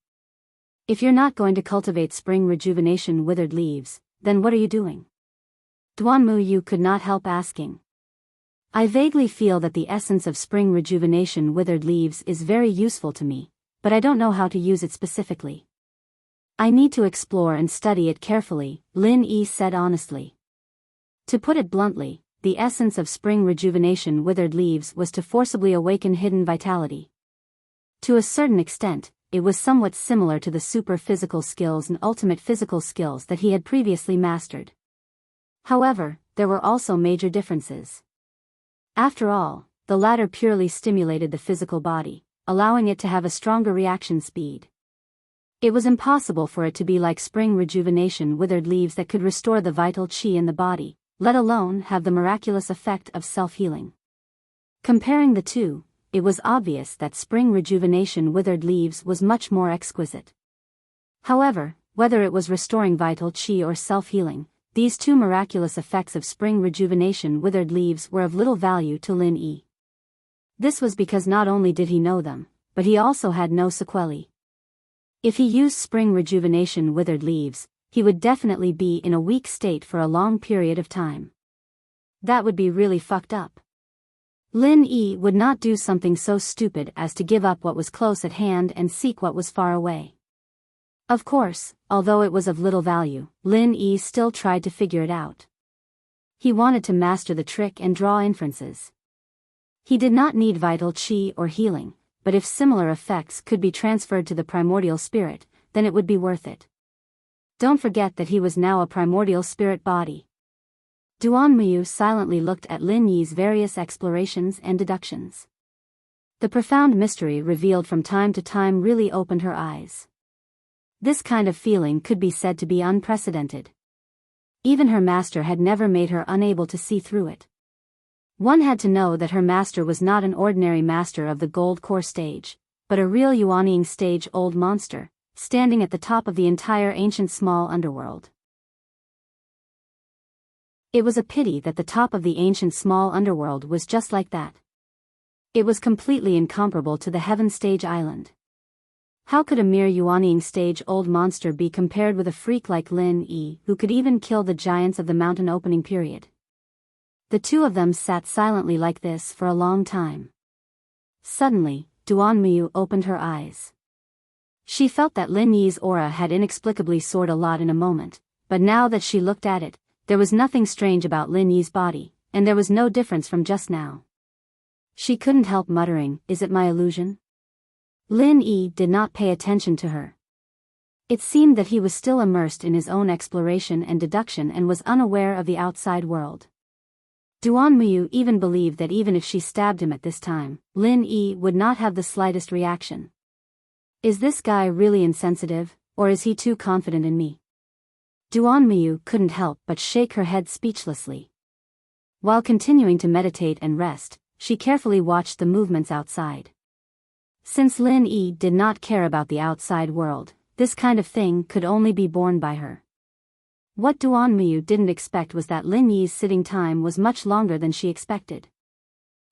If you're not going to cultivate spring rejuvenation withered leaves, then what are you doing? Duanmu could not help asking. I vaguely feel that the essence of spring rejuvenation withered leaves is very useful to me, but I don't know how to use it specifically. I need to explore and study it carefully, Lin Yi said honestly. To put it bluntly, the essence of spring rejuvenation withered leaves was to forcibly awaken hidden vitality. To a certain extent, it was somewhat similar to the super physical skills and ultimate physical skills that he had previously mastered. However, there were also major differences. After all, the latter purely stimulated the physical body, allowing it to have a stronger reaction speed. It was impossible for it to be like spring rejuvenation withered leaves that could restore the vital qi in the body, let alone have the miraculous effect of self-healing. Comparing the two, it was obvious that spring rejuvenation withered leaves was much more exquisite. However, whether it was restoring vital qi or self-healing, these two miraculous effects of spring rejuvenation withered leaves were of little value to Lin Yi. This was because not only did he know them, but he also had no sequelae. If he used spring rejuvenation withered leaves, he would definitely be in a weak state for a long period of time. That would be really fucked up. Lin Yi would not do something so stupid as to give up what was close at hand and seek what was far away. Of course, although it was of little value, Lin Yi still tried to figure it out. He wanted to master the trick and draw inferences. He did not need vital qi or healing, but if similar effects could be transferred to the primordial spirit, then it would be worth it. Don't forget that he was now a primordial spirit body. Duanmuyu silently looked at Lin Yi's various explorations and deductions. The profound mystery revealed from time to time really opened her eyes. This kind of feeling could be said to be unprecedented. Even her master had never made her unable to see through it. One had to know that her master was not an ordinary master of the gold core stage, but a real Yuanying stage old monster, standing at the top of the entire ancient small underworld. It was a pity that the top of the ancient small underworld was just like that. It was completely incomparable to the heaven stage island. How could a mere Yuanying stage old monster be compared with a freak like Lin Yi, who could even kill the giants of the mountain opening period? The two of them sat silently like this for a long time. Suddenly, Duanmuyu opened her eyes. She felt that Lin Yi's aura had inexplicably soared a lot in a moment, but now that she looked at it, there was nothing strange about Lin Yi's body, and there was no difference from just now. She couldn't help muttering, "Is it my illusion?" Lin Yi did not pay attention to her. It seemed that he was still immersed in his own exploration and deduction and was unaware of the outside world. Duanmuyu even believed that even if she stabbed him at this time, Lin Yi would not have the slightest reaction. Is this guy really insensitive, or is he too confident in me? Duanmuyu couldn't help but shake her head speechlessly. While continuing to meditate and rest, she carefully watched the movements outside. Since Lin Yi did not care about the outside world, this kind of thing could only be borne by her. What Duanmuyu didn't expect was that Lin Yi's sitting time was much longer than she expected.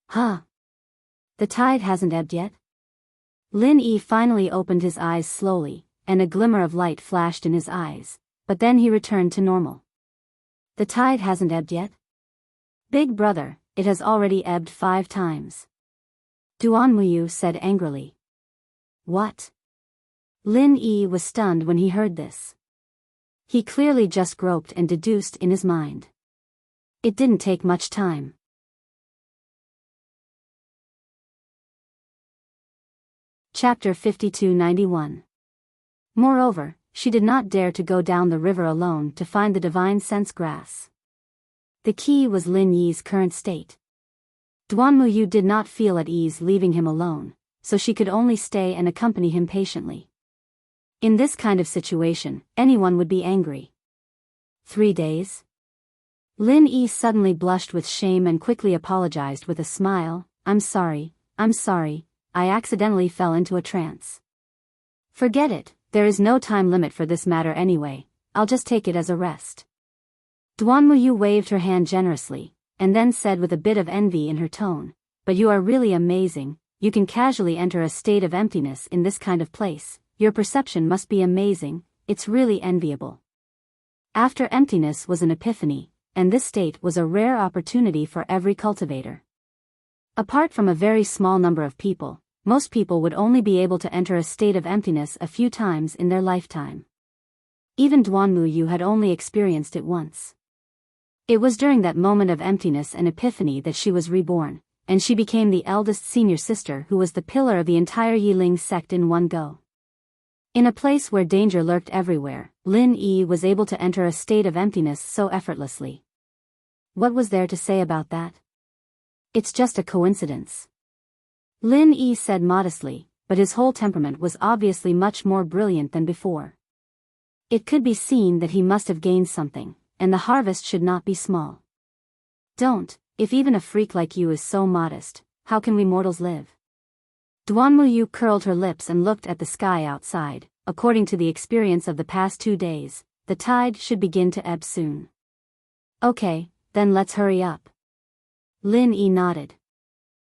Huh? The tide hasn't ebbed yet? Lin Yi finally opened his eyes slowly, and a glimmer of light flashed in his eyes, but then he returned to normal. The tide hasn't ebbed yet? Big brother, it has already ebbed 5 times. Duanmuyu said angrily. What? Lin Yi was stunned when he heard this. He clearly just groped and deduced in his mind. It didn't take much time. Chapter 5291. Moreover, she did not dare to go down the river alone to find the divine sense grass. The key was Lin Yi's current state. Duanmuyu did not feel at ease leaving him alone, so she could only stay and accompany him patiently. In this kind of situation, anyone would be angry. 3 days? Lin Yi suddenly blushed with shame and quickly apologized with a smile. I'm sorry, I accidentally fell into a trance. Forget it, there is no time limit for this matter anyway, I'll just take it as a rest. Duanmuyu waved her hand generously, and then said with a bit of envy in her tone, but you are really amazing, you can casually enter a state of emptiness in this kind of place. Your perception must be amazing, it's really enviable. After emptiness was an epiphany, and this state was a rare opportunity for every cultivator. Apart from a very small number of people, most people would only be able to enter a state of emptiness a few times in their lifetime. Even Duanmuyu had only experienced it once. It was during that moment of emptiness and epiphany that she was reborn, and she became the eldest senior sister who was the pillar of the entire Yiling sect in one go. In a place where danger lurked everywhere, Lin Yi was able to enter a state of emptiness so effortlessly. What was there to say about that? It's just a coincidence. Lin Yi said modestly, but his whole temperament was obviously much more brilliant than before. It could be seen that he must have gained something, and the harvest should not be small. Don't, if even a freak like you is so modest, how can we mortals live? Duanmuyu curled her lips and looked at the sky outside. According to the experience of the past 2 days, the tide should begin to ebb soon. Okay, then let's hurry up. Lin Yi nodded.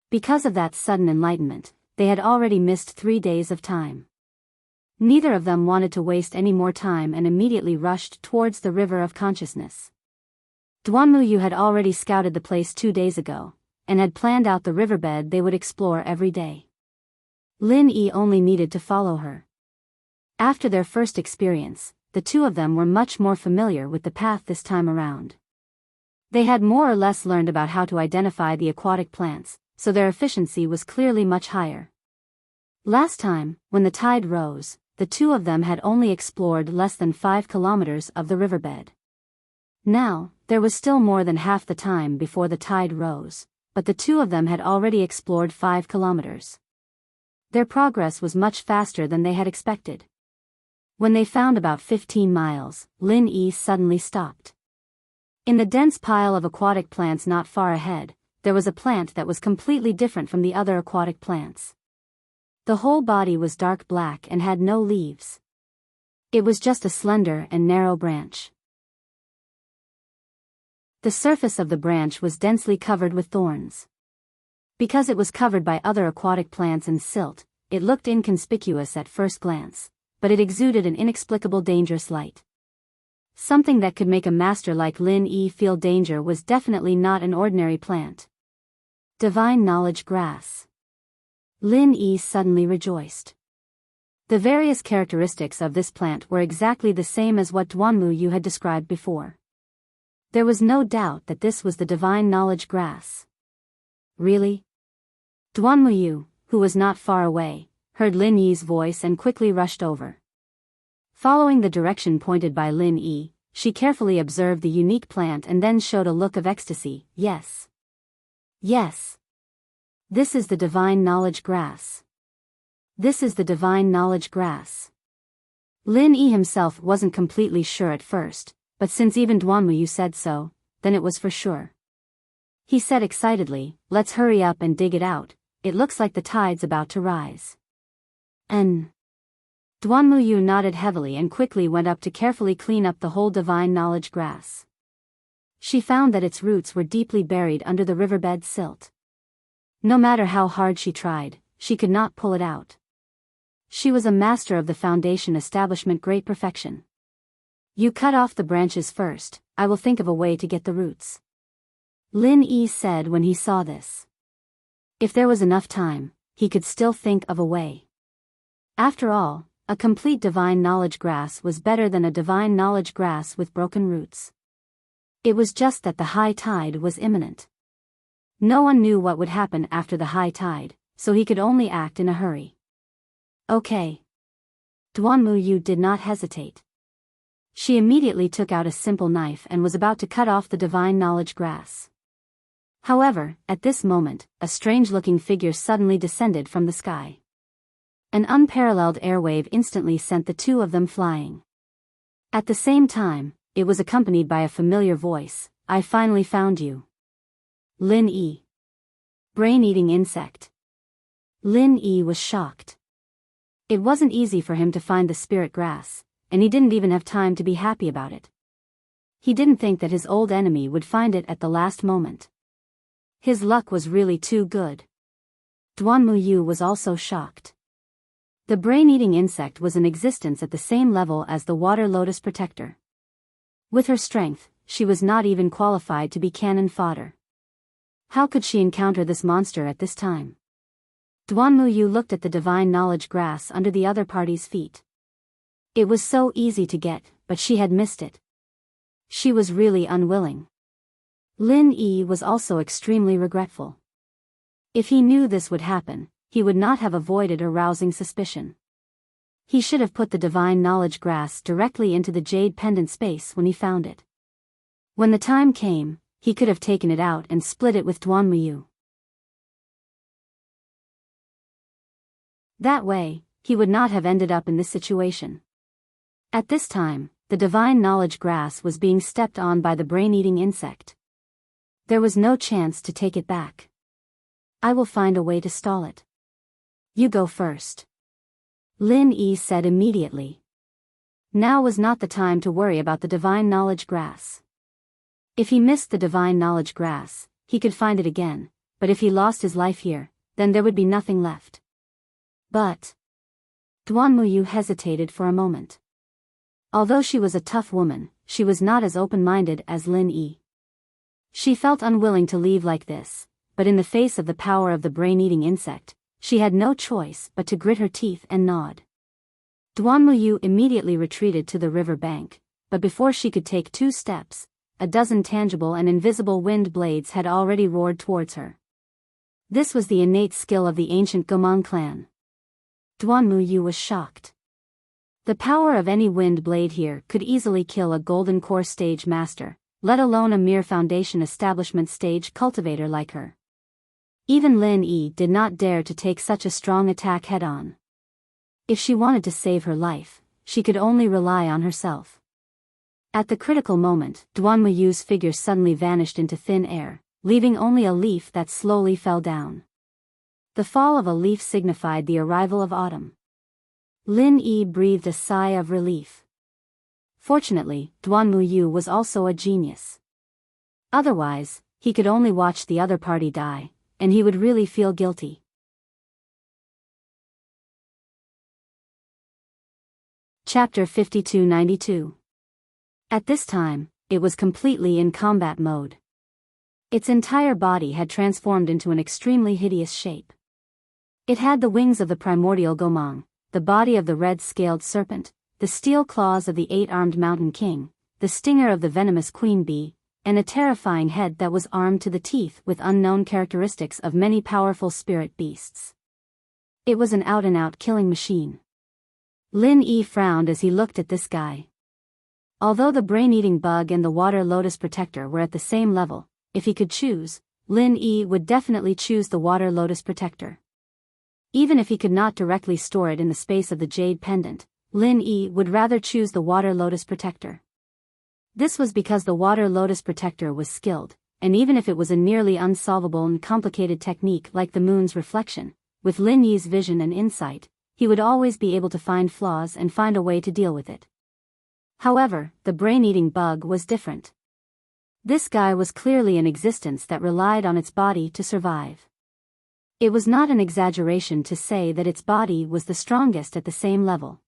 Because of that sudden enlightenment, they had already missed 3 days of time. Neither of them wanted to waste any more time and immediately rushed towards the river of consciousness. Duanmuyu had already scouted the place 2 days ago, and had planned out the riverbed they would explore every day. Lin Yi only needed to follow her. After their first experience, the two of them were much more familiar with the path this time around. They had more or less learned about how to identify the aquatic plants, so their efficiency was clearly much higher. Last time, when the tide rose, the two of them had only explored less than 5 kilometers of the riverbed. Now, there was still more than half the time before the tide rose, but the two of them had already explored 5 kilometers. Their progress was much faster than they had expected. When they found about 15 miles, Lin Yi suddenly stopped. In the dense pile of aquatic plants not far ahead, there was a plant that was completely different from the other aquatic plants. The whole body was dark black and had no leaves. It was just a slender and narrow branch. The surface of the branch was densely covered with thorns. Because it was covered by other aquatic plants and silt, it looked inconspicuous at first glance, but it exuded an inexplicable dangerous light. Something that could make a master like Lin Yi feel danger was definitely not an ordinary plant. Divine Knowledge Grass. Lin Yi suddenly rejoiced. The various characteristics of this plant were exactly the same as what Duanmuyu had described before. There was no doubt that this was the Divine Knowledge Grass. Really? Duanmuyu, who was not far away, heard Lin Yi's voice and quickly rushed over. Following the direction pointed by Lin Yi, she carefully observed the unique plant and then showed a look of ecstasy. Yes. Yes. This is the Divine Knowledge Grass. This is the Divine Knowledge Grass. Lin Yi himself wasn't completely sure at first, but since even Duanmuyu said so, then it was for sure. He said excitedly, "Let's hurry up and dig it out, it looks like the tide's about to rise." Duanmuyu nodded heavily and quickly went up to carefully clean up the whole Divine Knowledge Grass. She found that its roots were deeply buried under the riverbed silt. No matter how hard she tried, she could not pull it out. She was a master of the foundation establishment great perfection. "You cut off the branches first, I will think of a way to get the roots," Lin Yi said when he saw this. If there was enough time, he could still think of a way. After all, a complete Divine Knowledge Grass was better than a Divine Knowledge Grass with broken roots. It was just that the high tide was imminent. No one knew what would happen after the high tide, so he could only act in a hurry. Okay. Duanmuyu did not hesitate. She immediately took out a simple knife and was about to cut off the Divine Knowledge Grass. However, at this moment, a strange-looking figure suddenly descended from the sky. An unparalleled airwave instantly sent the two of them flying. At the same time, it was accompanied by a familiar voice, "I finally found you." Lin Yi. Brain-eating insect. Lin Yi was shocked. It wasn't easy for him to find the spirit grass, and he didn't even have time to be happy about it. He didn't think that his old enemy would find it at the last moment. His luck was really too good. Duanmuyu was also shocked. The brain-eating insect was in existence at the same level as the water lotus protector. With her strength, she was not even qualified to be cannon fodder. How could she encounter this monster at this time? Duanmuyu looked at the Divine Knowledge Grass under the other party's feet. It was so easy to get, but she had missed it. She was really unwilling. Lin Yi was also extremely regretful. If he knew this would happen, he would not have avoided arousing suspicion. He should have put the Divine Knowledge Grass directly into the jade pendant space when he found it. When the time came, he could have taken it out and split it with Duanmuyu. That way, he would not have ended up in this situation. At this time, the divine knowledge grass was being stepped on by the brain-eating insect. There was no chance to take it back. I will find a way to stall it. You go first. Lin Yi said immediately. Now was not the time to worry about the divine knowledge grass. If he missed the divine knowledge grass, he could find it again, but if he lost his life here, then there would be nothing left. But Duan Muyu hesitated for a moment. Although she was a tough woman, she was not as open-minded as Lin Yi. She felt unwilling to leave like this, but in the face of the power of the brain-eating insect, she had no choice but to grit her teeth and nod. Duan Muyu immediately retreated to the river bank, but before she could take 2 steps, a dozen tangible and invisible wind blades had already roared towards her. This was the innate skill of the ancient Gomang clan. Duan Muyu was shocked. The power of any wind blade here could easily kill a golden core stage master, let alone a mere foundation establishment stage cultivator like her. Even Lin Yi did not dare to take such a strong attack head-on. If she wanted to save her life, she could only rely on herself. At the critical moment, Duan Muyu's figure suddenly vanished into thin air, leaving only a leaf that slowly fell down. The fall of a leaf signified the arrival of autumn. Lin Yi breathed a sigh of relief. Fortunately, Duan Muyu was also a genius. Otherwise, he could only watch the other party die, and he would really feel guilty. Chapter 5292. At this time, it was completely in combat mode. Its entire body had transformed into an extremely hideous shape. It had the wings of the primordial Gomang, the body of the red-scaled serpent, the steel claws of the 8-armed mountain king, the stinger of the venomous queen bee, and a terrifying head that was armed to the teeth with unknown characteristics of many powerful spirit beasts. It was an out-and-out killing machine. Lin Yi frowned as he looked at this guy. Although the brain-eating bug and the water lotus protector were at the same level, if he could choose, Lin Yi would definitely choose the water lotus protector. Even if he could not directly store it in the space of the jade pendant, Lin Yi would rather choose the water lotus protector. This was because the water lotus protector was skilled, and even if it was a nearly unsolvable and complicated technique like the moon's reflection, with Lin Yi's vision and insight, he would always be able to find flaws and find a way to deal with it. However, the brain-eating bug was different. This guy was clearly an existence that relied on its body to survive. It was not an exaggeration to say that its body was the strongest at the same level.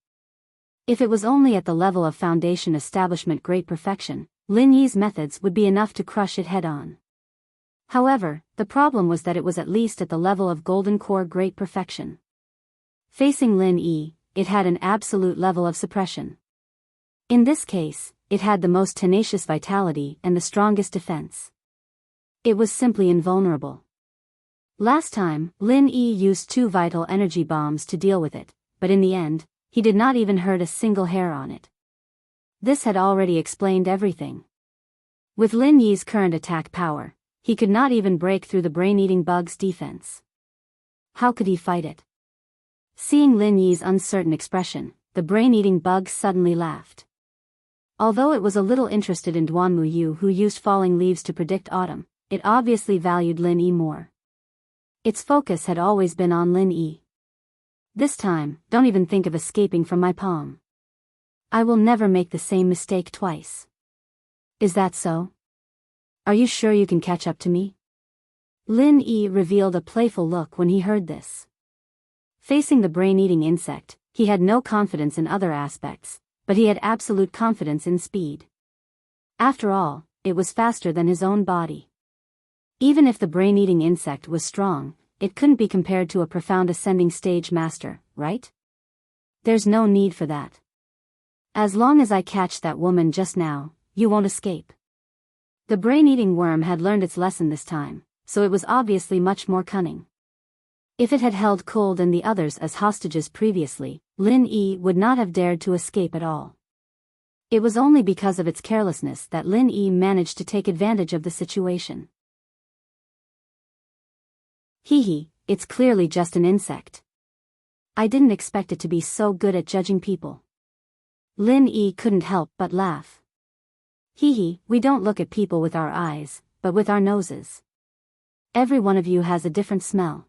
If it was only at the level of foundation establishment great perfection, Lin Yi's methods would be enough to crush it head-on. However, the problem was that it was at least at the level of golden core great perfection. Facing Lin Yi, it had an absolute level of suppression. In this case, it had the most tenacious vitality and the strongest defense. It was simply invulnerable. Last time, Lin Yi used 2 vital energy bombs to deal with it, but in the end, he did not even hurt a single hair on it. This had already explained everything. With Lin Yi's current attack power, he could not even break through the brain-eating bug's defense. How could he fight it? Seeing Lin Yi's uncertain expression, the brain-eating bug suddenly laughed. Although it was a little interested in Duan Muyu who used falling leaves to predict autumn, it obviously valued Lin Yi more. Its focus had always been on Lin Yi. This time, don't even think of escaping from my palm. I will never make the same mistake twice. Is that so? Are you sure you can catch up to me? Lin Yi revealed a playful look when he heard this. Facing the brain-eating insect, he had no confidence in other aspects, but he had absolute confidence in speed. After all, it was faster than his own body. Even if the brain-eating insect was strong, it couldn't be compared to a profound ascending stage master, right? There's no need for that. As long as I catch that woman just now, you won't escape. The brain-eating worm had learned its lesson this time, so it was obviously much more cunning. If it had held Cold and the others as hostages previously, Lin Yi would not have dared to escape at all. It was only because of its carelessness that Lin Yi managed to take advantage of the situation. Hee, it's clearly just an insect. I didn't expect it to be so good at judging people. Lin Yi couldn't help but laugh. Hee hee, we don't look at people with our eyes, but with our noses. Every one of you has a different smell.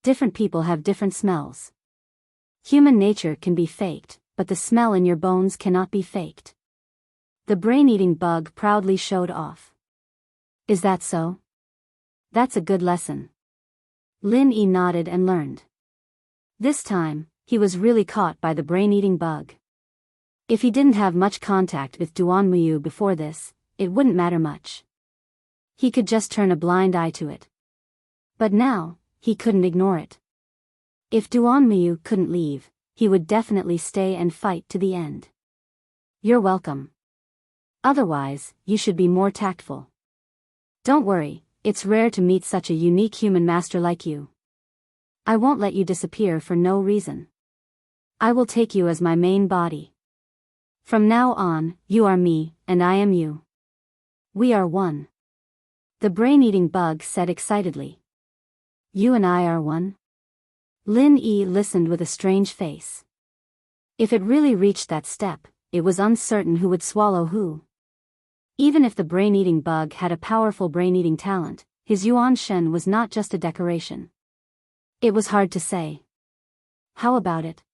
Different people have different smells. Human nature can be faked, but the smell in your bones cannot be faked. The brain-eating bug proudly showed off. Is that so? That's a good lesson. Lin Yi nodded and learned. This time, he was really caught by the brain-eating bug. If he didn't have much contact with Duan Muyu before this, it wouldn't matter much. He could just turn a blind eye to it. But now, he couldn't ignore it. If Duan Muyu couldn't leave, he would definitely stay and fight to the end. You're welcome. Otherwise, you should be more tactful. Don't worry, it's rare to meet such a unique human master like you. I won't let you disappear for no reason. I will take you as my main body. From now on, you are me, and I am you. We are one. The brain-eating bug said excitedly. You and I are one? Lin Yi listened with a strange face. If it really reached that step, it was uncertain who would swallow who. Even if the brain-eating bug had a powerful brain-eating talent, his Yuan Shen was not just a decoration. It was hard to say. How about it?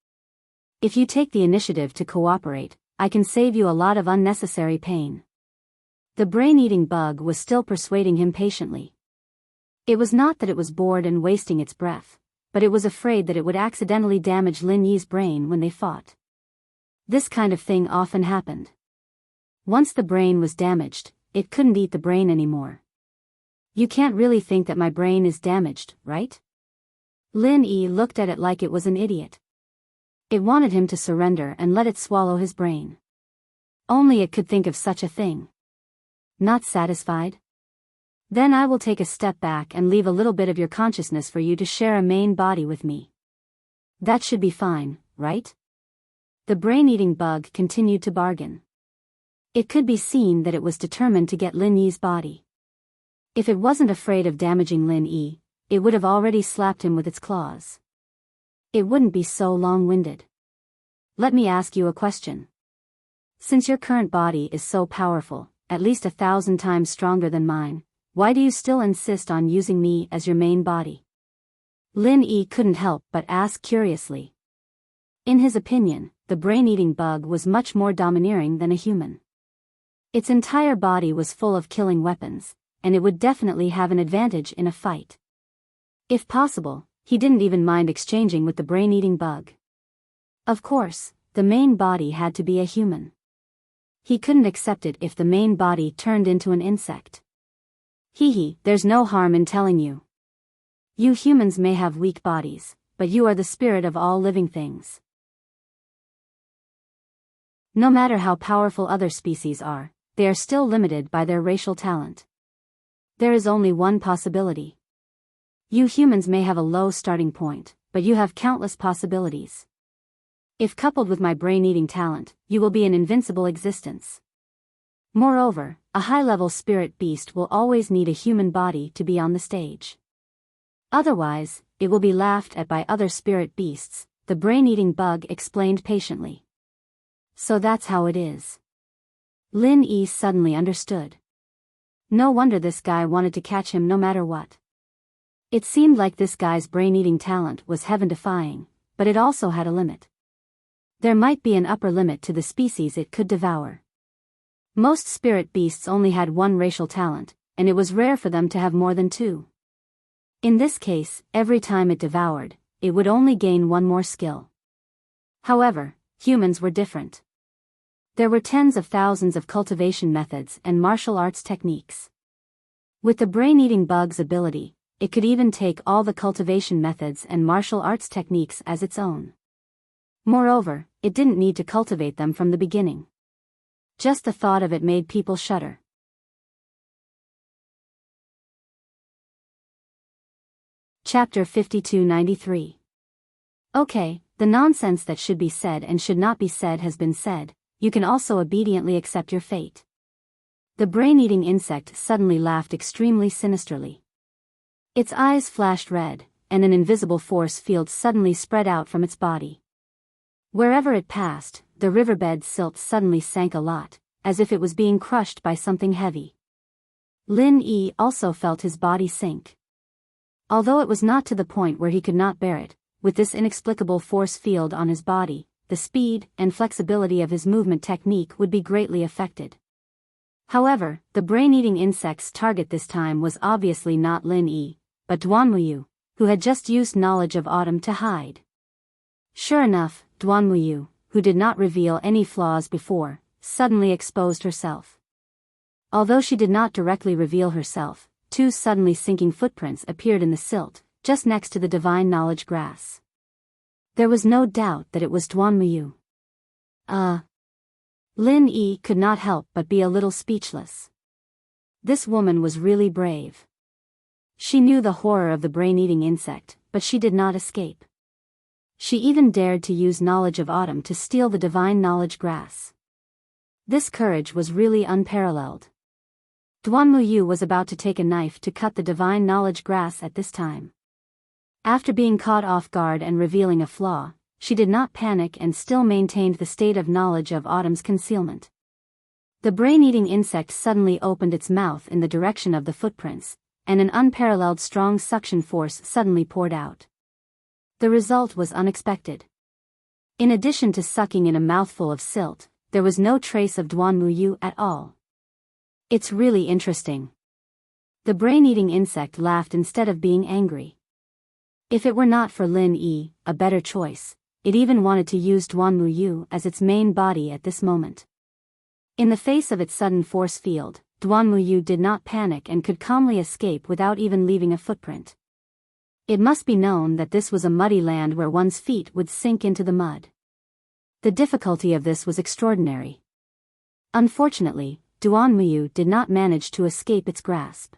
If you take the initiative to cooperate, I can save you a lot of unnecessary pain. The brain-eating bug was still persuading him patiently. It was not that it was bored and wasting its breath, but it was afraid that it would accidentally damage Lin Yi's brain when they fought. This kind of thing often happened. Once the brain was damaged, it couldn't eat the brain anymore. You can't really think that my brain is damaged, right? Lin Yi looked at it like it was an idiot. It wanted him to surrender and let it swallow his brain. Only it could think of such a thing. Not satisfied? Then I will take a step back and leave a little bit of your consciousness for you to share a main body with me. That should be fine, right? The brain-eating bug continued to bargain. It could be seen that it was determined to get Lin Yi's body. If it wasn't afraid of damaging Lin Yi, it would have already slapped him with its claws. It wouldn't be so long-winded. Let me ask you a question. Since your current body is so powerful, at least 1,000 times stronger than mine, why do you still insist on using me as your main body? Lin Yi couldn't help but ask curiously. In his opinion, the brain-eating bug was much more domineering than a human. Its entire body was full of killing weapons, and it would definitely have an advantage in a fight. If possible, he didn't even mind exchanging with the brain-eating bug. Of course, the main body had to be a human. He couldn't accept it if the main body turned into an insect. Hee hee, there's no harm in telling you. You humans may have weak bodies, but you are the spirit of all living things. No matter how powerful other species are, they are still limited by their racial talent. There is only one possibility. You humans may have a low starting point, but you have countless possibilities. If coupled with my brain-eating talent, you will be an invincible existence. Moreover, a high-level spirit beast will always need a human body to be on the stage. Otherwise, it will be laughed at by other spirit beasts, the brain-eating bug explained patiently. So that's how it is. Lin Yi suddenly understood. No wonder this guy wanted to catch him no matter what. It seemed like this guy's brain-eating talent was heaven-defying, but it also had a limit. There might be an upper limit to the species it could devour. Most spirit beasts only had one racial talent, and it was rare for them to have more than two. In this case, every time it devoured, it would only gain one more skill. However, humans were different. There were tens of thousands of cultivation methods and martial arts techniques. With the brain-eating bug's ability, it could even take all the cultivation methods and martial arts techniques as its own. Moreover, it didn't need to cultivate them from the beginning. Just the thought of it made people shudder. Chapter 5293. Okay, the nonsense that should be said and should not be said has been said. You can also obediently accept your fate. The brain-eating insect suddenly laughed extremely sinisterly. Its eyes flashed red, and an invisible force field suddenly spread out from its body. Wherever it passed, the riverbed silt suddenly sank a lot, as if it was being crushed by something heavy. Lin Yi also felt his body sink. Although it was not to the point where he could not bear it, with this inexplicable force field on his body, the speed and flexibility of his movement technique would be greatly affected. However, the brain-eating insect's target this time was obviously not Lin Yi, but Duanmuyu, who had just used knowledge of autumn to hide. Sure enough, Duanmuyu, who did not reveal any flaws before, suddenly exposed herself. Although she did not directly reveal herself, two suddenly sinking footprints appeared in the silt, just next to the divine knowledge grass. There was no doubt that it was Duanmuyu. Lin Yi could not help but be a little speechless. This woman was really brave. She knew the horror of the brain-eating insect, but she did not escape. She even dared to use knowledge of autumn to steal the divine knowledge grass. This courage was really unparalleled. Duanmuyu was about to take a knife to cut the divine knowledge grass at this time. After being caught off guard and revealing a flaw, she did not panic and still maintained the state of knowledge of autumn's concealment. The brain-eating insect suddenly opened its mouth in the direction of the footprints, and an unparalleled strong suction force suddenly poured out. The result was unexpected. In addition to sucking in a mouthful of silt, there was no trace of Duanmuyu at all. It's really interesting. The brain-eating insect laughed instead of being angry. If it were not for Lin Yi, a better choice, it even wanted to use Duanmuyu as its main body at this moment. In the face of its sudden force field, Duanmuyu did not panic and could calmly escape without even leaving a footprint. It must be known that this was a muddy land where one's feet would sink into the mud. The difficulty of this was extraordinary. Unfortunately, Duanmuyu did not manage to escape its grasp.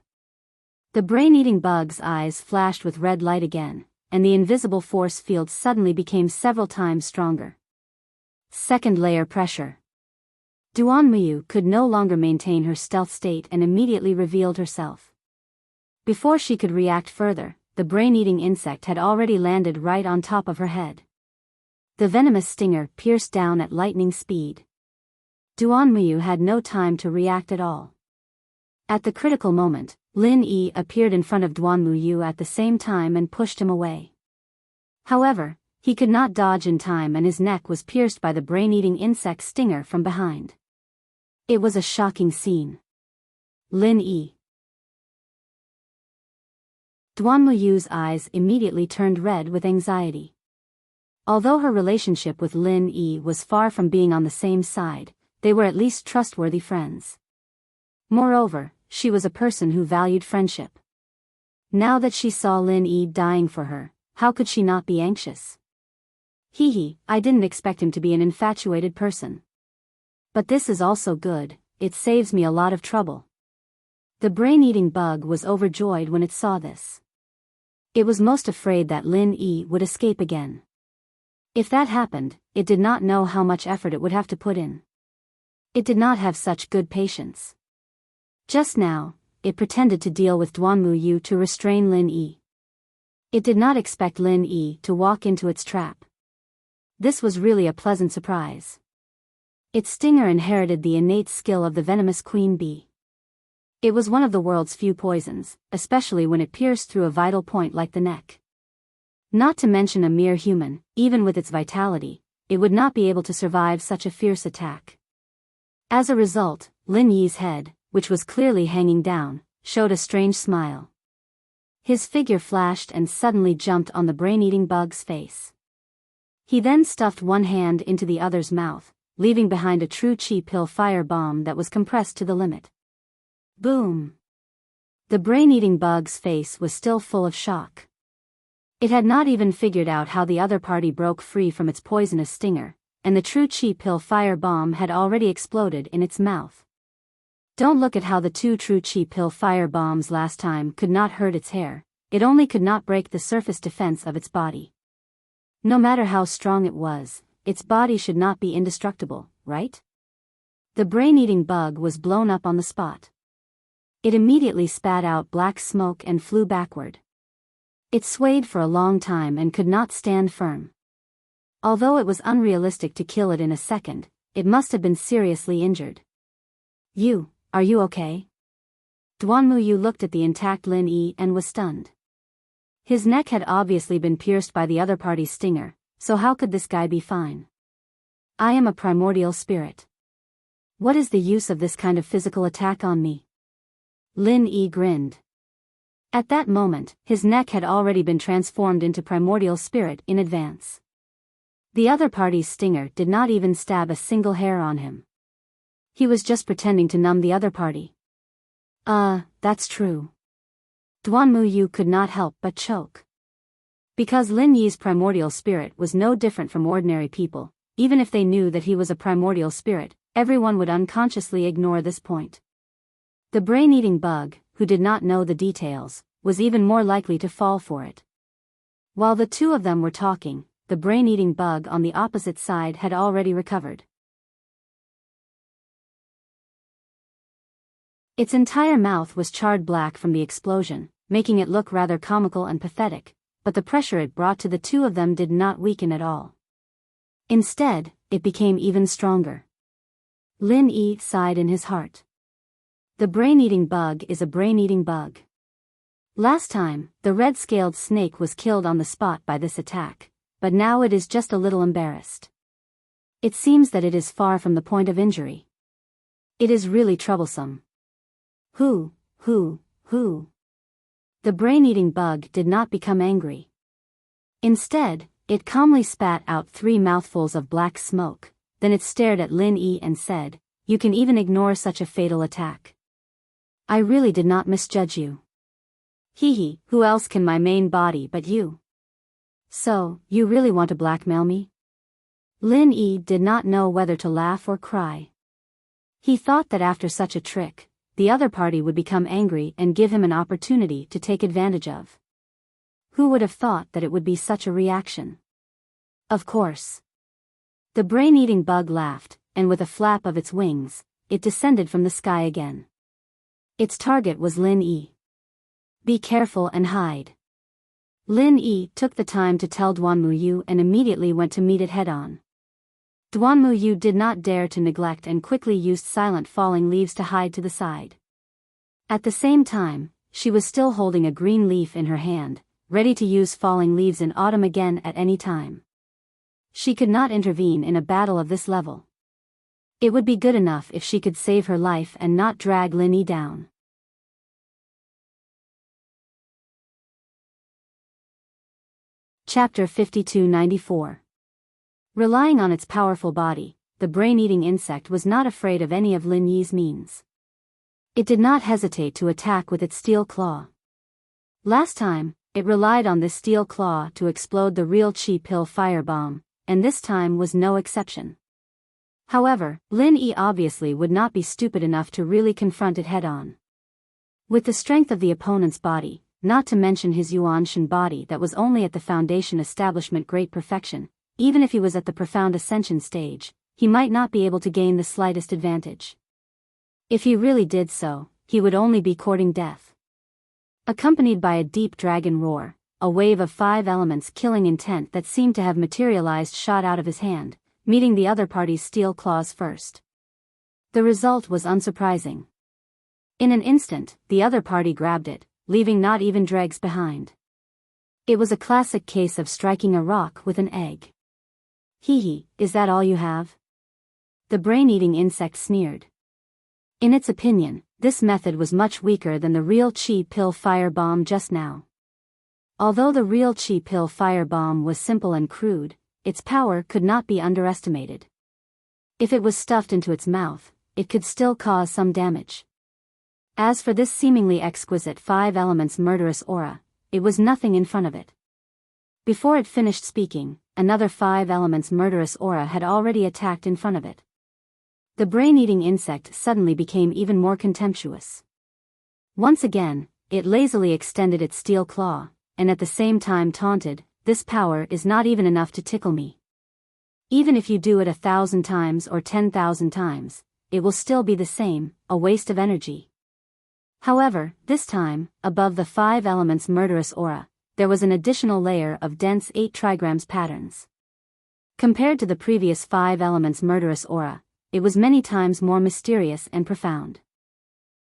The brain-eating bug's eyes flashed with red light again, and the invisible force field suddenly became several times stronger. Second layer pressure. Duanmuyu could no longer maintain her stealth state and immediately revealed herself. Before she could react further, the brain-eating insect had already landed right on top of her head. The venomous stinger pierced down at lightning speed. Duanmuyu had no time to react at all. At the critical moment, Lin Yi appeared in front of Duanmuyu at the same time and pushed him away. However, he could not dodge in time and his neck was pierced by the brain-eating insect stinger from behind. It was a shocking scene. Lin Yi. Duanmuyu's eyes immediately turned red with anxiety. Although her relationship with Lin Yi was far from being on the same side, they were at least trustworthy friends. Moreover, she was a person who valued friendship. Now that she saw Lin Yi dying for her, how could she not be anxious? I didn't expect him to be an infatuated person. But this is also good, it saves me a lot of trouble. The brain-eating bug was overjoyed when it saw this. It was most afraid that Lin Yi would escape again. If that happened, it did not know how much effort it would have to put in. It did not have such good patience. Just now, it pretended to deal with Duanmuyu to restrain Lin Yi. It did not expect Lin Yi to walk into its trap. This was really a pleasant surprise. Its stinger inherited the innate skill of the venomous queen bee. It was one of the world's few poisons, especially when it pierced through a vital point like the neck. Not to mention a mere human, even with its vitality, it would not be able to survive such a fierce attack. As a result, Lin Yi's head, which was clearly hanging down, showed a strange smile. His figure flashed and suddenly jumped on the brain-eating bug's face. He then stuffed one hand into the other's mouth, leaving behind a true chi pill fire bomb that was compressed to the limit. Boom! The brain-eating bug's face was still full of shock. It had not even figured out how the other party broke free from its poisonous stinger, and the true chi pill fire bomb had already exploded in its mouth. Don't look at how the two true chi pill fire bombs last time could not hurt its hair, it only could not break the surface defense of its body. No matter how strong it was, its body should not be indestructible, right? The brain-eating bug was blown up on the spot. It immediately spat out black smoke and flew backward. It swayed for a long time and could not stand firm. Although it was unrealistic to kill it in a second, it must have been seriously injured. Are you okay? Duanmuyu looked at the intact Lin Yi and was stunned. His neck had obviously been pierced by the other party's stinger, so how could this guy be fine? I am a primordial spirit. What is the use of this kind of physical attack on me? Lin Yi grinned. At that moment, his neck had already been transformed into primordial spirit in advance. The other party's stinger did not even stab a single hair on him. He was just pretending to numb the other party. That's true. Duanmuyu could not help but choke. Because Lin Yi's primordial spirit was no different from ordinary people, even if they knew that he was a primordial spirit, everyone would unconsciously ignore this point. The brain-eating bug, who did not know the details, was even more likely to fall for it. While the two of them were talking, the brain-eating bug on the opposite side had already recovered. Its entire mouth was charred black from the explosion, making it look rather comical and pathetic, but the pressure it brought to the two of them did not weaken at all. Instead, it became even stronger. Lin Yi sighed in his heart. The brain-eating bug is a brain-eating bug. Last time, the red-scaled snake was killed on the spot by this attack, but now it is just a little embarrassed. It seems that it is far from the point of injury. It is really troublesome. Who? The brain-eating bug did not become angry. Instead, it calmly spat out 3 mouthfuls of black smoke, then it stared at Lin Yi and said, "You can even ignore such a fatal attack. I really did not misjudge you. Hehe, who else can my main body but you? So, you really want to blackmail me?" Lin Yi did not know whether to laugh or cry. He thought that after such a trick, the other party would become angry and give him an opportunity to take advantage of. Who would have thought that it would be such a reaction? Of course. The brain-eating bug laughed, and with a flap of its wings, it descended from the sky again. Its target was Lin Yi. Be careful and hide. Lin Yi took the time to tell Duanmuyu and immediately went to meet it head-on. Duanmuyu did not dare to neglect and quickly used silent falling leaves to hide to the side. At the same time, she was still holding a green leaf in her hand, ready to use falling leaves in autumn again at any time. She could not intervene in a battle of this level. It would be good enough if she could save her life and not drag Lin Yi down. Chapter 5294. Relying on its powerful body, the brain-eating insect was not afraid of any of Lin Yi's means. It did not hesitate to attack with its steel claw. Last time, it relied on this steel claw to explode the real chi pill firebomb, and this time was no exception. However, Lin Yi obviously would not be stupid enough to really confront it head-on. With the strength of the opponent's body, not to mention his Yuanshan body that was only at the foundation establishment great perfection, even if he was at the profound ascension stage, he might not be able to gain the slightest advantage. If he really did so, he would only be courting death. Accompanied by a deep dragon roar, a wave of 5 elements killing intent that seemed to have materialized shot out of his hand, meeting the other party's steel claws first. The result was unsurprising. In an instant, the other party grabbed it, leaving not even dregs behind. It was a classic case of striking a rock with an egg. Hehe, is that all you have? The brain-eating insect sneered. In its opinion, this method was much weaker than the real chi pill firebomb just now. Although the real chi pill firebomb was simple and crude, its power could not be underestimated. If it was stuffed into its mouth, it could still cause some damage. As for this seemingly exquisite 5 elements murderous aura, it was nothing in front of it. Before it finished speaking, another 5 elements murderous aura had already attacked in front of it. The brain-eating insect suddenly became even more contemptuous. Once again, it lazily extended its steel claw, and at the same time taunted, "This power is not even enough to tickle me. Even if you do it 1,000 times or 10,000 times, it will still be the same, a waste of energy." However, this time, above the 5 elements murderous aura, there was an additional layer of dense 8 trigrams patterns. Compared to the previous 5 elements murderous aura, it was many times more mysterious and profound.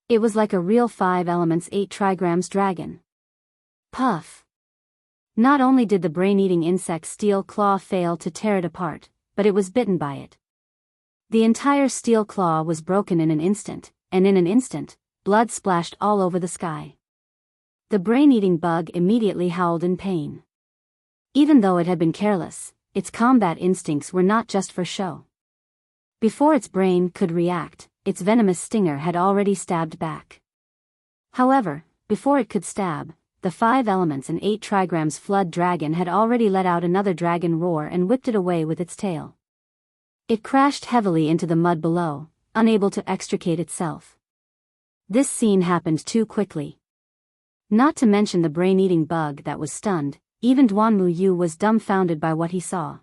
It was like a real 5 elements 8 trigrams dragon. Puff! Not only did the brain-eating insect's steel claw fail to tear it apart, but it was bitten by it. The entire steel claw was broken in an instant, and in an instant, blood splashed all over the sky. The brain-eating bug immediately howled in pain. Even though it had been careless, its combat instincts were not just for show. Before its brain could react, its venomous stinger had already stabbed back. However, before it could stab, the 5 elements and 8 trigrams flood dragon had already let out another dragon roar and whipped it away with its tail. It crashed heavily into the mud below, unable to extricate itself. This scene happened too quickly. Not to mention the brain-eating bug that was stunned, even Duanmu Yu was dumbfounded by what he saw.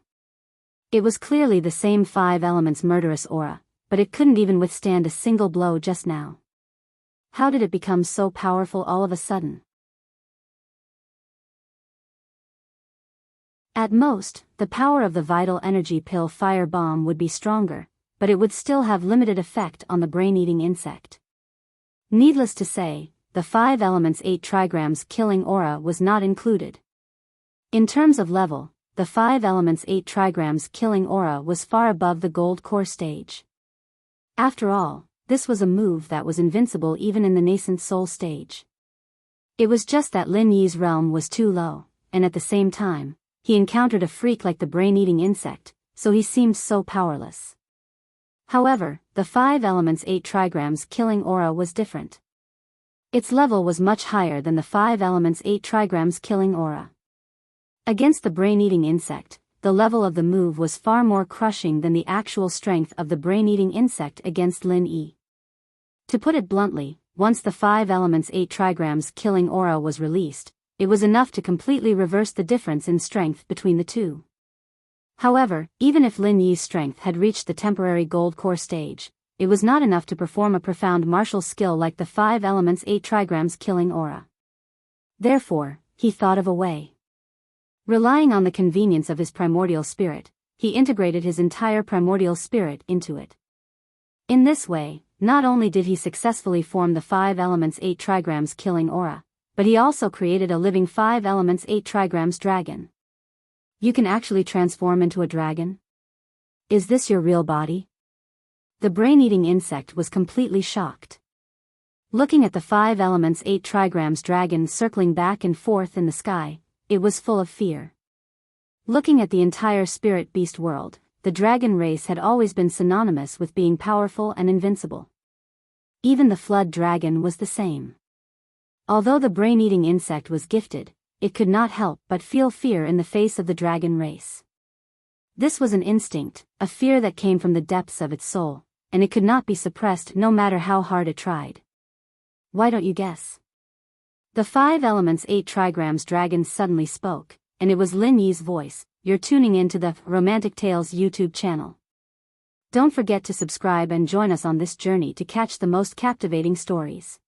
It was clearly the same 5 elements murderous aura, but it couldn't even withstand a single blow just now. How did it become so powerful all of a sudden? At most, the power of the vital energy pill fire bomb would be stronger, but it would still have limited effect on the brain-eating insect. Needless to say, the 5 elements 8 trigrams killing aura was not included. In terms of level, the 5 elements 8 trigrams killing aura was far above the gold core stage. After all, this was a move that was invincible even in the nascent soul stage. It was just that Lin Yi's realm was too low, and at the same time, he encountered a freak like the brain-eating insect, so he seemed so powerless. However, the 5 elements 8 trigrams killing aura was different. Its level was much higher than the 5 elements 8 trigrams killing aura. Against the brain-eating insect, the level of the move was far more crushing than the actual strength of the brain-eating insect against Lin Yi. To put it bluntly, once the 5 elements 8 trigrams killing aura was released, it was enough to completely reverse the difference in strength between the two. However, even if Lin Yi's strength had reached the temporary gold core stage, it was not enough to perform a profound martial skill like the 5 elements 8 trigrams killing aura. Therefore, he thought of a way. Relying on the convenience of his primordial spirit, he integrated his entire primordial spirit into it. In this way, not only did he successfully form the 5 elements 8 trigrams killing aura, but he also created a living 5 elements 8 trigrams dragon. You can actually transform into a dragon? Is this your real body? The brain-eating insect was completely shocked. Looking at the 5 elements 8 trigrams dragon circling back and forth in the sky, it was full of fear. Looking at the entire spirit beast world, the dragon race had always been synonymous with being powerful and invincible. Even the flood dragon was the same. Although the brain-eating insect was gifted, it could not help but feel fear in the face of the dragon race. This was an instinct, a fear that came from the depths of its soul, and it could not be suppressed no matter how hard it tried. Why don't you guess? The 5 elements 8 trigrams dragon suddenly spoke, and it was Lin Yi's voice. You're tuning in to the Romantic Tales YouTube channel. Don't forget to subscribe and join us on this journey to catch the most captivating stories.